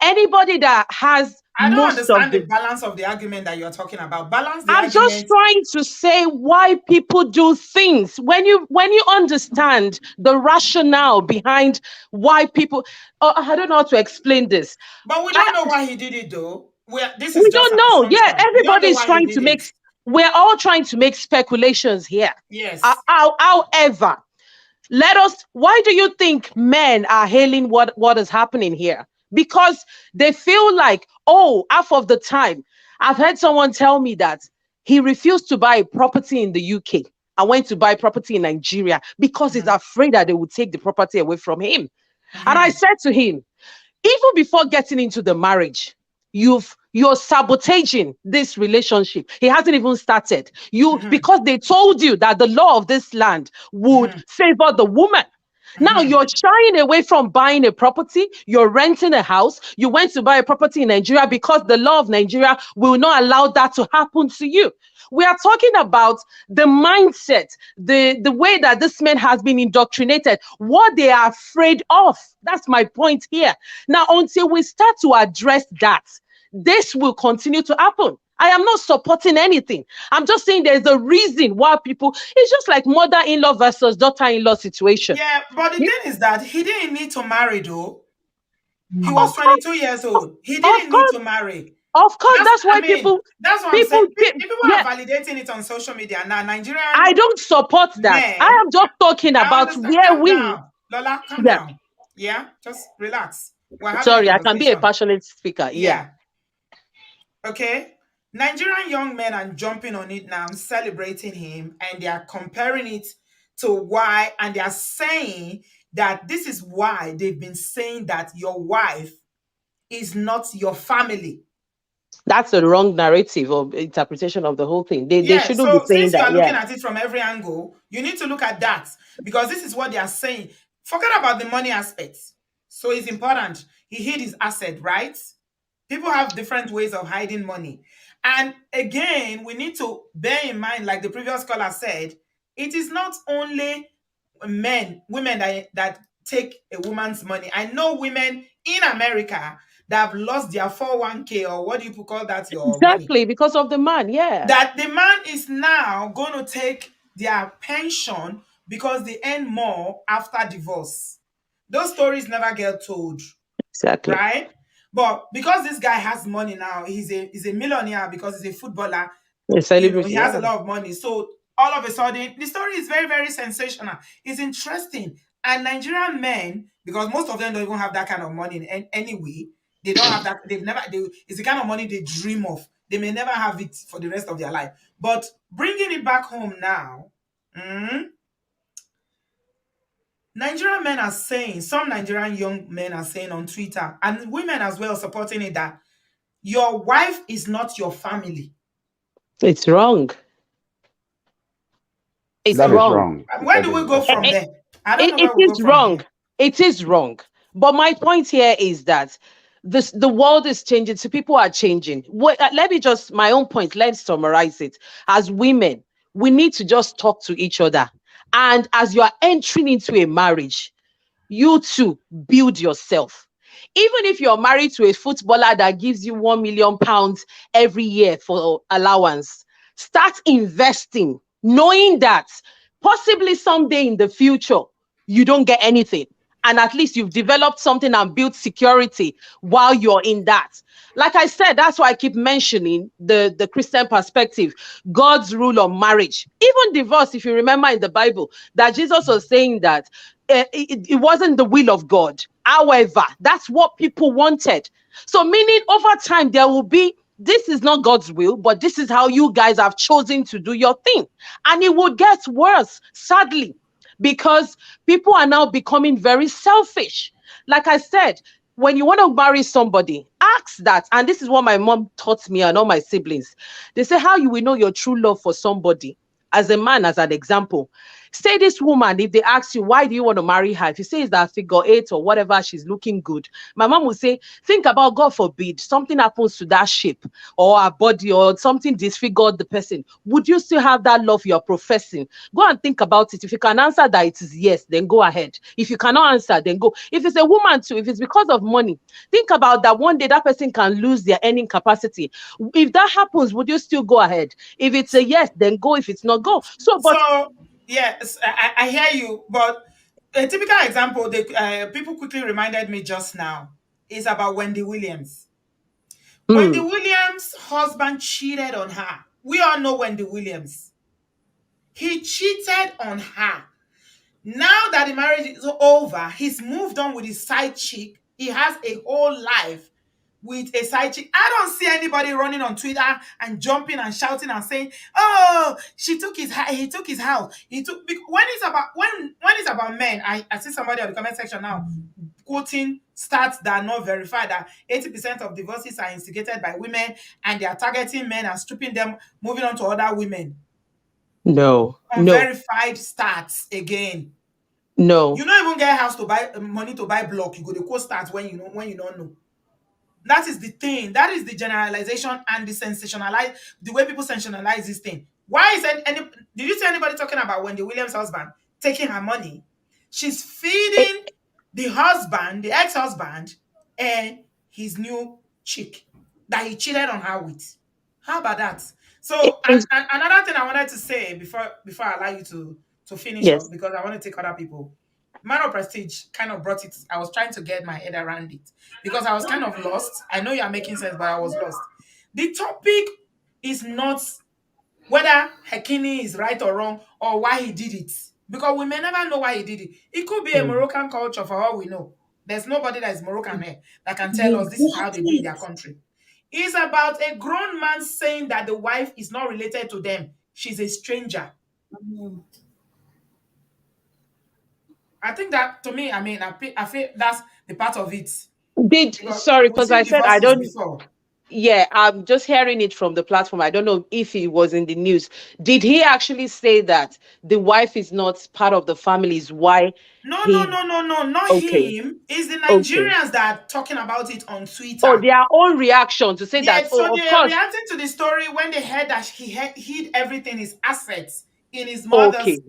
Anybody that has I don't understand the balance of the argument that you're talking about. I'm just trying to say why people do things. When you understand the rationale behind why people, I don't know how to explain this. But we don't know why he did it, though. We don't know. Yeah, everybody's trying to make. We're all trying to make speculations here. Yes. However, why do you think men are hailing what is happening here? Because they feel like, half of the time, I've heard someone tell me that he refused to buy a property in the UK and went to buy property in Nigeria because he's afraid that they would take the property away from him. And I said to him, even before getting into the marriage, you're sabotaging this relationship. He hasn't even started. Because they told you that the law of this land would favor the woman. Now you're shying away from buying a property. You're renting a house. You went to buy a property in Nigeria because the law of Nigeria will not allow that to happen to you. We are talking about the mindset, the way that this man has been indoctrinated, what they are afraid of. That's my point here. Now, until we start to address that, this will continue to happen. I am not supporting anything. I'm just saying there's a reason why it's just like mother-in-law versus daughter-in-law situation. Yeah, but the thing is that he didn't need to marry, though. He was 22 years old. He didn't need to marry. Of course, that's why people. That's what I'm saying. People are validating it on social media now. Nigerian. I don't support that. I am just talking about where we. Lola, calm down. Yeah, just relax. Sorry, I can be a passionate speaker. Yeah. Okay. Nigerian young men are jumping on it now, celebrating him, and they are comparing it to why, and they are saying that this is why they've been saying that your wife is not your family. That's the wrong narrative or interpretation of the whole thing. They shouldn't be saying since that. You are looking at it from every angle, you need to look at that, because this is what they are saying. Forget about the money aspect. So it's important. He hid his asset, right? People have different ways of hiding money. And again, we need to bear in mind, like the previous caller said, it is not only women that take a woman's money. I know women in America that have lost their 401k, or what do you call that? Exactly, money. Because of the man, yeah. That the man is now going to take their pension because they earn more after divorce. Those stories never get told. Exactly. Right? But because this guy has money now, he's a millionaire because he's a footballer. He has a lot of money. So all of a sudden, the story is very, very sensational. It's interesting. And Nigerian men, because most of them don't even have that kind of money anyway, they don't have that. It's the kind of money they dream of. They may never have it for the rest of their life. But bringing it back home now, Nigerian men are saying, some Nigerian young men are saying on Twitter, and women as well supporting it, that your wife is not your family. It's wrong. It's wrong. Where do we go from there? I don't know It where we go is from wrong. here. It is wrong. But my point here is that the world is changing, so people are changing. Let me just, my own point, let's summarize it. As women, we need to just talk to each other. And as you are entering into a marriage, you too build yourself. Even if you're married to a footballer that gives you £1 million every year for allowance, start investing, knowing that possibly someday in the future you don't get anything. And at least you've developed something and built security while you're in that. Like I said, that's why I keep mentioning the Christian perspective, God's rule on marriage, even divorce. If you remember in the Bible, that Jesus was saying that it wasn't the will of God. However, that's what people wanted. So, meaning over time, there will be, this is not God's will, but this is how you guys have chosen to do your thing. And it would get worse, sadly, because people are now becoming very selfish. Like I said, when you want to marry somebody, ask that. And this is what my mom taught me and all my siblings. They say, how you will know your true love for somebody as a man, as an example. Say this woman, if they ask you, why do you want to marry her? If you say it's that figure 8 or whatever, she's looking good. My mom will say, think about, God forbid, something happens to that shape or her body or something disfigured the person. Would you still have that love you're professing? Go and think about it. If you can answer that it is yes, then go ahead. If you cannot answer, then go. If it's a woman too, if it's because of money, think about that one day that person can lose their earning capacity. If that happens, would you still go ahead? If it's a yes, then go. If it's not, go. So yes, I hear you, but a typical example people quickly reminded me just now is about Wendy Williams. Wendy Williams' husband cheated on her. We all know Wendy Williams. He cheated on her. Now that the marriage is over, he's moved on with his side chick. He has a whole life with a side chick. I don't see anybody running on Twitter and jumping and shouting and saying, "Oh, he took his house." When it's about men. I see somebody on the comment section now quoting stats that are not verified, that 80% of divorces are instigated by women and they are targeting men and stripping them, moving on to other women. No. Unverified stats again. No. You don't even get a house to buy money to buy block. You go to quote stats when you don't know. That is the thing. That is the generalization and the way people sensationalize this thing. Why is it did you see anybody talking about Wendy Williams' husband taking her money? She's feeding the husband, the ex-husband, and his new chick that he cheated on her with. How about that? So and another thing I wanted to say before I allow you to finish up, because I want to take other people. Man of Prestige kind of brought it. I was trying to get my head around it because I was kind of lost. I know you are making sense, but I was lost. The topic is not whether Hakimi is right or wrong or why he did it, because we may never know why he did it. It could be a Moroccan culture for all we know. There's nobody that is Moroccan here that can tell us this is how they do in their country. It's about a grown man saying that the wife is not related to them. She's a stranger. I think that, to me, I feel that's the part of it. Because I said I don't. Before. Yeah, I'm just hearing it from the platform. I don't know if he was in the news. Did he actually say that the wife is not part of the family? Is why? No, not him. It's the Nigerians that are talking about it on Twitter. Oh, their own reaction to say that. So of they course. are reacting to the story when they heard that he hid everything, his assets, in his mother's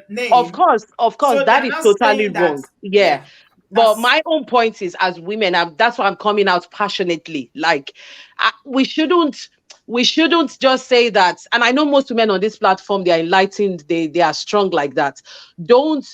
name. Of course, So that is totally wrong. Yeah. But my own point is, as women, that's why I'm coming out passionately. Like, we shouldn't just say that. And I know most women on this platform, they are enlightened, they are strong like that. Don't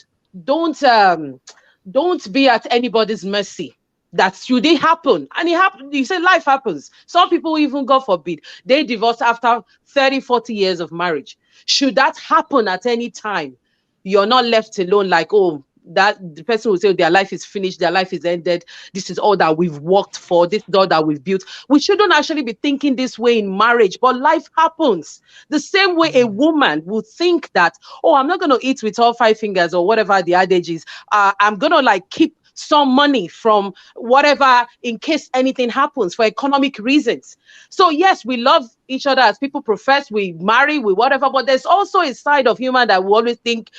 be at anybody's mercy. That should it happen, and it happened. You say life happens. Some people, even God forbid, they divorce after 30, 40 years of marriage. Should that happen at any time, you're not left alone like, oh, that the person will say their life is finished, their life is ended. This is all that we've worked for. This is all that we've built. We shouldn't actually be thinking this way in marriage, but life happens. The same way a woman would think that, oh, I'm not going to eat with all 5 fingers or whatever the adage is. I'm going to keep some money from whatever in case anything happens for economic reasons. So yes, we love each other as people profess, we marry, we whatever, but there's also a side of human that we always think,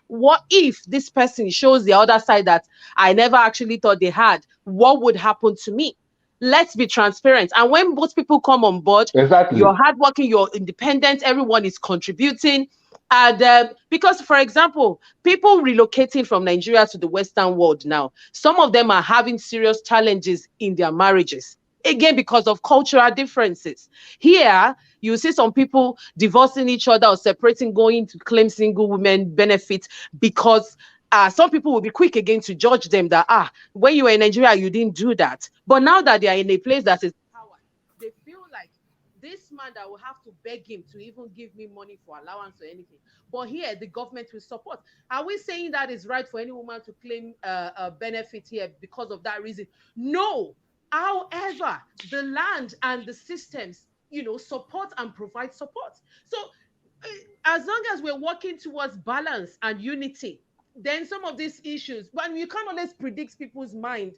what if this person shows the other side that I never actually thought they had? What would happen to me? Let's be transparent. And when both people come on board, Exactly. you're hardworking, you're independent, everyone is contributing. And because, for example, people relocating from Nigeria to the Western world now, some of them are having serious challenges in their marriages. Again, because of cultural differences. Here, you see some people divorcing each other or separating, going to claim single women benefits because some people will be quick again to judge them that, when you were in Nigeria, you didn't do that. But now that they are in a place that is power, they feel like this man that will have to beg him to even give me money for allowance or anything. But here, the government will support. Are we saying that it's right for any woman to claim a benefit here because of that reason? No. However, the land and the systems, support and provide support. So as long as we're working towards balance and unity, then some of these issues, but you can't always predict people's mind,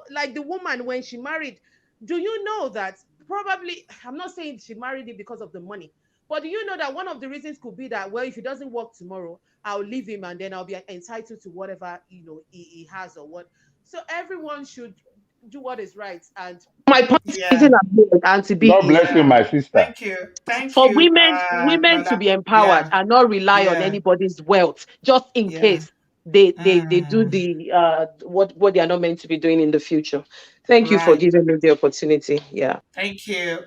like the woman when she married. Do you know that probably, I'm not saying she married him because of the money, but do you know that one of the reasons could be that, well, if he doesn't work tomorrow, I'll leave him and then I'll be entitled to whatever, he has or what. So everyone should do what is right. And my point is, Auntie B, God bless you, my sister. Thank you. Thank for you, women to Lola. be empowered Yeah. and not rely on Yeah. anybody's wealth, just in Yeah. case they do the what they are not meant to be doing in the future. Thank you for Right. giving me the opportunity. Yeah. Thank you.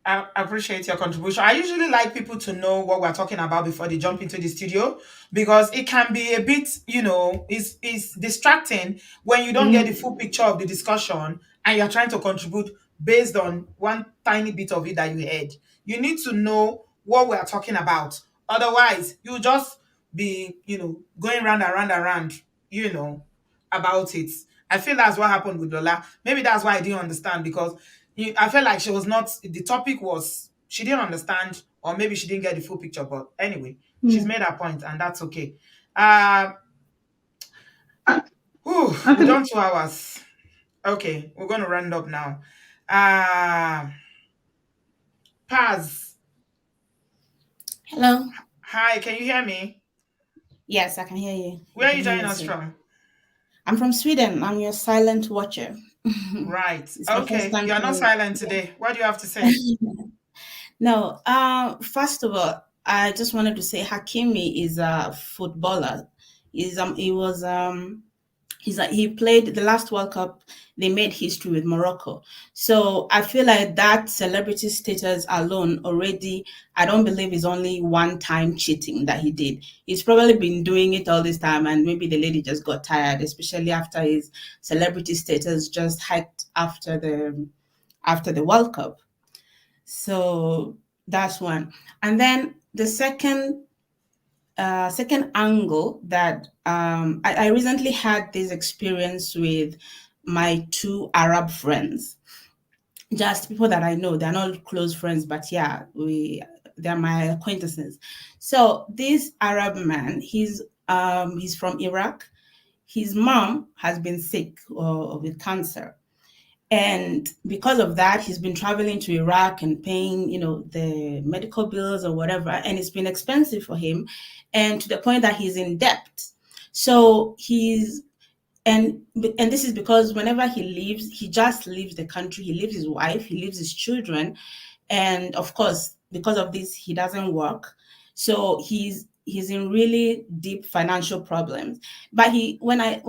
I appreciate your contribution. I usually like people to know what we're talking about before they jump into the studio, because it can be a bit, it's distracting when you don't get the full picture of the discussion and you're trying to contribute based on one tiny bit of it that you heard. You need to know what we're talking about. Otherwise, you'll just be, going round and round and round, about it. I feel that's what happened with Lola. Maybe that's why I didn't understand, because I felt like she was not, the topic was, she didn't understand, or maybe she didn't get the full picture. But anyway, she's made her point, and that's okay. We're done 2 hours. Okay, we're going to round up now. Paz. Hello. Hi, can you hear me? Yes, I can hear you. Where are you joining us from? I'm from Sweden. I'm your silent watcher. Right. Okay. You are not silent today. What do you have to say? No. First of all, I just wanted to say Hakimi is a footballer. He played the last World Cup. They made history with Morocco. So I feel like that celebrity status alone already, I don't believe is only one time cheating that he did. He's probably been doing it all this time, and maybe the lady just got tired, especially after his celebrity status just hiked after the World Cup. So that's one. And then the second angle that I recently had this experience with my 2 Arab friends, just people that I know. They're not close friends, but yeah, they're my acquaintances. So this Arab man, he's from Iraq. His mom has been sick with cancer. And because of that, he's been traveling to Iraq and paying, the medical bills or whatever. And it's been expensive for him, and to the point that he's in debt. So and this is because whenever he leaves, he just leaves the country. He leaves his wife, he leaves his children. And of course, because of this, he doesn't work. So he's in really deep financial problems. But when I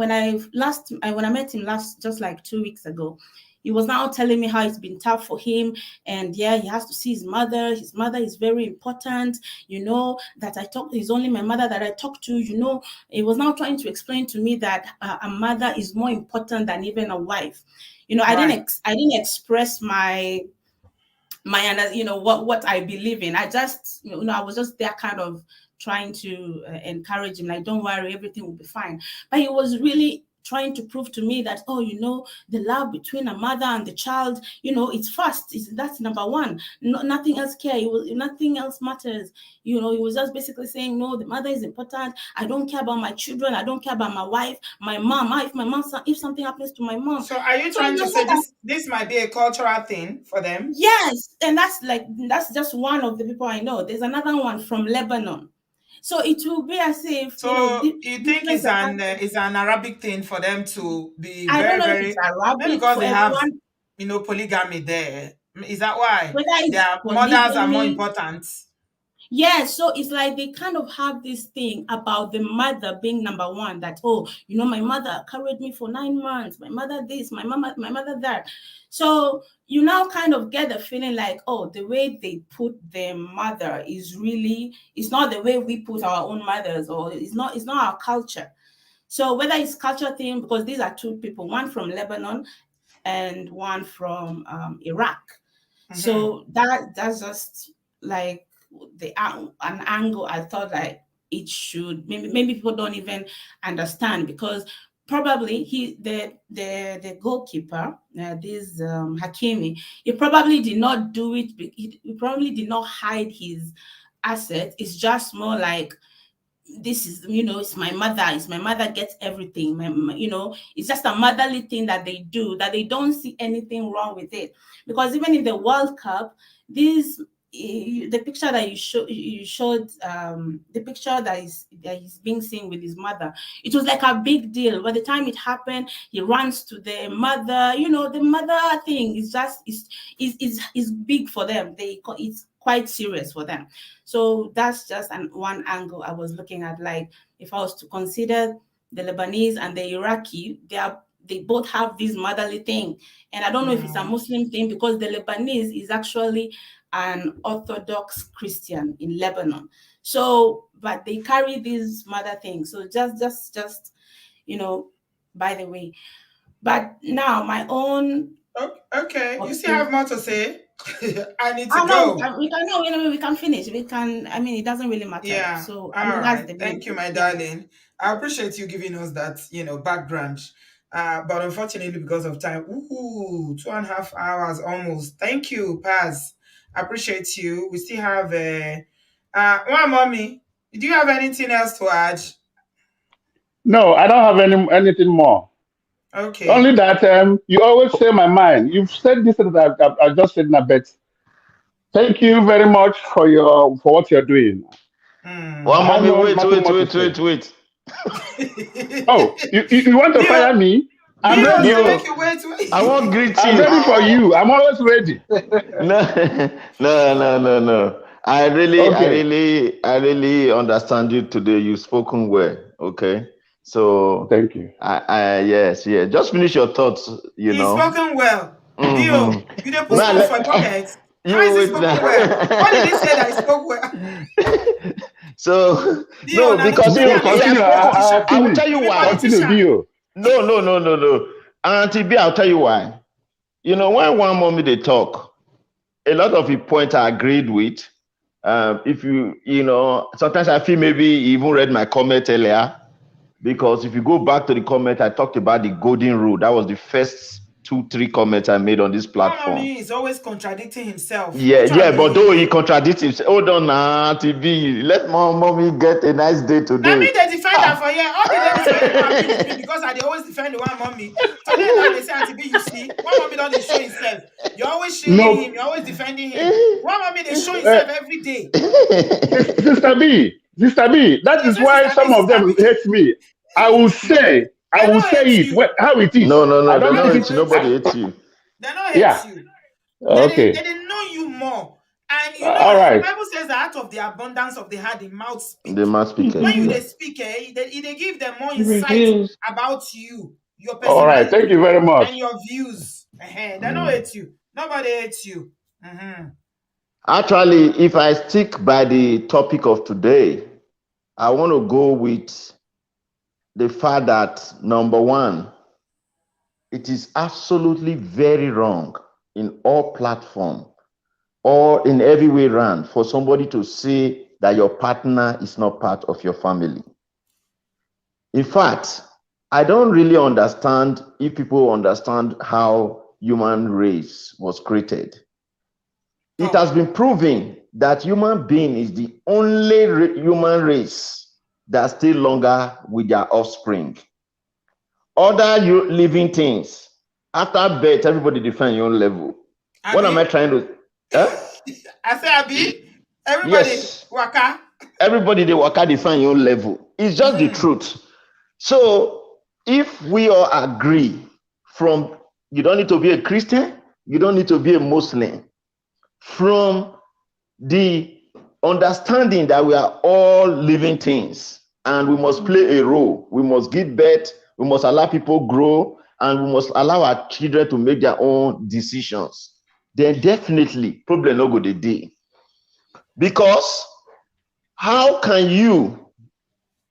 met him just like 2 weeks ago, he was now telling me how it's been tough for him. And yeah, he has to see his mother. His mother is very important, it's only my mother that I talk to, He was now trying to explain to me that a mother is more important than even a wife. I didn't express my what I believe in. I just, I was just there kind of trying to encourage him, like, don't worry, everything will be fine. But he was really trying to prove to me that, oh, the love between a mother and the child, it's first. That's number one. Nothing else nothing else matters. He was just basically saying, no, the mother is important. I don't care about my children. I don't care about my wife, my mom. If something happens to my mom. So are you trying to say this might be a cultural thing for them? Yes, and that's just one of the people I know. There's another one from Lebanon. So it will be as if you think it's an Arabic thing for them to be I very, don't know very, if it's Arabic, maybe because they have polygamy there. Is that why their mothers are more important? Yeah, so it's like they kind of have this thing about the mother being number one, that, oh, my mother carried me for 9 months, my mother this, my mother that. So you now kind of get the feeling like, oh, the way they put their mother is not the way we put our own mothers, or it's not our culture. So whether it's culture thing, because these are two people, one from Lebanon and one from Iraq. Mm-hmm. So that's just like an angle I thought like it should maybe people don't even understand, because probably the goalkeeper, this Hakimi, he probably did not do it. He probably did not hide his asset. It's just more like, this is, it's my mother. It's my mother gets everything. It's just a motherly thing that they do, that they don't see anything wrong with it. Because even in the World Cup, the picture that you showed, the picture that is being seen with his mother, it was like a big deal. By the time it happened, he runs to the mother. The mother thing is just is big for them. It's quite serious for them. So that's just one angle I was looking at. Like, if I was to consider the Lebanese and the Iraqi, they both have this motherly thing. And I don't know if it's a Muslim thing, because the Lebanese is actually an Orthodox Christian in Lebanon. So, but they carry this mother thing. So just by the way. But now my own. Okay, you still have more to say? I need to go. We can finish. We can. I mean, it doesn't really matter. Yeah. So all right. Thank you, my darling. I appreciate you giving us that, background. But unfortunately, because of time, 2.5 hours almost. Thank you, Paz. I appreciate you. We still have one mommy. Do you have anything else to add? No, I don't have anything more. Okay. Only that you always say my mind. You've said this that I just said in a bit. Thank you very much for what you're doing. One mommy, wait. Oh, you want to fire me? I'm ready. I won't greet you. I'm ready for you. I'm always ready. No. I really understand you today. You've spoken well. Okay. So thank you. Yes. Just finish your thoughts. He's spoken well. Dio, you don't put spoon for pockets. How is he spoken well? What did he say that he spoke well? So Dio, no, because I will tell you why. Continue, No. Auntie B, I'll tell you why. When one mommy they talk, a lot of the points I agreed with. If sometimes I feel maybe you even read my comment earlier. Because if you go back to the comment, I talked about the golden rule. That was the first 2-3 comments I made on this platform. He's always contradicting himself. Yeah, but though he contradicts himself, hold on now, TV. Let mommy get a nice day today. Let me the defender for you. All the ladies defend because I always defend the one mommy. Today now they say Auntie B, you see, one mommy don't show himself. You're always shielding him. You're always defending him. One mommy they show himself every day. Sister B, that is why some of them hate me. I will say it how it is. No, they don't hate you. Nobody hates you. They don't hate you. Okay. They know you more. And all right. The Bible says that out of the abundance of the heart, the mouth speaks. The mouth speaks. When you speak, they give them more insight about you, your personality. All right, thank you very much. And your views. They don't hate you. Nobody hates you. Actually, if I stick by the topic of today, I want to go with the fact that, number one, it is absolutely very wrong in all platforms or in every way around for somebody to say that your partner is not part of your family. In fact, I don't really understand if people understand how human race was created. It has been proven that human being is the only human race that stay longer with their offspring. Other living things, after birth, everybody define your own level. Abi? What am I trying to? I say, Abi, everybody yes. waka. Everybody they waka define your own level. It's just the truth. So if we all agree, from you don't need to be a Christian, you don't need to be a Muslim, from the understanding that we are all living things and we must play a role, we must give birth, we must allow people grow, and we must allow our children to make their own decisions, then definitely problem no go the day. Because how can you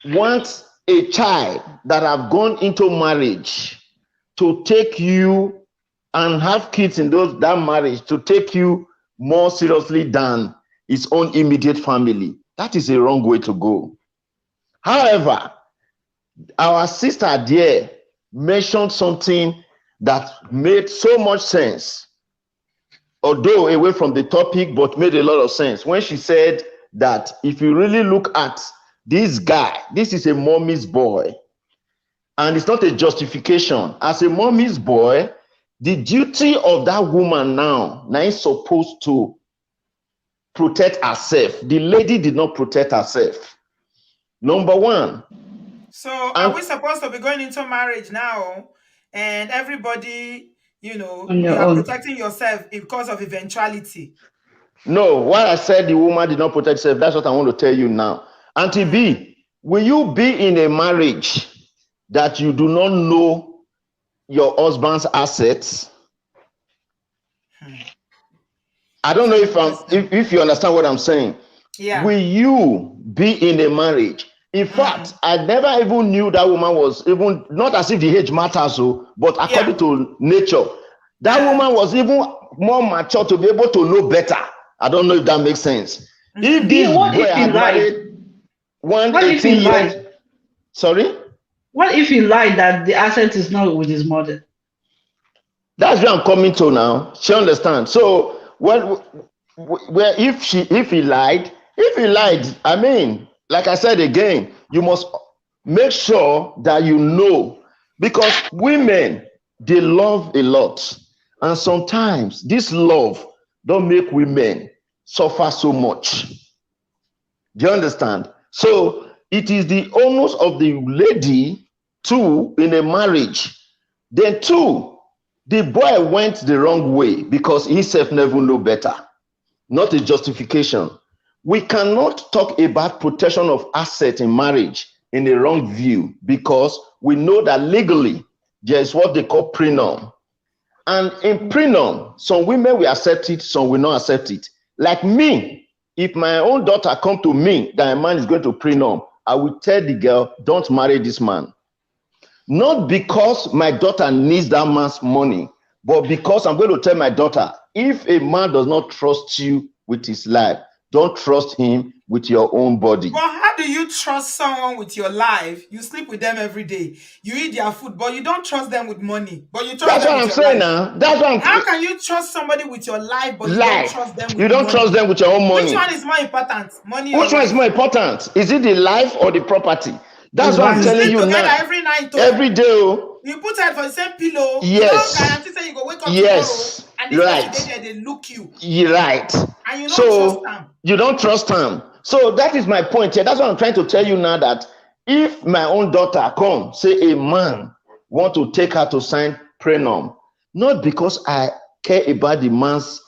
want a child that have gone into marriage to take you and have kids in that marriage to take you more seriously than its own immediate family? That is a wrong way to go. However, our sister there mentioned something that made so much sense, although away from the topic, but made a lot of sense when she said that if you really look at this guy, this is a mommy's boy, and it's not a justification. As a mommy's boy, the duty of that woman now is supposed to protect herself. The lady did not protect herself. Number one. So are we supposed to be going into marriage now, and everybody, you are protecting yourself because of eventuality? No, what I said the woman did not protect herself, that's what I want to tell you now. Auntie B, will you be in a marriage that you do not know your husband's assets? I don't know if you understand what I'm saying. Yeah. Will you be in a marriage? In fact, I never even knew that woman was even, not as if the age matters, but according to nature, that woman was even more mature to be able to know better. I don't know if that makes sense. If this boy had married 118 years, sorry? What if he lied that the asset is not with his mother? That's where I'm coming to now. She understands. So if he lied, I mean, like I said again, you must make sure that you know, because women, they love a lot, and sometimes this love don't make women suffer so much. Do you understand? So it is the onus of the lady too in a marriage. Then two, the boy went the wrong way because he himself never know better. Not a justification. We cannot talk about protection of assets in marriage in the wrong view, because we know that legally there is what they call prenup. And in prenup, some women will accept it, some will not accept it. Like me, if my own daughter come to me that a man is going to prenup, I will tell the girl, don't marry this man. Not because my daughter needs that man's money, but because I'm going to tell my daughter, if a man does not trust you with his life, don't trust him with your own body. But how do you trust someone with your life? You sleep with them every day. You eat their food, but you don't trust them with money. But you trust them with your life. Now. That's what I'm saying. How can you trust somebody with your life, but you don't trust them with you don't money? Trust them with your own money. Which one is more important? Money. Which one is more important? Is it the life or the property? That's what I'm telling you now. Every night. Every day. You put head for the same pillow. Yes. You don't guarantee say you go wake up tomorrow. And this day they look you. You're right. And you don't trust them. You don't trust them. So that is my point here. That's what I'm trying to tell you now, that if my own daughter come, say a man want to take her to sign prenup, not because I care about the man's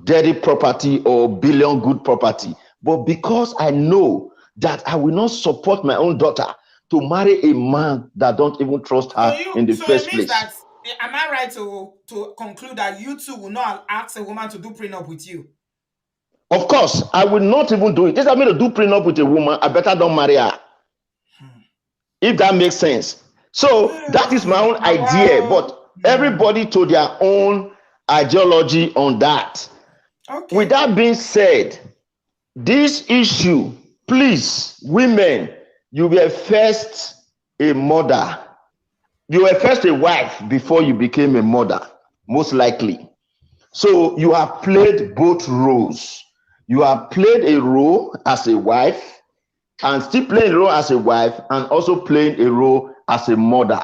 dirty property or billion good property, but because I know that I will not support my own daughter to marry a man that don't even trust her in the first place. That, am I right to conclude that you two will not ask a woman to do prenup with you? Of course, I will not even do it. This is me to do prenup with a woman, I better don't marry her. If that makes sense. So that is my own idea, but everybody to their own ideology on that. Okay. With that being said, this issue, please, women, you were first a mother, You were first a wife before you became a mother, most likely. So you have played both roles. You have played a role as a wife and still playing a role as a wife and also playing a role as a mother.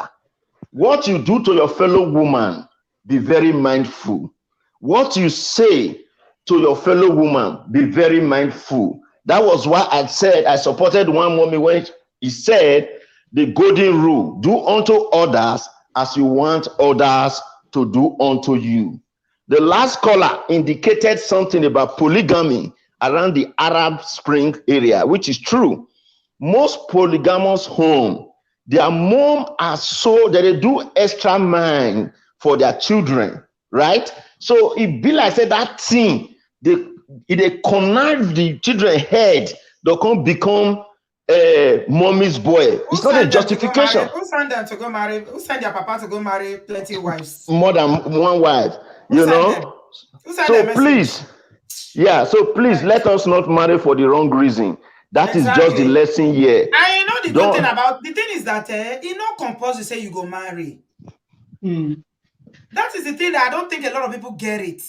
What you do to your fellow woman, be very mindful. What you say to your fellow woman, be very mindful. That was why I said I supported one mommy when he said the golden rule: do unto others as you want others to do unto you. The last caller indicated something about polygamy around the Arab Spring area, which is true. Most polygamous home, their mom are so that they do extra mind for their children, right? So it be like say that thing, they connive the children head, they can't become mommy's boy. It's not a justification. Who sent them to go marry? Who sent their papa to go marry plenty wives? More than one wife, you know. So please, yeah. So please let us not marry for the wrong reason. That is just the lesson here. And you know the good thing about the thing is that it not compulsory say you go marry. That is the thing that I don't think a lot of people get it.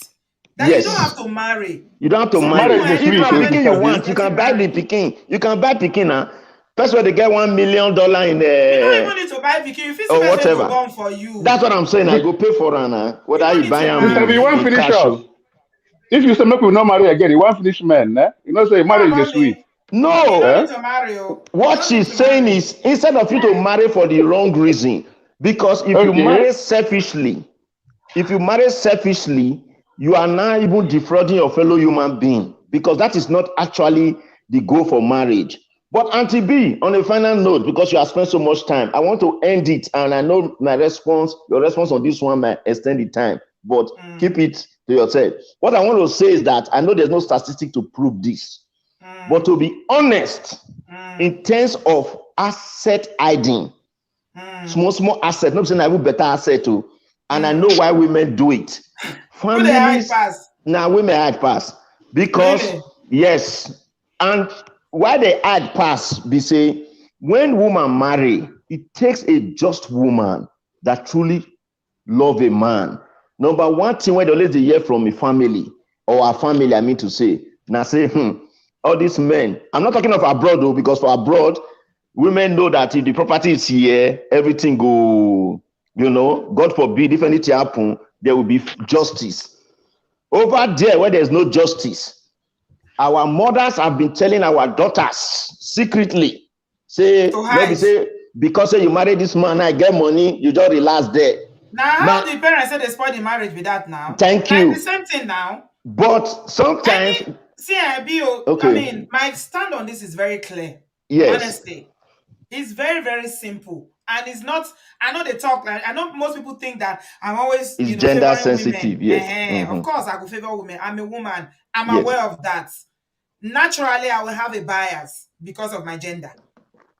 That you don't have to marry. You don't have to marry. Even Pikin you want, you can buy the Pikin. You can buy Pikin now. First of all, they get $1 million in you don't even need to buy Pikin. If it's or whatever. Born for you. That's what I'm saying. I go pay for her now. Whether you buy them, you want finish us. If you say make we not marry again, you want finish men, eh? You know, say marriage is sweet. No. What she's saying is, instead of you to marry for the wrong reason, because if you marry selfishly, you are now even defrauding your fellow human being, because that is not actually the goal for marriage. But Auntie B, on a final note, because you have spent so much time, I want to end it, and I know your response on this one might extend the time, but keep it to yourself. What I want to say is that I know there's no statistic to prove this, but to be honest, in terms of asset hiding, small asset, not saying I have better asset too, and I know why women do it. Families, now women hide pass because yes, and why they hide pass be say when woman marry, it takes a just woman that truly love a man. Number one thing when they always hear from a family or a family, I mean to say, now say, all these men. I'm not talking of abroad though, because for abroad, women know that if the property is here, everything go, you know, God forbid, if anything happen, there will be justice. Over there, where there's no justice, our mothers have been telling our daughters secretly, say, maybe say, because say you marry this man, I get money, you just relax there. Now, how the parents say they spoil the marriage with that now? Thank you. The same thing now. But sometimes, I mean, my stand on this is very clear. Yes. Honestly, it's very, very simple. And it's not, I know they talk like, I know most people think that I'm always gender sensitive. Women. Yes. Of course, I will favor women. I'm a woman. I'm aware of that. Naturally, I will have a bias because of my gender.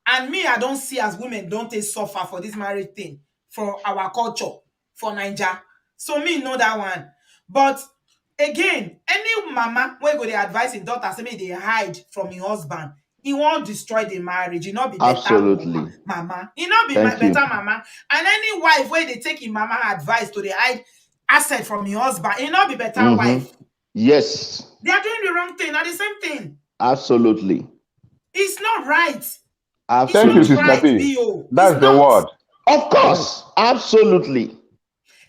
And me, I don't see as women don't they suffer for this marriage thing, for our culture, for Nigeria. So me know that one. But again, any mama when go they advise his daughter, say me they hide from your husband. He won't destroy the marriage. He not be better mama. He not be better mama. And any wife where they take him mama advice to the hide asset from your husband, he not be better wife. Yes. They are doing the wrong thing. Are the same thing. Absolutely. It's not right. Thank you, Sister P. That's the word. Of course. Absolutely.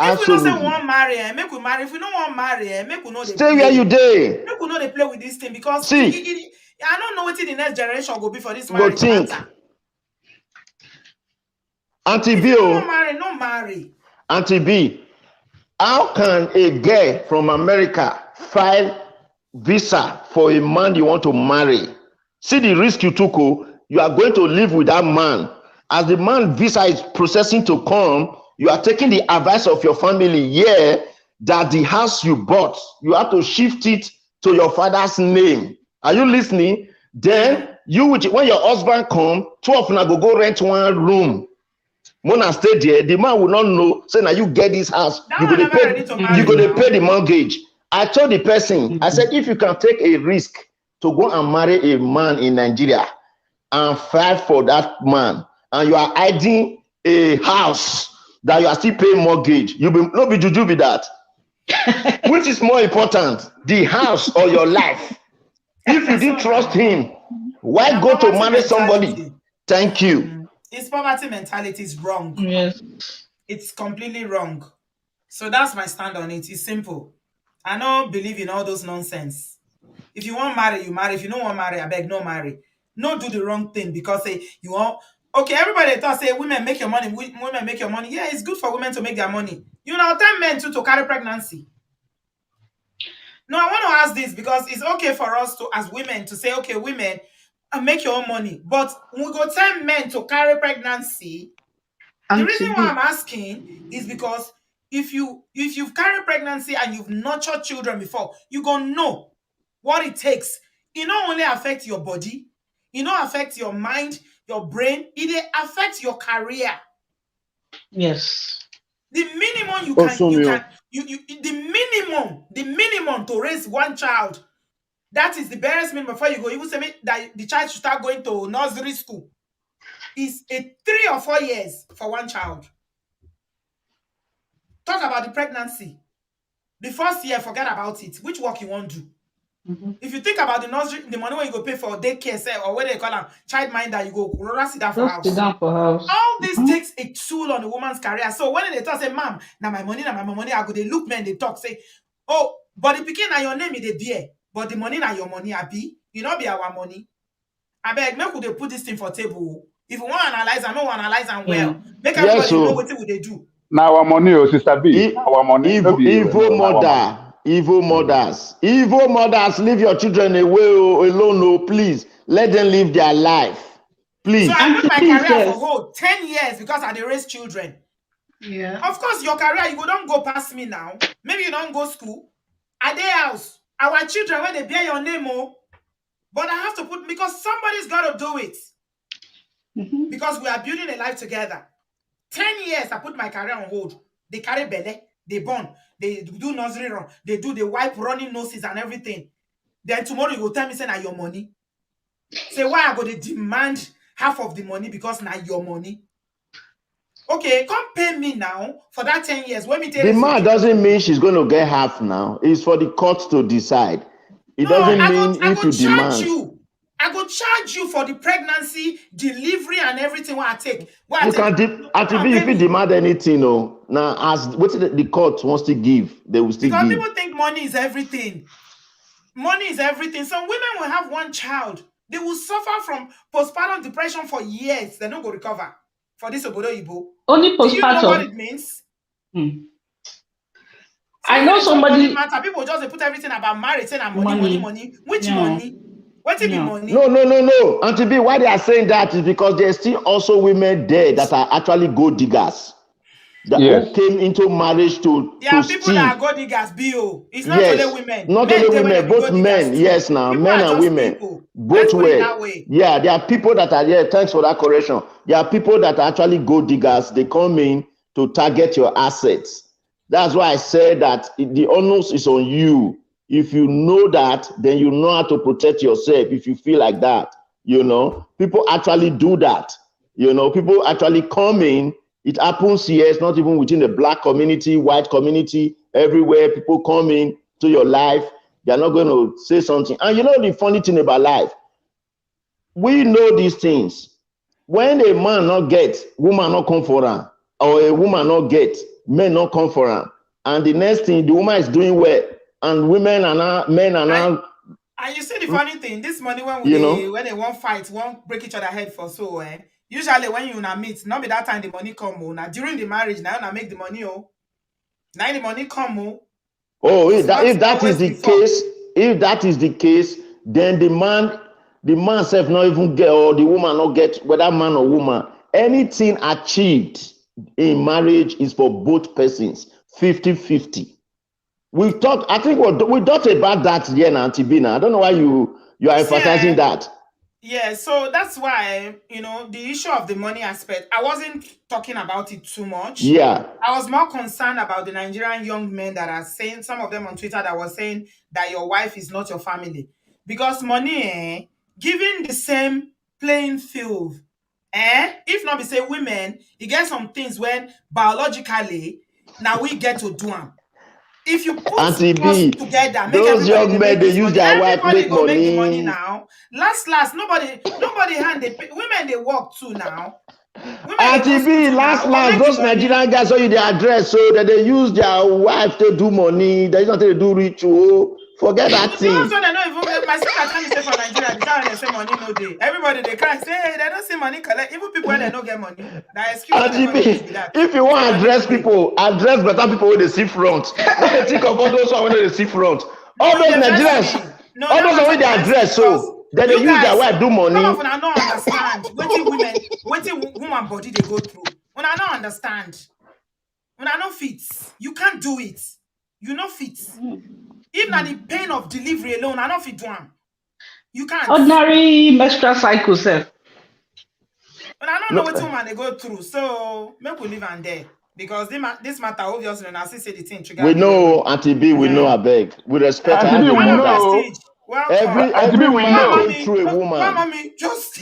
If we don't say we want marry, make we marry. If we don't want marry, make we know they stay where you dey. Make we know they play with this thing because see, I don't know what the next generation will be for this marriage. Go think. Auntie B, no marry. Auntie B, how can a girl from America file visa for a man you want to marry? See the risk you took. You are going to live with that man. As the man visa is processing to come, you are taking the advice of your family here that the house you bought, you have to shift it to your father's name. Are you listening? Then you, when your husband come, 12 now go rent one room. Mona stay there. The man will not know. Say now you get this house. You're gonna pay the mortgage. I told the person, I said, if you can take a risk to go and marry a man in Nigeria and fight for that man, and you are hiding a house that you are still paying mortgage. You be no be juju be that. Which is more important, the house or your life? If you didn't trust him, why go to marry somebody? Thank you. It's poverty mentality is wrong. Yes. It's completely wrong. So that's my stand on it. It's simple. I don't believe in all those nonsense. If you want marry, you marry. If you don't want marry, I beg no marry. No do the wrong thing because say you want. Okay, everybody thought say women make your money. Women make your money. Yeah, it's good for women to make their money. You know, tell men too to carry pregnancy. No, I want to ask this because it's okay for us to, as women, to say, okay, women, make your own money. But we go tell men to carry pregnancy. The reason why I'm asking is because if you've carried pregnancy and you've nurtured children before, you gonna know what it takes. It not only affect your body, it not affect your mind, your brain, it affects your career. Yes. The minimum you the minimum to raise one child, that is the barest minimum before you go even say that the child should start going to nursery school, is a 3 or 4 years for one child. Talk about the pregnancy. The first year, forget about it. Which work you want to do? If you think about the nursery, the money when you go pay for daycare, say, or what they call them, childminder, you go rather sit down for house. Sit down for house. All this takes a toll on a woman's career. So when they talk, say, "Ma'am, now my money, I go." They look men, they talk, say, "Oh, but the pikin na your name is the beer, but the money na your money, abi. You know be our money." I beg, make they put this thing for table. If you want to analyze, I don't want to analyze them well. Make everybody know what they do. Now our money, Sister B. Our money. Evil mothers, leave your children alone, please. Let them live their life. Please. So I put my career for hold 10 years because I raise children. Yeah. Of course, your career, you don't go past me now. Maybe you don't go school. At their house, our children, when they bear your name, but I have to put, because somebody's got to do it. Because we are building a life together. 10 years, I put my career on hold. They carry belly, they born, they do nursery run, they wipe running noses and everything. Then tomorrow you will tell me, say, now your money. Say, why I go to demand half of the money because now your money? Okay, come pay me now for that 10 years. When me tell the man doesn't mean she's going to get half now. It's for the court to decide. It doesn't mean if you demand. I go charge you for the pregnancy, delivery, and everything what I take. You if you demand anything, now as what the court wants to give, they will still give. Because people think money is everything. Money is everything. Some women will have one child. They will suffer from postpartum depression for years. They don't go recover for this obodooyinbo. Only postpartum. Do you know what it means? I know somebody. People just put everything about marriage, saying money. Which money? What be money? No. Auntie B, why they are saying that is because there's still also women there that are actually gold diggers. That who came into marriage to there are people that are gold diggers, B.O. It's not only women. Not only women, both men. Yes, now people men and women. People. Both way. Yeah, there are people that are there. Thanks for that correction. There are people that are actually gold diggers. They come in to target your assets. That's why I said that the onus is on you. If you know that, then you know how to protect yourself. If you feel like that, people actually do that. People actually come in. It happens here. It's not even within the black community, white community, everywhere. People come in to your life. They're not going to say something. And the funny thing about life, we know these things. When a man not get, woman not come for her, or a woman not get, men not come for her. And the next thing, the woman is doing well. And women and men are now. And you see the funny thing, this money when they won't fight, won't break each other head for so. Usually when you meet, not be that time the money come. Now during the marriage, now you make the money. Now the money come. If that is the case, then the man self not even get, or the woman not get, whether man or woman, anything achieved in marriage is for both persons, 50-50. We talked about that here now, Tibina. I don't know why you are emphasizing that. Yeah, so that's why, the issue of the money aspect, I wasn't talking about it too much. Yeah. I was more concerned about the Nigerian young men that are saying, some of them on Twitter that were saying that your wife is not your family. Because money, giving the same playing field, If not, we say women, you get some things when biologically now we get to do them. If you put us together, make those everybody young men, make they this use money. their wife Everybody make go make the money money. now. Last, nobody hand they pay. Women they work too now. Women Auntie B, last, those Nigerian guys saw you their address, so that they use their wife to do money. There's nothing to do ritual. Forget that thing. Those one I know even my sister tell me say for Nigeria, the time they say money no day. Everybody they cry say hey, they don't see money collect. Even people when they don't get money. That excuse Auntie B, if you want to address people, address better people when they see front. When they think of all those when they see front. All those Nigerians, all those when they address, so then they use their wife do money. Some of them don't understand what woman body they go through. When I don't understand, when I don't fit, you can't do it. You not fit. Even at the pain of delivery alone, I don't fit do them. You can't. Ordinary menstrual cycle, sir. But I don't know what woman they go through, so make we live on there. Because this matter, obviously, when I see the thing trigger. We know, Auntie B, we know, I beg. We respect Auntie B, we know. Every man came through a woman. Mommy, just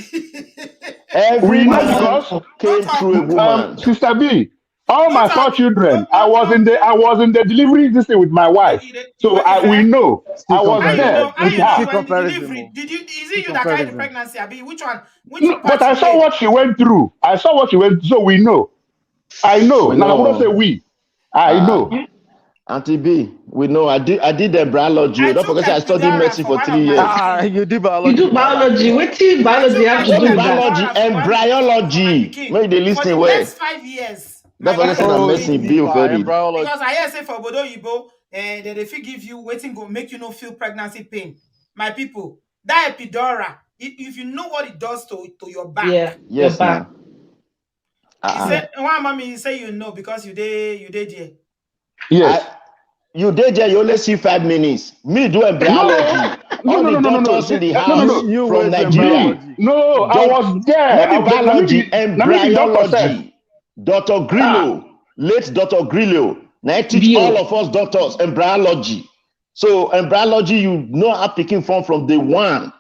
every man because came through a woman. Sister B, all my 4 children, I was in the delivery system with my wife. So we know. I was there with her. Is it you that carried the pregnancy? Abi? Which one? But I saw what she went through. So we know. I know. Now I don't say we. I know. Auntie B, we know. I did embryology. Don't forget I studied medicine for 3 years. You do biology. You do biology. What do biology have to do with biology? Embryology. Maybe they listen well. Next 5 years. Don't forget that medicine bill very. Because I hear say for obodooyinbo, they fit give you waiting go make you no feel pregnancy pain. My people, that epidural, if you know what it does to your back. Yeah. Yes, ma'am. Why mommy you say you know because you did there. Yes. You did there, you only see 5 minutes. Me do embryology. All the doctors in the house from Nigeria. No, I was there. Maybe biology, embryology. Dr. Grillo, late Dr. Grillo. Now I teach all of us doctors embryology. So embryology, you know how picking from day 1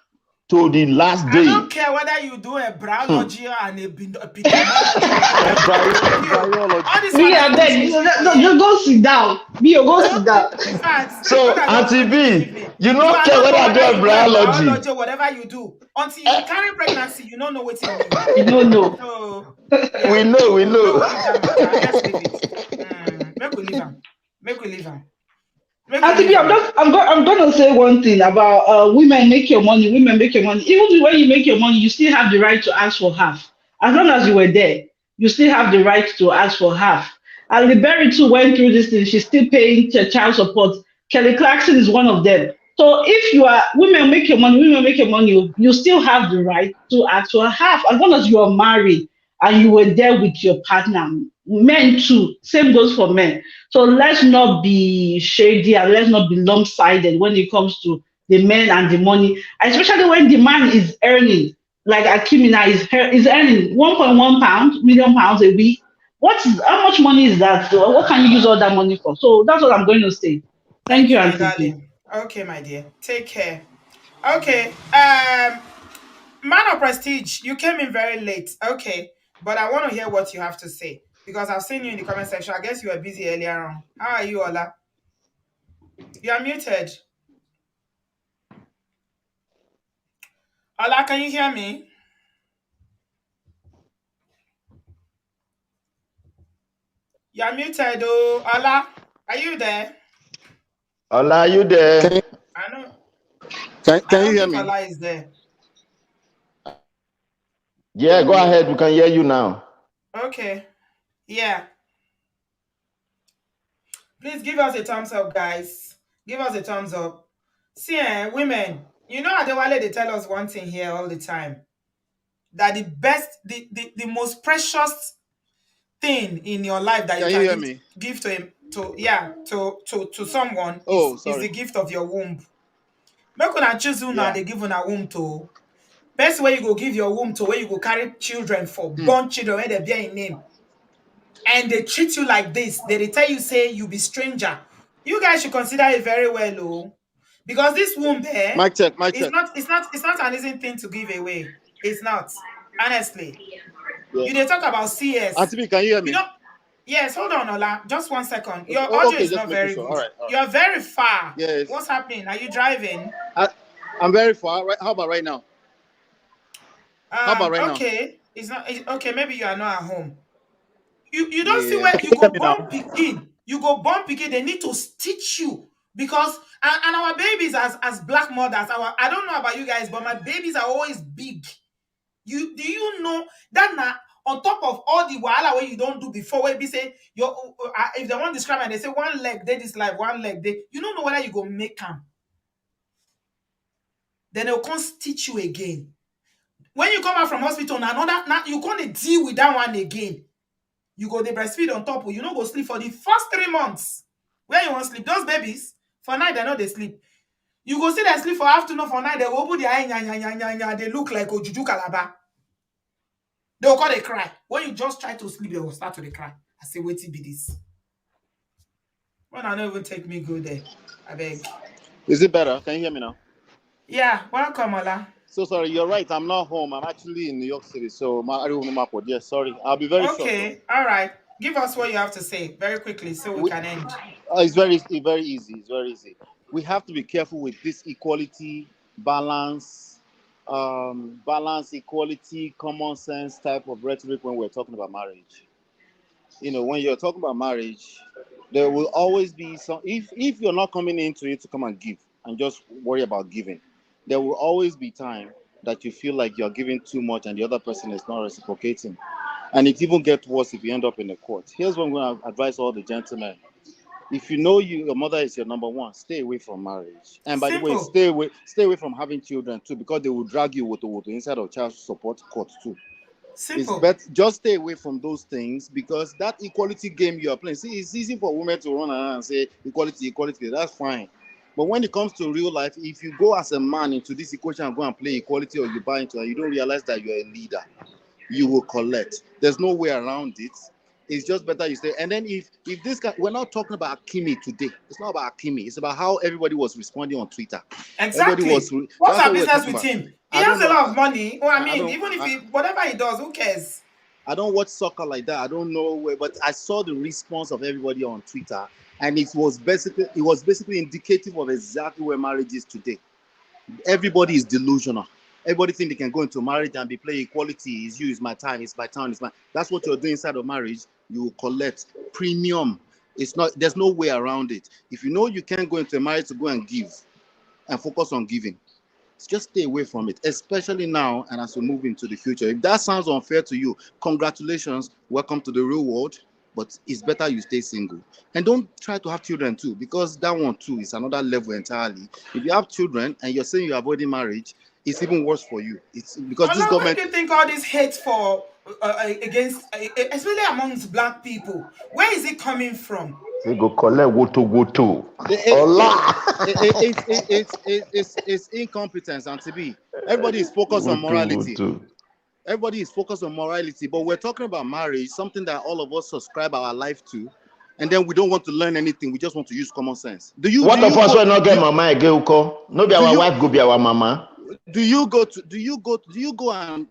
to the last day. I don't care whether you do a biology and a just go sit down. Go sit down. So Auntie B, you don't care whether I do biology. Whatever you do, until you carry pregnancy, you don't know what you mean. You don't know. So, we know. Make we leave them. I'm gonna say one thing about women make your money. Women make your money. Even when you make your money, you still have the right to ask for half. As long as you were there, you still have the right to ask for half. And Liberry too went through this thing. She's still paying child support. Kelly Clarkson is one of them. So if you are women make your money, you still have the right to ask for half as long as you are married and you were there with your partner. Men too, same goes for men. So let's not be shady and let's not be lopsided when it comes to the men and the money, especially when the man is earning, like Hakimi now is earning 1.1 million pounds a week. How much money is that? What can you use all that money for? So that's what I'm going to say. Thank you, Auntie. Okay, my dear. Take care. Okay. Man of Prestige, you came in very late. Okay. But I want to hear what you have to say. Because I've seen you in the comment section. I guess you were busy earlier on. How are you, Ola? You are muted. Ola, can you hear me? You are muted, oh. Ola, are you there? Ola, are you there? I know. Can you hear me? Ola is there. Yeah, go ahead. We can hear you now. Okay. Yeah. Please give us a thumbs up, guys. Give us a thumbs up. See, women, you know Adewale, they tell us one thing here all the time. That the best, the most precious thing in your life that you can give to him, to someone is the gift of your womb. Make una choose who now they give una womb to. Best way you go give your womb to where you go carry children for, born children where they bear in name. And they treat you like this. They tell you, say, you be stranger. You guys should consider it very well, oh. Because this womb there, it's not an easy thing to give away. It's not. Honestly. Yeah. You they talk about CS. Auntie B, can you hear me? You know, yes, hold on, Ola. Just 1 second. Your audio Okay, is just not making very sure. good. All right. You're very far. Yes. What's happening? Are you driving? I'm very far. Right? How about right now? How about right now? Okay. It's not okay. Maybe you are not at home. You don't see Yeah. where you go born picking. You go born picking. They need to stitch you because and our babies as black mothers. I don't know about you guys, but my babies are always big. Do you know that now on top of all the wahala where you don't do before, where be say your if they want to describe and they say one leg they this life, one leg they you don't know whether you go make them. Then they'll come stitch you again. When you come out from hospital, now you can't deal with that one again. You go the breastfeed on top, you know go sleep for the first 3 months. Where you want sleep? Those babies for night they know they sleep. You go see them sleep for afternoon for night. They go open their eye, they look like Ojuju Calabar. They will call they cry. When you just try to sleep, they will start to cry. I say, wait till be this. When I don't even take me go there. I beg. Is it better? Can you hear me now? Yeah, welcome, Ola. So sorry, you're right. I'm not home. I'm actually in New York City. So yes, sorry. I'll be very short. Okay, all right. Give us what you have to say very quickly so we can end. It's very easy. It's very easy. We have to be careful with this equality, balance, equality, common sense type of rhetoric when we're talking about marriage. When you're talking about marriage, there will always be some. If you're not coming into it to come and give and just worry about giving, there will always be time that you feel like you're giving too much and the other person is not reciprocating. And it even gets worse if you end up in the court. Here's what I'm going to advise all the gentlemen. If you know your mother is your number one, stay away from marriage. And by the way, stay away from having children too, because they will drag you with the inside of child support court too. Simple. It's better just stay away from those things, because that equality game you are playing. See, it's easy for women to run around and say equality, that's fine. But when it comes to real life, if you go as a man into this equation and go and play equality, or you buy into it, you don't realize that you're a leader, you will collect. There's no way around it. It's just better you stay. And then if this guy, we're not talking about Hakimi today. It's not about Hakimi. It's about how everybody was responding on Twitter. Exactly. What's our business with him? He has a lot of money. Well, I mean, even if whatever he does, who cares? I don't watch soccer like that. I don't know where, but I saw the response of everybody on Twitter, and it was basically indicative of exactly where marriage is today. Everybody is delusional. Everybody think they can go into marriage and be playing equality. It's you, it's my time, it's my town, it's my. That's what you're doing inside of marriage. You will collect premium. It's not. There's no way around it. If you know you can't go into a marriage to go and give, and focus on giving, just stay away from it, especially now and as we move into the future. If that sounds unfair to you, congratulations, welcome to the real world. But it's better you stay single. And don't try to have children too, because that one too is another level entirely. If you have children and you're saying you're avoiding marriage, it's even worse for you. It's because this government. Where do you think all this hate for against, especially amongst black people, where is it coming from? They go collect woto. It's incompetence, and to be. Everybody is focused on morality. Everybody is focused on morality, but we're talking about marriage, something that all of us subscribe our life to, and then we don't want to learn anything. We just want to use common sense. What of us will not get mama again? No be our wife, go be our mama. Do you go and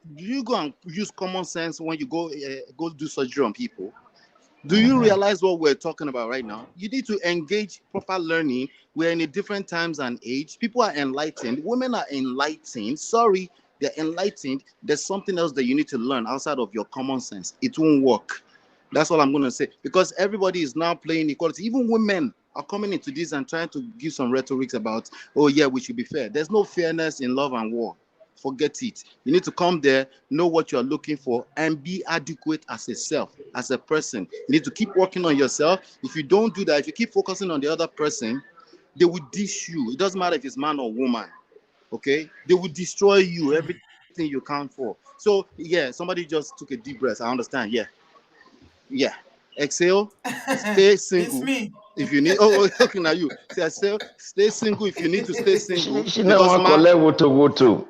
use common sense when you go do surgery on people? Do you realize what we're talking about right now? You need to engage proper learning. We're in a different times and age. People are enlightened. Women are enlightened. Sorry, they're enlightened. There's something else that you need to learn outside of your common sense. It won't work. That's all I'm going to say. Because everybody is now playing equality. Even women are coming into this and trying to give some rhetorics about, oh yeah, we should be fair. There's no fairness in love and war. Forget it. You need to come there, know what you're looking for, and be adequate as a self, as a person. You need to keep working on yourself. If you don't do that, if you keep focusing on the other person, they will dish you. It doesn't matter if it's man or woman. Okay? They will destroy you, everything you count for. So, yeah, somebody just took a deep breath. I understand. Yeah. Exhale. Stay single. It's me. If you need, looking at you. Stay single if you need to stay single. She never want to collect woto.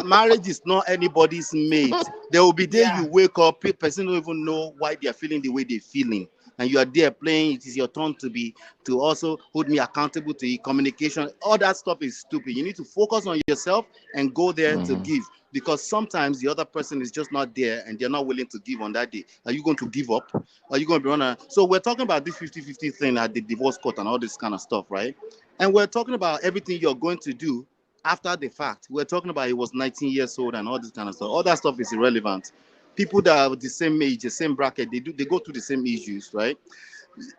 Marriage is not anybody's mate. There will be days you wake up, person don't even know why they are feeling the way they're feeling. and you are there playing, it is your turn to also hold me accountable to your communication. All that stuff is stupid. You need to focus on yourself and go there to give, because sometimes the other person is just not there and they're not willing to give on that day. Are you going to give up? Are you going to be running? So we're talking about this 50-50 thing at the divorce court and all this kind of stuff, right? And we're talking about everything you're going to do after the fact. We're talking about he was 19 years old and all this kind of stuff. All that stuff is irrelevant. People that are the same age, the same bracket, they go through the same issues, right?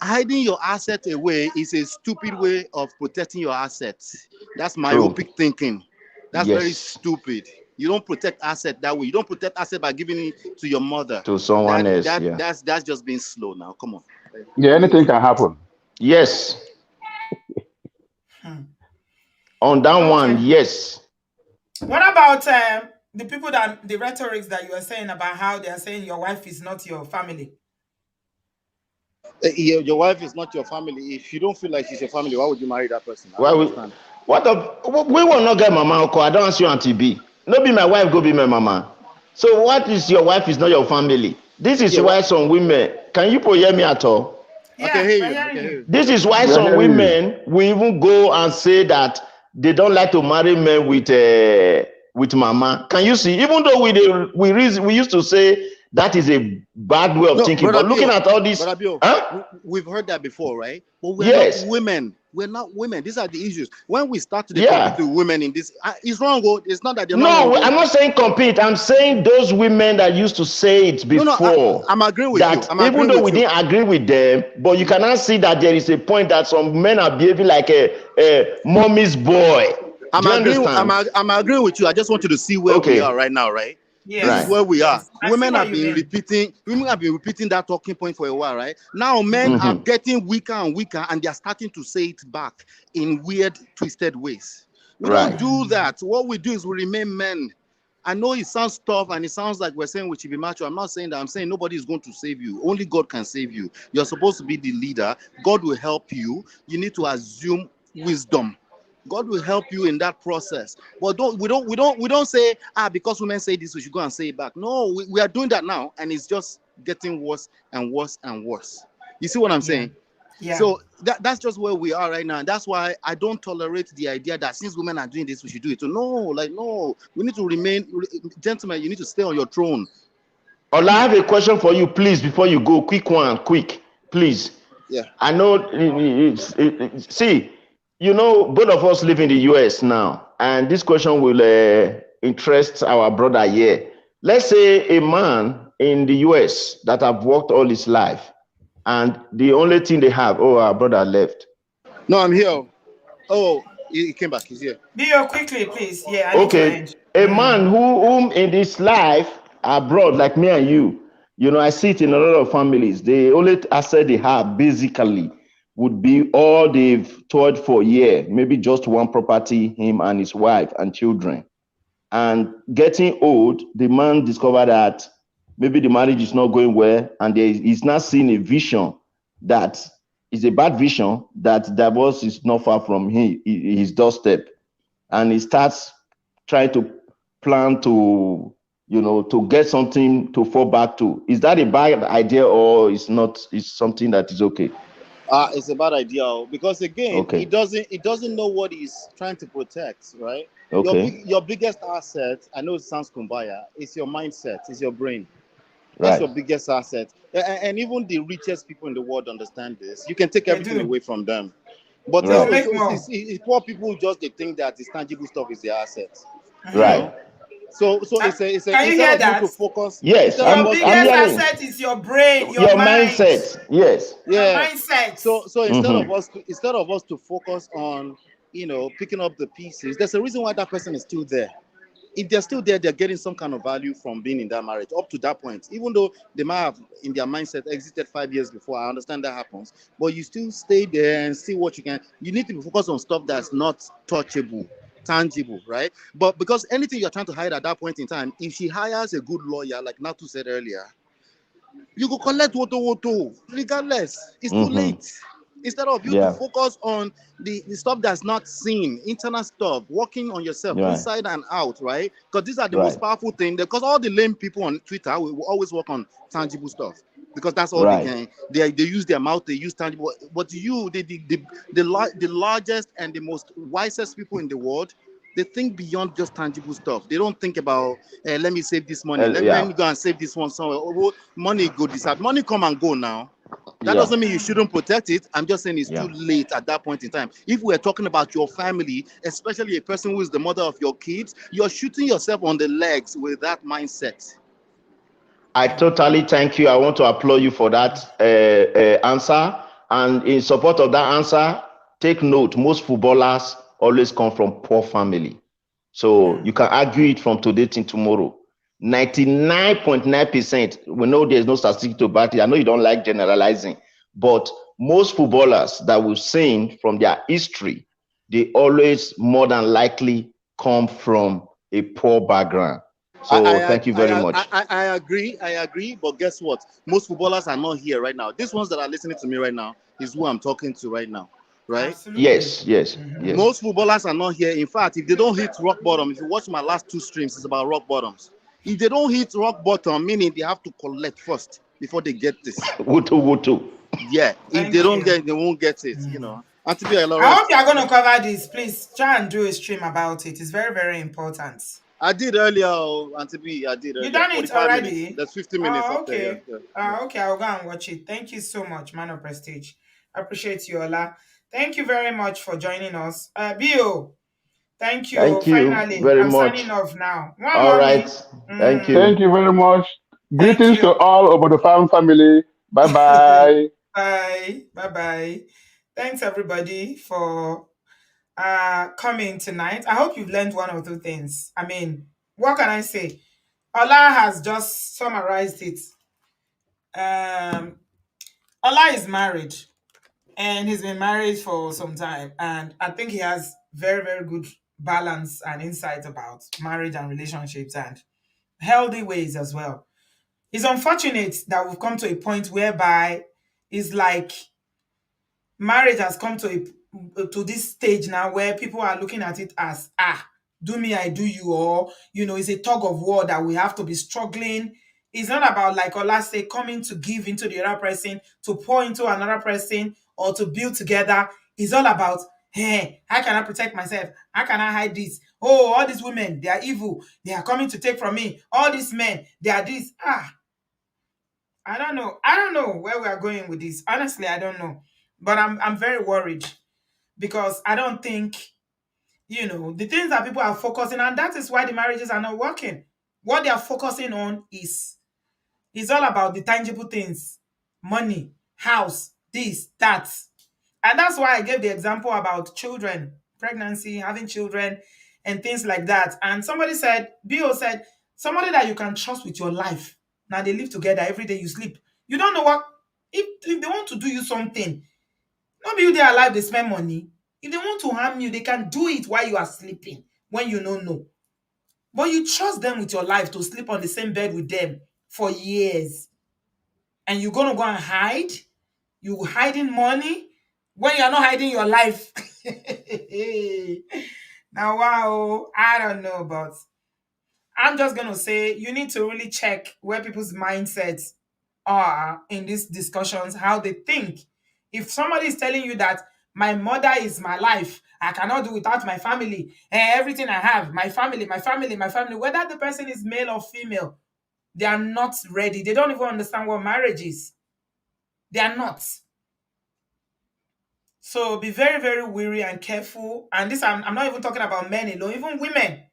Hiding your asset away is a stupid way of protecting your assets. That's myopic thinking. That's very stupid. You don't protect asset that way. You don't protect asset by giving it to your mother. To someone else. Yeah. That's just being slow now. Come on. Yeah, anything can happen. Yes. On that one, yes. What about the people the rhetorics that you are saying about how they are saying your wife is not your family? Your wife is not your family. If you don't feel like she's your family, why would you marry that person? We will not get mama uncle. I don't ask you Auntie B. No be my wife, go be my mama. So what is your wife is not your family? This is why some women, can you hear me at all? Yeah, I can hear you. This is why some women will even go and say that they don't like to marry men with mama. Can you see? Even though we used to say that is a bad way of thinking, but looking at all this, we've heard that before, right? But we're not women. We're not women. These are the issues. When we start to compete with women in this, it's wrong. It's not that they're not. No, I'm not saying compete. I'm saying those women that used to say it before. No, I'm agreeing with you. Even though we didn't agree with them, but you cannot see that there is a point that some men are behaving like a mommy's boy. I'm agreeing with you. I just want you to see where we are right now, right? Yes. This is where we are. Women have been repeating that talking point for a while, right? Now men are getting weaker and weaker, and they are starting to say it back in weird, twisted ways. We don't do that. What we do is we remain men. I know it sounds tough and it sounds like we're saying we should be macho. I'm not saying that. I'm saying nobody is going to save you. Only God can save you. You're supposed to be the leader. God will help you. You need to assume wisdom. God will help you in that process. But we don't say, because women say this, we should go and say it back. No, we are doing that now, and it's just getting worse and worse and worse. You see what I'm saying? Yeah. So that's just where we are right now. And that's why I don't tolerate the idea that since women are doing this, we should do it. So no, we need to remain, gentlemen, you need to stay on your throne. Ola, I have a question for you, please, before you go. Quick, please. Yeah. I know, see, you know, both of us live in the US now, and this question will interest our brother here. Let's say a man in the US that have worked all his life, and the only thing they have, our brother left. No, I'm here. Oh, he came back. He's here. Bio, quickly, please. Yeah. A man whom in this life abroad, like me and you know, I see it in a lot of families. The only asset they have, basically, would be all they've toiled for a year, maybe just one property, him and his wife and children. And getting old, the man discovered that maybe the marriage is not going well, and he's not seeing a vision that is a bad vision, that divorce is not far from his doorstep. And he starts trying to plan to, to get something to fall back to. Is that a bad idea, or is not? Is something that is okay? It's a bad idea because again, he doesn't know what he's trying to protect, right? Okay. Your biggest asset, I know it sounds kumbaya, is your mindset, is your brain. That's your biggest asset. And even the richest people in the world understand this. You can take everything away from them. But it's poor people they think that this tangible stuff is their asset. Right. So it's can you hear that? To focus. Yes. Your biggest asset is your brain, your mindset. Yes. Yeah. Your mindset. So instead of us to focus on picking up the pieces, there's a reason why that person is still there. If they're still there, they're getting some kind of value from being in that marriage up to that point. Even though they might have in their mindset exited 5 years before, I understand that happens. But you still stay there and see what you can. You need to be focused on stuff that's not touchable, tangible, right? But because anything you're trying to hide at that point in time, if she hires a good lawyer, like Natu said earlier, you go collect woto regardless. It's too late. Instead of you to focus on the stuff that's not seen, internal stuff, working on yourself inside and out, right? Because these are the most powerful things. Because all the lame people on Twitter will always work on tangible stuff. because that's all they Right. can. They use their mouth, they use tangible. But you, the largest and the most wisest people in the world, they think beyond just tangible stuff. They don't think about, let me save this money. Let Yeah. me go and save this one somewhere. Money go disappear. Money come and go now. That Yeah. doesn't mean you shouldn't protect it. I'm just saying it's Yeah. too late at that point in time. If we're talking about your family, especially a person who is the mother of your kids, you're shooting yourself on the legs with that mindset. I totally thank you. I want to applaud you for that answer. And in support of that answer, take note, most footballers always come from poor family. So you can argue it from today till tomorrow. 99.9%, we know there's no statistic to back it. I know you don't like generalizing, but most footballers that we've seen from their history, they always more than likely come from a poor background. So thank you very much. I agree. But guess what? Most footballers are not here right now. These ones that are listening to me right now is who I'm talking to right now, right? Absolutely. Yes. Most footballers are not here. In fact, if they don't hit rock bottom, if you watch my last 2 streams, it's about rock bottoms. If they don't hit rock bottom, meaning they have to collect first before they get this. Wutu. Yeah. If they don't get it, they won't get it, you know. And to be a I hope you are going to cover this. Please try and do a stream about it. It's very, very important. I did earlier, Auntie B. I did earlier. You done it already? Minutes. There's 50 minutes Oh, up okay. there. Yeah. Okay, I'll go and watch it. Thank you so much, man of prestige. I appreciate you, Ola. Thank you very much for joining us. Bio, thank you. Thank you Finally, very I'm much. signing off now. All right. Thank you. Thank you very much. Greetings to all over the farm family. Bye-bye. Bye. Bye-bye. Thanks, everybody, for coming tonight. I hope you've learned 1 or 2 things. I mean, what can I say? Ola has just summarized it. Ola is married, and he's been married for some time, and I think he has very, very good balance and insight about marriage and relationships and healthy ways as well. It's unfortunate that we've come to a point whereby it's like marriage has come to this stage now where people are looking at it as do me, I do you, or it's a tug of war that we have to be struggling. It's not about, like Ola say, coming to give into the other person, to pour into another person, or to build together. It's all about, hey, how can I protect myself? How can I hide this? Oh, all these women, they are evil. They are coming to take from me. All these men, they are this. I don't know. I don't know where we are going with this. Honestly, I don't know. But I'm very worried because I don't think, the things that people are focusing on, that is why the marriages are not working. What they are focusing on is all about the tangible things: money, house, this, that. And that's why I gave the example about children, pregnancy, having children, and things like that. And somebody said, Bill said, somebody that you can trust with your life. Now they live together every day, you sleep. You don't know what, if they want to do you something, not be you there alive, they spend money. If they want to harm you, they can do it while you are sleeping, when you don't know. But you trust them with your life to sleep on the same bed with them for years. And you're going to go and hide? You hiding money when you're not hiding your life. Now, wow, I don't know, but I'm just going to say you need to really check where people's mindsets are in these discussions, how they think. If somebody is telling you that my mother is my life, I cannot do without my family, everything I have, my family, whether the person is male or female, they are not ready. They don't even understand what marriage is. They are not. So be very, very wary and careful. And this, I'm not even talking about men alone, even women.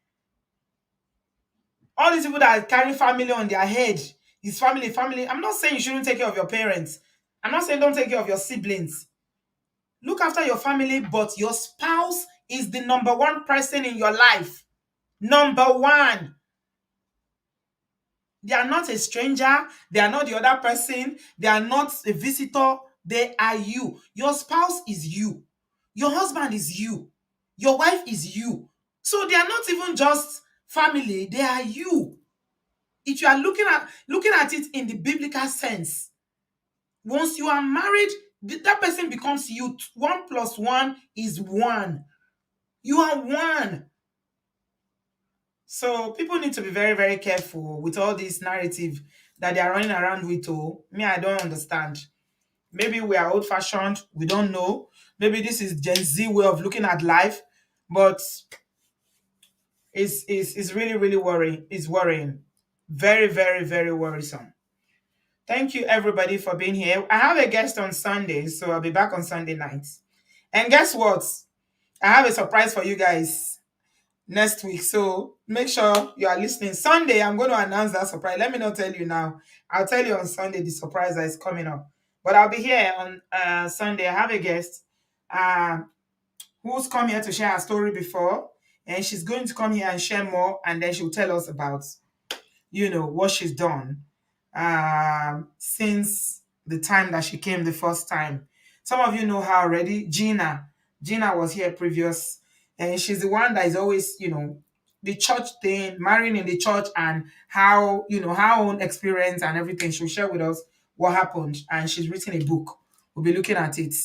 All these people that are carrying family on their head, is family. I'm not saying you shouldn't take care of your parents. I'm not saying don't take care of your siblings. Look after your family, but your spouse is the number 1 person in your life. Number 1. They are not a stranger. They are not the other person. They are not a visitor. They are you. Your spouse is you. Your husband is you. Your wife is you. So they are not even just family. They are you. If you are looking at it in the biblical sense, once you are married, that person becomes you. 1 + 1 is 1. You are 1. So people need to be very, very careful with all this narrative that they are running around with. Oh, me, I don't understand. Maybe we are old-fashioned. We don't know. Maybe this is Gen Z way of looking at life, but it's really, really worrying. It's worrying. Very, very, very worrisome. Thank you, everybody, for being here. I have a guest on Sunday, so I'll be back on Sunday night. And guess what? I have a surprise for you guys next week. So make sure you are listening. Sunday, I'm going to announce that surprise. Let me not tell you now. I'll tell you on Sunday the surprise that is coming up. But I'll be here on Sunday. I have a guest who's come here to share her story before. And she's going to come here and share more. And then she'll tell us about, what she's done since the time that she came the first time. Some of you know her already. Gina was here previous, and she's the one that is always, the church thing, marrying in the church, and how, her own experience and everything. She'll share with us what happened, and she's written a book. We'll be looking at it.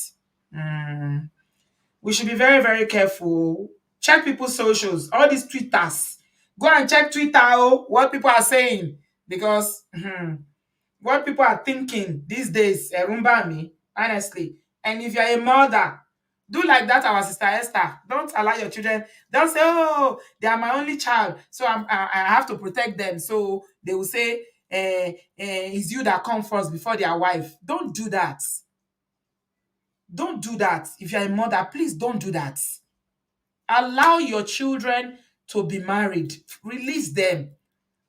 We should be very, very careful. Check people's socials, all these Twitters. Go and check Twitter, what people are saying, because what people are thinking these days, rumba me, honestly. And if you're a mother, do like that, our sister Esther. Don't allow your children. Don't say, "Oh, they are my only child, so I have to protect them." So they will say, "It's you that come first before their wife." Don't do that. Don't do that. If you're a mother, please don't do that. Allow your children to be married. Release them.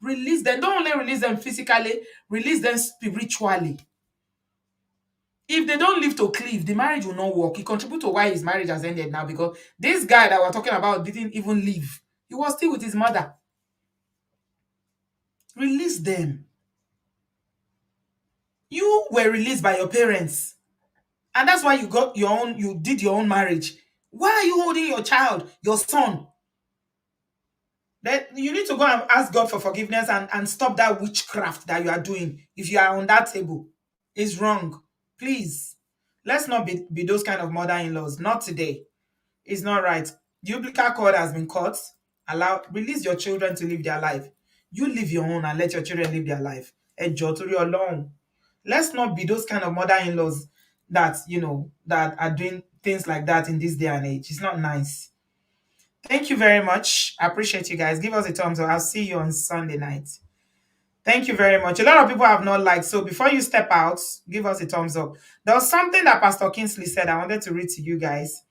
Release them. Don't only release them physically, release them spiritually. If they don't live to cleave, the marriage will not work. It contributes to why his marriage has ended now, because this guy that we're talking about didn't even leave. He was still with his mother. Release them. You were released by your parents, and that's why you did your own marriage. Why are you holding your child, your son? That you need to go and ask God for forgiveness and stop that witchcraft that you are doing. If you are on that table, it's wrong. Please, let's not be those kind of mother-in-laws. Not today. It's not right. The umbilical cord has been cut. Release your children to live their life. You live your own and let your children live their life. Ẹjọ́ torí Ọlọ́run. Let's not be those kind of mother-in-laws that that are doing things like that in this day and age. It's not nice. Thank you very much. I appreciate you guys. Give us a thumbs up. I'll see you on Sunday night. Thank you very much. A lot of people have not liked, so before you step out, give us a thumbs up. There was something that Pastor Kingsley said I wanted to read to you guys.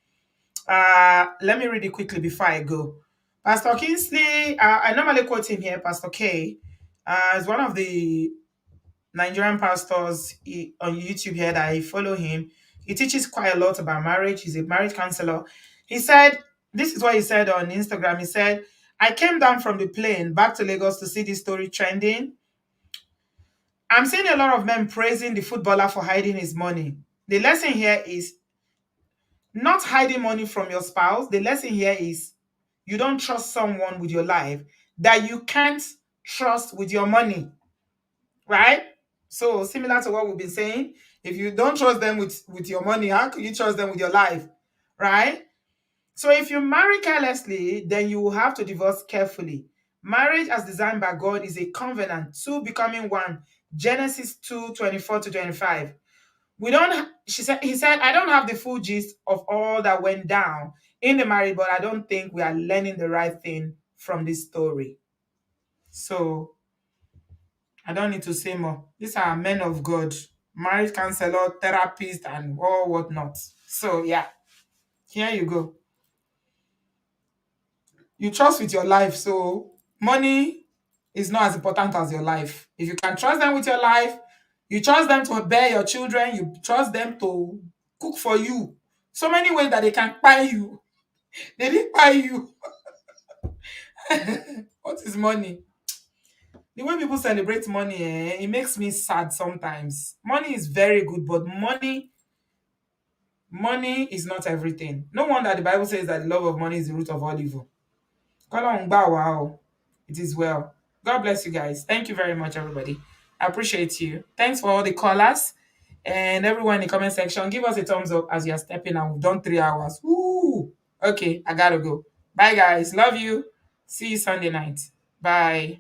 Let me read it quickly before I go. Pastor Kingsley, I normally quote him here, Pastor K, is one of the Nigerian pastors on YouTube here that I follow him. He teaches quite a lot about marriage. He's a marriage counselor. He said, this is what he said on Instagram. He said, I came down from the plane back to Lagos to see this story trending. I'm seeing a lot of men praising the footballer for hiding his money. The lesson here is not hiding money from your spouse. The lesson here is you don't trust someone with your life that you can't trust with your money, right? So similar to what we've been saying, if you don't trust them with your money, how can you trust them with your life, right? So if you marry carelessly, then you will have to divorce carefully. Marriage as designed by God is a covenant, two becoming one. Genesis 2:24-25. He said, I don't have the full gist of all that went down in the marriage, but I don't think we are learning the right thing from this story. So I don't need to say more. These are men of God, marriage counselor, therapist, and all whatnot. So yeah, here you go. You trust with your life, so money is not as important as your life. If you can trust them with your life, you trust them to bear your children, you trust them to cook for you. So many ways that they can buy you. They didn't buy you. What is money? The way people celebrate money, it makes me sad sometimes. Money is very good, but money is not everything. No wonder the Bible says that the love of money is the root of all evil. Wow. It is well. God bless you guys. Thank you very much, everybody. I appreciate you. Thanks for all the callers and everyone in the comment section. Give us a thumbs up as you are stepping out. We've done 3 hours. Woo! Okay, I gotta go. Bye, guys. Love you. See you Sunday night. Bye.